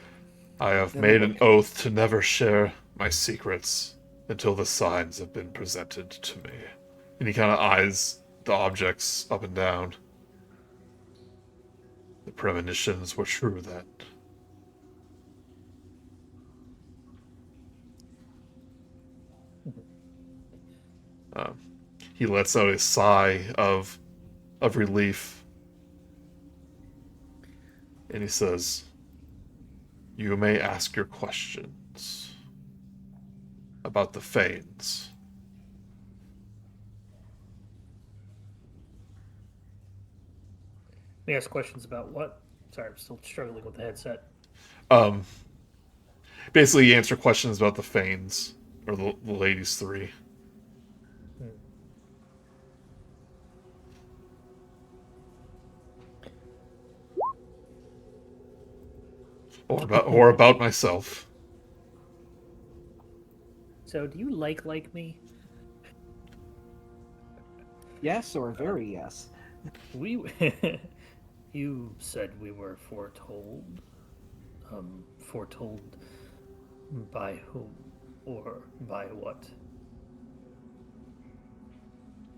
I have Then made the an book. oath to never share my secrets until the signs have been presented to me. And he kind of eyes the objects up and down. The premonitions were true then. He lets out a sigh of relief. And he says, you may ask your questions about the Fanes. We ask questions about what? Sorry, I'm still struggling with the headset. Um, basically, you answer questions about the Fanes, or the Ladies 3. Or about myself. So, do you like me? Yes, or very yes. We, you said we were foretold. Foretold by whom or by what?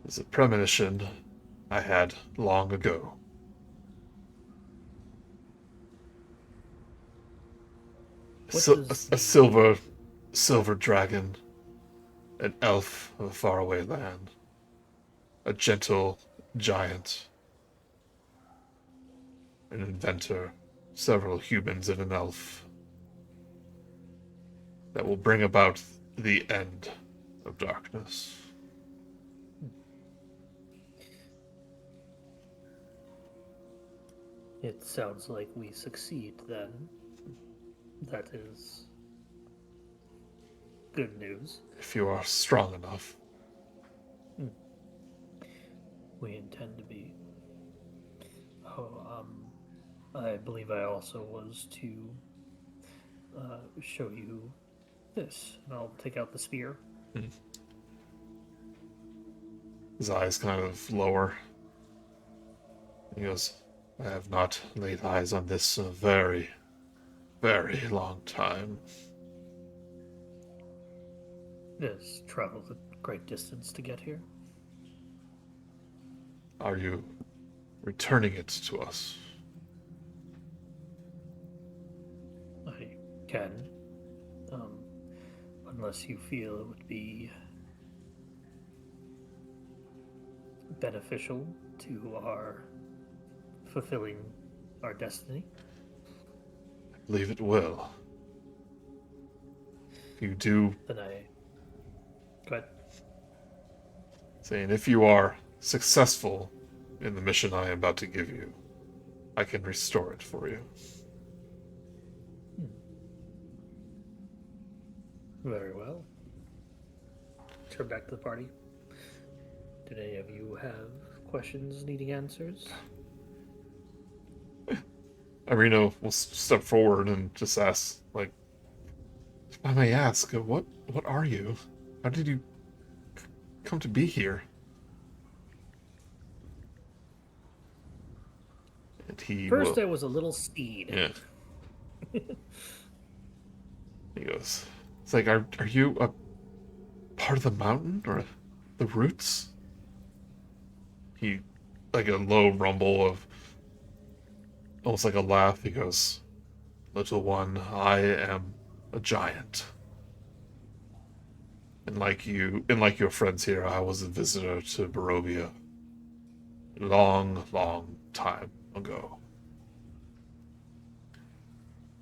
It's a premonition I had long ago. What A does a silver dragon, an elf of a faraway land, a gentle giant, an inventor, several humans and an elf that will bring about the end of darkness. It sounds like we succeed then. That is good news. If you are strong enough. We intend to be. Oh, I believe I also was to show you this. And I'll take out the spear. His eyes kind of lower. He goes, I have not laid eyes on this in a very, very long time. It has traveled a great distance to get here. Are you returning it to us? I can. Unless you feel it would be beneficial to our fulfilling our destiny. I believe it will. If you do, Then I... Go ahead. saying if you are successful in the mission I am about to give you, I can restore it for you. Very well. Turn back to the party. Did any of you have questions needing answers? Irina will step forward and just ask, like, if I may ask, what are you? How did you come to be here? And he First, will... I was a little steed. Yeah. He goes, it's like, are you a part of the mountain or the roots? He, like a low rumble of, almost like a laugh, he goes, little one, I am a giant. And like your friends here, I was a visitor to Barovia long, long time ago.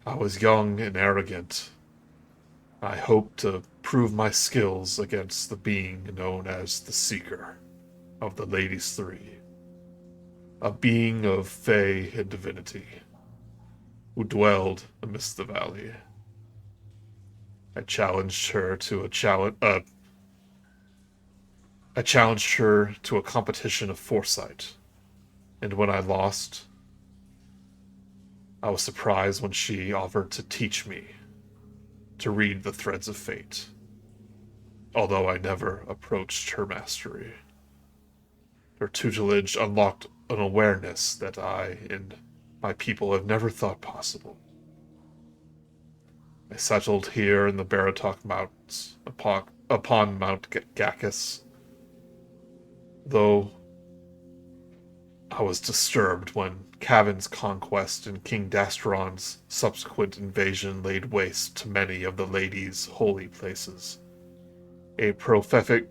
I was young and arrogant. I hoped to prove my skills against the being known as the Seeker of the Ladies 3. A being of fey and divinity, who dwelled amidst the valley. I challenged her to a competition of foresight, and when I lost, I was surprised when she offered to teach me to read the threads of fate, although I never approached her mastery. Her tutelage unlocked an awareness that I and my people have never thought possible. I settled here in the Baratok Mountains, upon Mount Gacchus, though I was disturbed when Cavan's conquest and King Dastron's subsequent invasion laid waste to many of the ladies' holy places. A prolific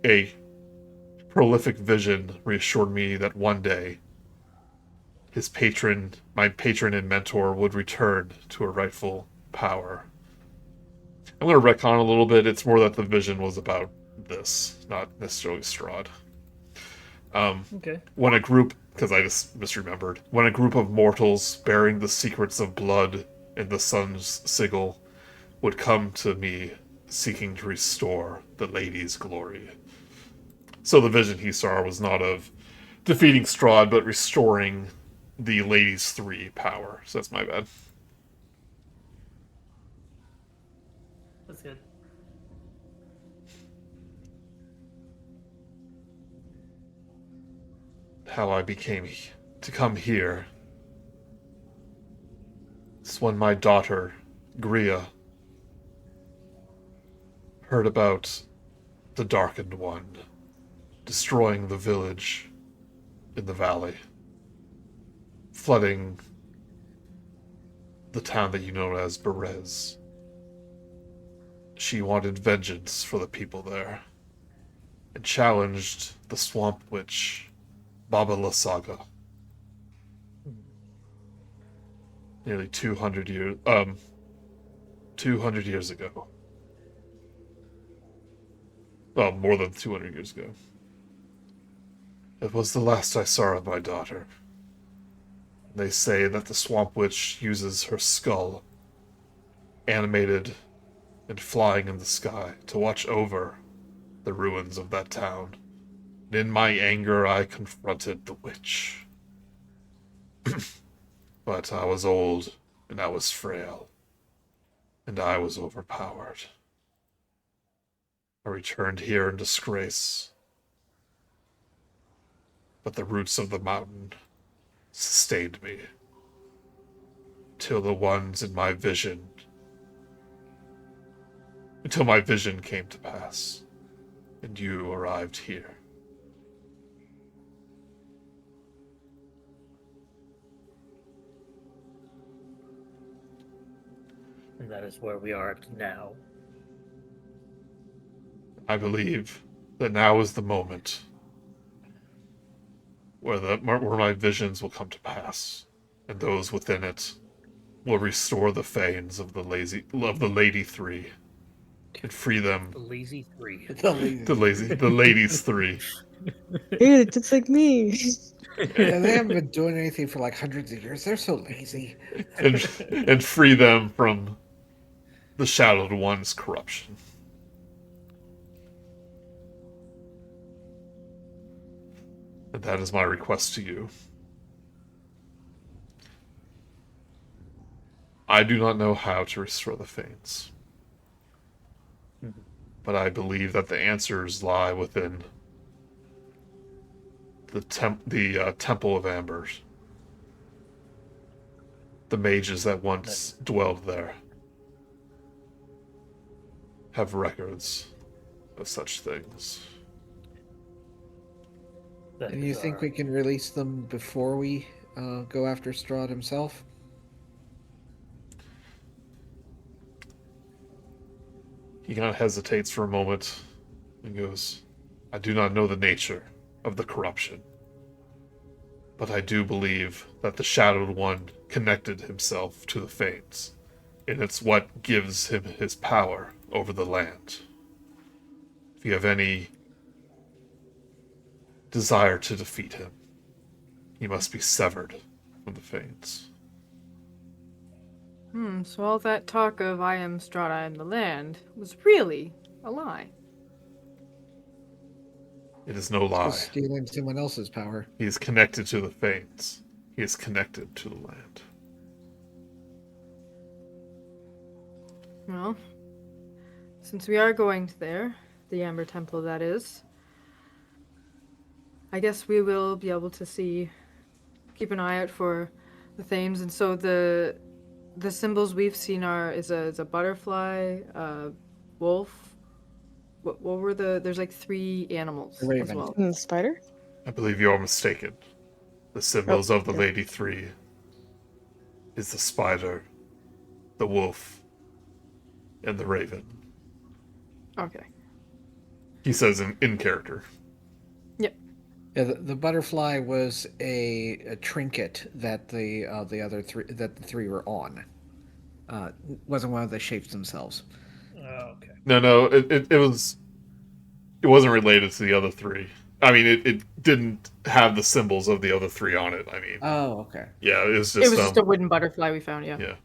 vision reassured me that one day my patron and mentor, would return to a rightful power. I'm going to retcon a little bit. It's more that the vision was about this, not necessarily Strahd. Okay. When a group, because I just misremembered, when a group of mortals bearing the secrets of blood and the sun's sigil would come to me seeking to restore the lady's glory. So the vision he saw was not of defeating Strahd, but restoring the lady's 3 power. So that's my bad. That's good. How I became to come here. It's when my daughter, Gria, heard about the Darkened One destroying the village in the valley, flooding the town that you know as Berez. She wanted vengeance for the people there and challenged the swamp witch, Baba Lasaga. Nearly 200 years ago. Well, more than 200 years ago. It was the last I saw of my daughter. They say that the swamp witch uses her skull, animated and flying in the sky, to watch over the ruins of that town. And in my anger, I confronted the witch. But I was old, and I was frail, and I was overpowered. I returned here in disgrace, but the roots of the mountain sustained me, till my vision came to pass, and you arrived here. And that is where we are now. I believe that now is the moment where my visions will come to pass, and those within it will restore the fanes of the Lady 3 and free them. The lazy 3. The ladies 3. Hey, it's like me. Yeah, they haven't been doing anything for like hundreds of years. They're so lazy. and free them from the Shadowed One's corruption. And that is my request to you. I do not know how to restore the Fanes. But I believe that the answers lie within the Temple of Ambers. The mages that once dwelled there have records of such things. And you think we can release them before we go after Strahd himself? He kind of hesitates for a moment and goes, I do not know the nature of the corruption, but I do believe that the Shadowed One connected himself to the Fanes, and it's what gives him his power over the land. If you have any desire to defeat him, he must be severed from the Fanes. So all that talk of I am Strahd, I am the land was really a lie. It is no lie. Just stealing someone else's power. He is connected to the Fanes. He is connected to the land. Well, since we are going to there, the Amber Temple that is, I guess we will be able to keep an eye out for the Thames. And so the symbols we've seen is a butterfly, a wolf. What were there's like 3 animals as well. And the spider? I believe you are mistaken. The symbols of the Lady 3 is the spider, the wolf, and the raven. Okay. He says in character. Yep. Yeah, the butterfly was a trinket that the other 3 that the 3 were on. Wasn't one of the shapes themselves. Oh, okay. No, it wasn't related to the other 3. I mean, it didn't have the symbols of the other three on it. I mean, Oh, okay. yeah, it was It just was just a wooden butterfly we found. Yeah. yeah.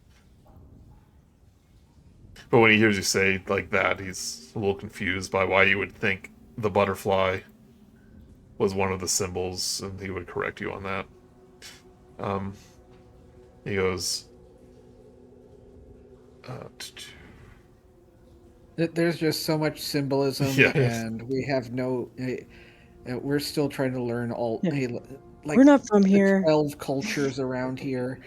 But when he hears you say like that, he's a little confused by why you would think the butterfly was one of the symbols, and he would correct you on that. He goes, There's just so much symbolism, Yeah. and we have no. We're still trying to learn all. Yeah. Like We're not from the here. 12 cultures around here.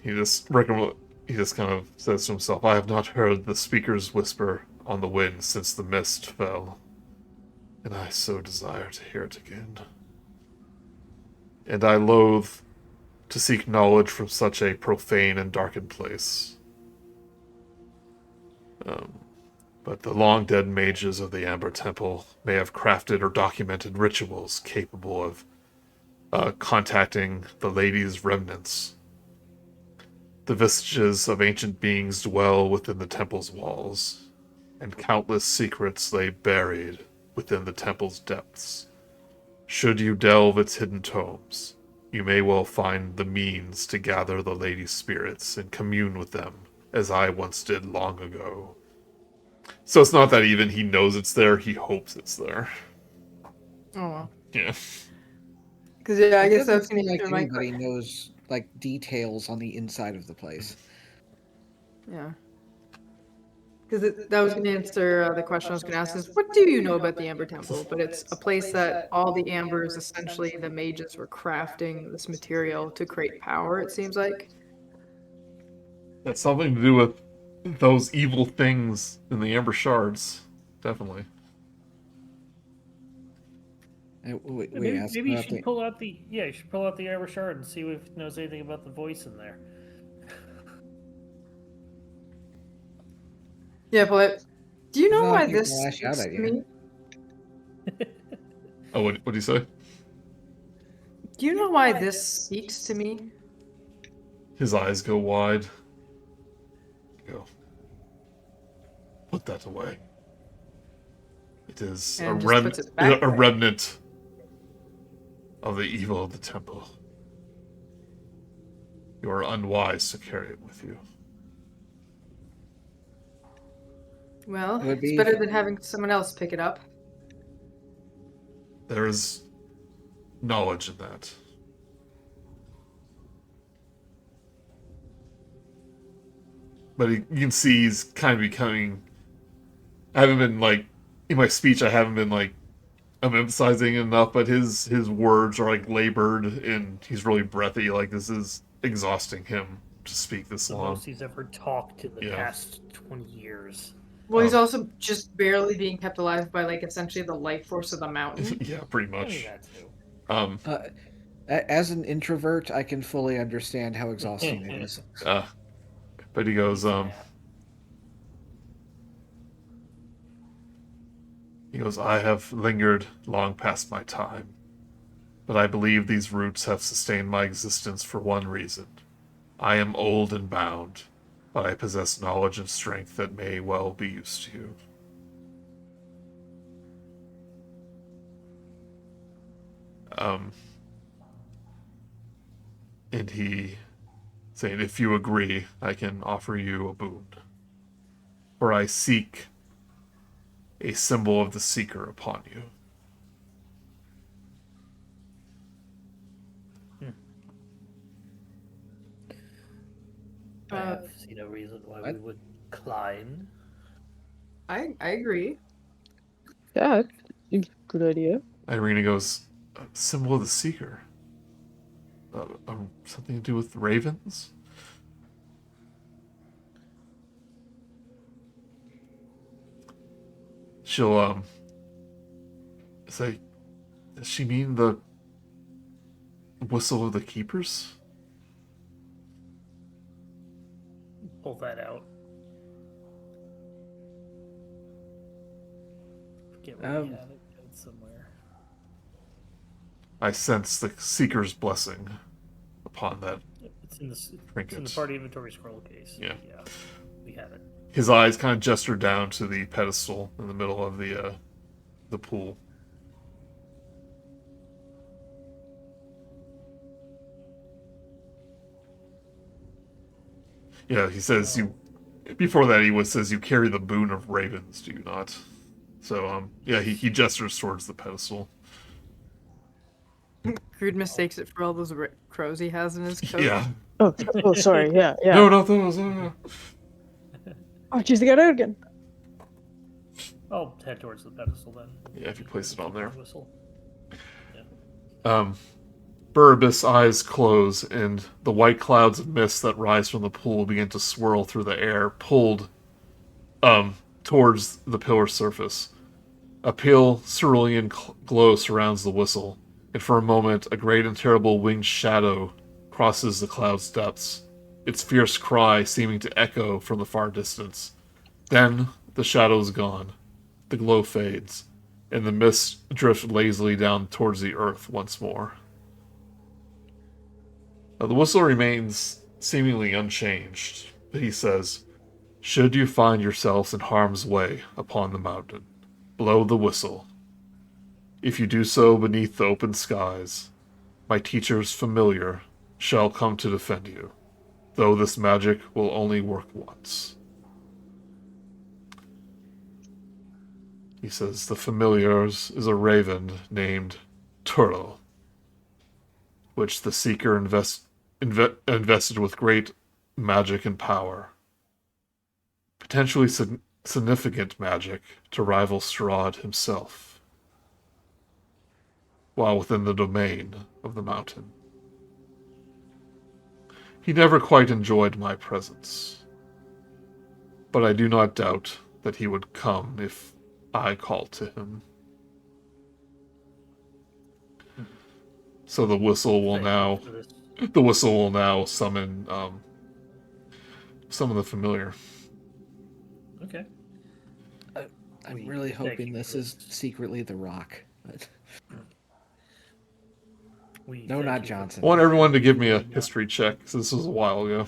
he just kind of says to himself, "I have not heard the speaker's whisper on the wind since the mist fell, and I so desire to hear it again. And I loathe to seek knowledge from such a profane and darkened place. But the long-dead mages of the Amber Temple may have crafted or documented rituals capable of contacting the Lady's remnants. The vestiges of ancient beings dwell within the temple's walls, and countless secrets lay buried within the temple's depths. Should you delve its hidden tomes, you may well find the means to gather the Lady's spirits and commune with them, as I once did long ago." So it's not that even he knows it's there, he hopes it's there. Oh well. Yeah. Because yeah, I It guess doesn't that's gonna seem like answer my anybody knows like details on the inside of the place. Yeah. Because that was going to answer the question I was going to ask is, what do you know about the Amber Temple? But it's a place that all the ambers, essentially, the mages were crafting this material to create power, it seems like. That's something to do with those evil things in the Amber Shards. Definitely. Maybe, asked maybe you about should pull out the you should pull out the Amber Shard and see if it knows anything about the voice in there. Yeah, but do you know Well, why you can this lash out speaks at to you. me? Oh, what do you say? Do you know why this speaks to me? His eyes go wide. Go. Put that away. It is And just puts it back a there. remnant of the evil of the temple. You are unwise to carry it with you. Well, It would it's be- better than having someone else pick it up. There is knowledge in that. But you can see he's kind of becoming... I haven't been, like... In my speech, I haven't been, like... I'm emphasizing enough, but his words are, like, labored, and he's really breathy. Like, this is exhausting him to speak this The long. most he's ever talked in the Yeah. past 20 years. Well, he's also just barely being kept alive by, like, essentially the life force of the mountain. Yeah, pretty I mean, much. that too. As an introvert, I can fully understand how exhausting it is. But he goes, I have lingered long past my time, but I believe these roots have sustained my existence for one reason. I am old and bound, but I possess knowledge and strength that may well be used to you. And he saying, if you agree, I can offer you a boon. For I seek a symbol of the Seeker upon you. I see no reason why we would decline. I agree. Yeah, good idea. Irina goes, symbol of the Seeker? Something to do with ravens? She'll, say, does she mean the whistle of the keepers? Pull that out. Forget where we had it. It's somewhere. I sense the Seeker's blessing upon that. It's in the trinket. party inventory scroll case. Yeah. We have it. his eyes kind of gesture down to the pedestal in the middle of the pool. Yeah, he says you. Before that, says you carry the boon of ravens, do you not? So, yeah, he gestures towards the pedestal. Grude mistakes it for all those crows he has in his coat. Yeah. Oh, sorry. Yeah. No, no. Oh, jeez, they got out again. I'll head towards the pedestal then. Yeah, if you place it on there. Whistle. Burbus' eyes close, and the white clouds of mist that rise from the pool begin to swirl through the air, pulled towards the pillar surface. A pale cerulean glow surrounds the whistle, and for a moment, a great and terrible winged shadow crosses the cloud's depths, its fierce cry seeming to echo from the far distance. Then, the shadow is gone, the glow fades, and the mist drifts lazily down towards the earth once more. The whistle remains seemingly unchanged, but he says, "Should you find yourselves in harm's way upon the mountain, blow the whistle. If you do so beneath the open skies, my teacher's familiar shall come to defend you, though this magic will only work once." He says, "The familiar's is a raven named Turtle, which the Seeker invested with great magic and power. Potentially significant magic to rival Strahd himself, while within the domain of the mountain. He never quite enjoyed my presence, but I do not doubt that he would come if I called to him." So the whistle will now summon the familiar. Okay. I'm really hoping this is secretly the Rock. But... No, not Johnson. I want everyone to give me a history check, because this was a while ago.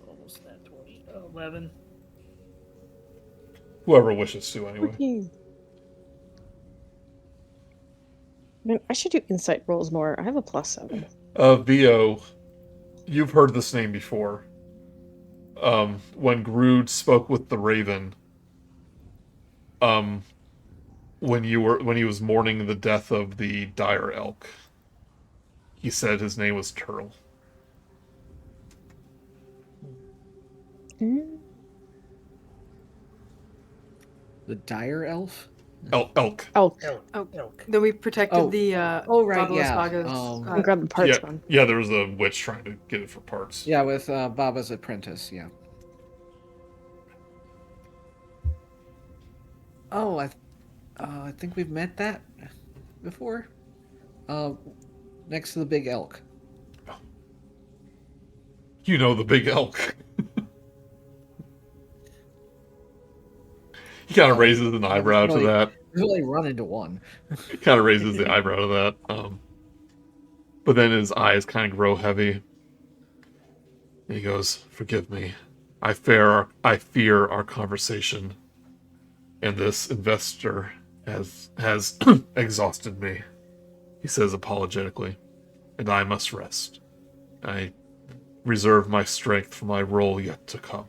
Almost that 20. 11. Whoever wishes to, anyway. 14. Man, I should do insight rolls more. I have a +7. VO, you've heard this name before. When Grude spoke with the Raven, when he was mourning the death of the dire elk, he said his name was Turtle. The dire elf? Elk. Elk. Then we protected the right, Baba's yeah. Saga's, And grab the parts from. Yeah, there was a witch trying to get it for parts. Yeah, with Baba's apprentice, yeah. Oh, I think we've met that before. Next to the big elk. You know the big elk. He kind of raises an eyebrow to that. Really run into one. He kind of raises the eyebrow to that. But then his eyes kind of grow heavy. And he goes, "Forgive me. I fear our conversation, and this investor has exhausted me," he says apologetically, "and I must rest. I reserve my strength for my role yet to come."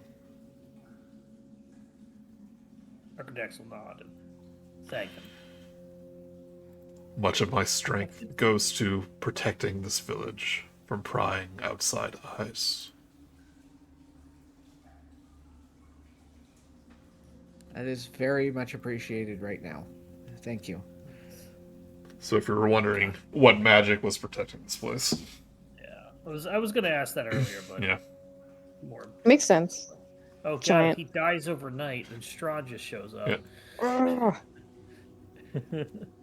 Arkundax will nod and thank him. "Much of my strength goes to protecting this village from prying outside eyes." That is very much appreciated right now. Thank you. So if you were wondering what magic was protecting this place. Yeah. I was gonna ask that earlier, but Yeah. more. Makes sense. Oh god, Giant. he dies overnight and Strahd just shows up. Yeah.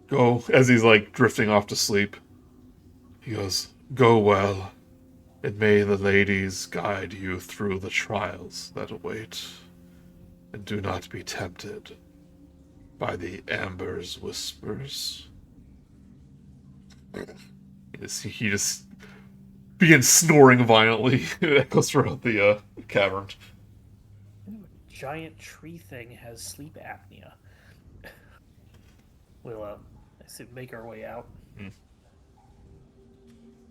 Go, as he's like drifting off to sleep. He goes, "Go well, and may the ladies guide you through the trials that await. And do not be tempted by the amber's whispers." He just begins snoring violently. It echoes throughout the cavern. Giant tree thing has sleep apnea. We'll, I assume, make our way out.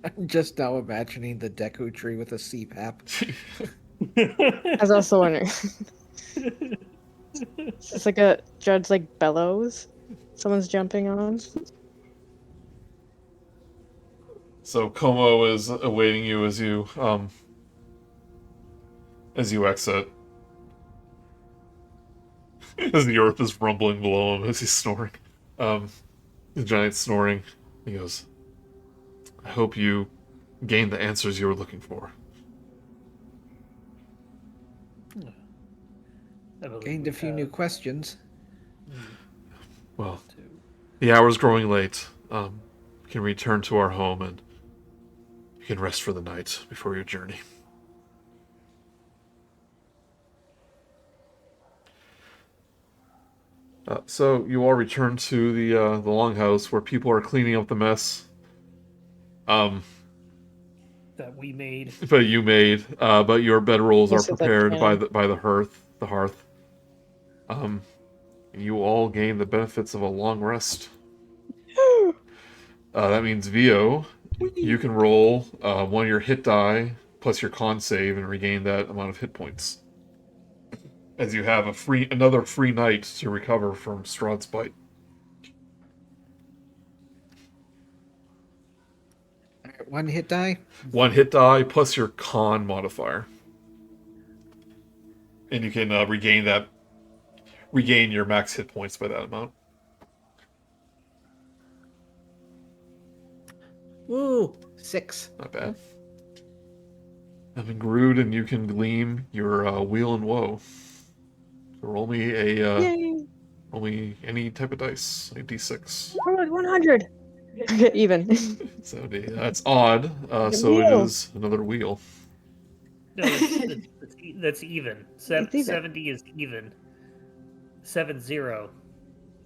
I'm just now imagining the Deku tree with a CPAP. I was also wondering. It's like a Judd's like bellows. Someone's jumping on. So Como is awaiting you as you exit. As the earth is rumbling below him as he's snoring. The giant's snoring. He goes, I hope you gained the answers you were looking for. Gained a few new questions. Well, the hour's growing late. We can return to our home and you can rest for the night before your journey. So you all return to the longhouse where people are cleaning up the mess. That we made. But you made. But your bedrolls are Most of that prepared by can. the hearth. You all gain the benefits of a long rest. That means Vio, you can roll one of your hit die plus your con save and regain that amount of hit points. As you have another free night to recover from Strahd's bite. Alright, one hit die. One hit die plus your con modifier. And you can regain your max hit points by that amount. Woo! 6. Not bad. Having Grude, and you can gleam your wheel and woe. So roll me Yay! roll me any type of dice, a d6. Oh, 100. Okay, even. 70. That's odd. So wheel. it is another wheel. No, that's even. It's even. 70 is even. 70.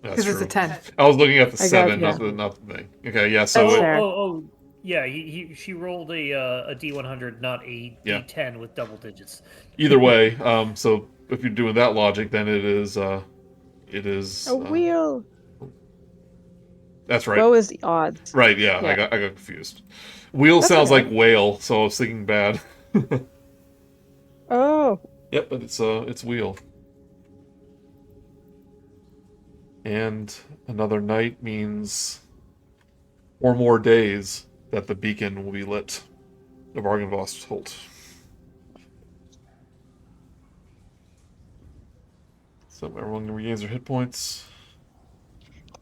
That's Because it's true. a 10. I was looking at the I got- 7, yeah. not the thing. Okay, yeah. So That's it, fair. Yeah. She rolled a D100, not a Yeah. D10 with double digits. either way, so if you're doing that logic, then it is A wheel. That's right. Woe is the odds. Right, yeah, Yeah. I got confused. Wheel That's sounds okay. like whale, so I was thinking bad. Oh. Yep, but it's wheel. And another night means 4 more days that the beacon will be lit. The Arkundax Holt. So everyone regains their hit points.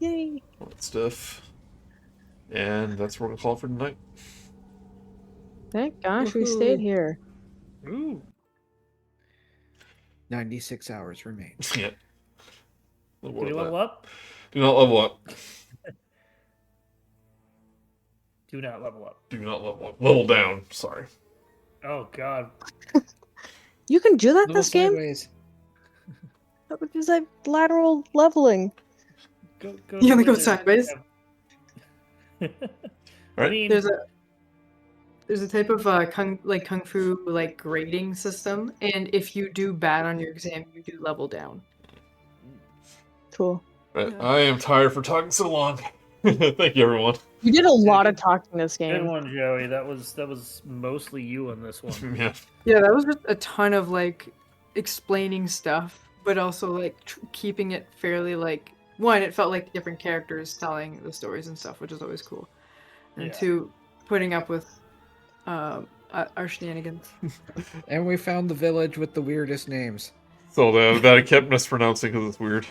Yay. All that stuff. And that's what we're gonna call it for tonight. Thank gosh we stayed Woohoo. here. Ooh. 96 hours remain. Yeah. Do we level up? Do not level up. Do not level up. Do not level up. Level down. Sorry. Oh, God. You can do that Little this game? sideways. That would be like lateral leveling. Go You only where go they sideways? have- Right. I mean, There's a type of kung fu like grading system, and if you do bad on your exam, you do level down. Cool. Right. I am tired for talking so long. Thank you, everyone. You did a lot of talking this good game. one, Joey. That was mostly you on this one. Yeah. Yeah, that was just a ton of like explaining stuff, but also like keeping it fairly like one. It felt like different characters telling the stories and stuff, which is always cool. And Yeah. two, putting up with our shenanigans. And we found the village with the weirdest names. So that I kept mispronouncing because it's weird.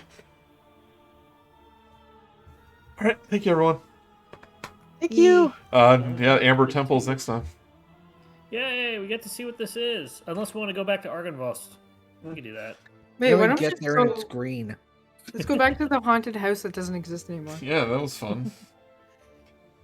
All right. Thank you, everyone. Thank you. Yeah, Amber Temples next time. Yay, we get to see what this is. Unless we want to go back to Arkundax. We can do that. Wait, Then why we don't we get just there and it's go, green. let's go back to the haunted house that doesn't exist anymore. Yeah, that was fun.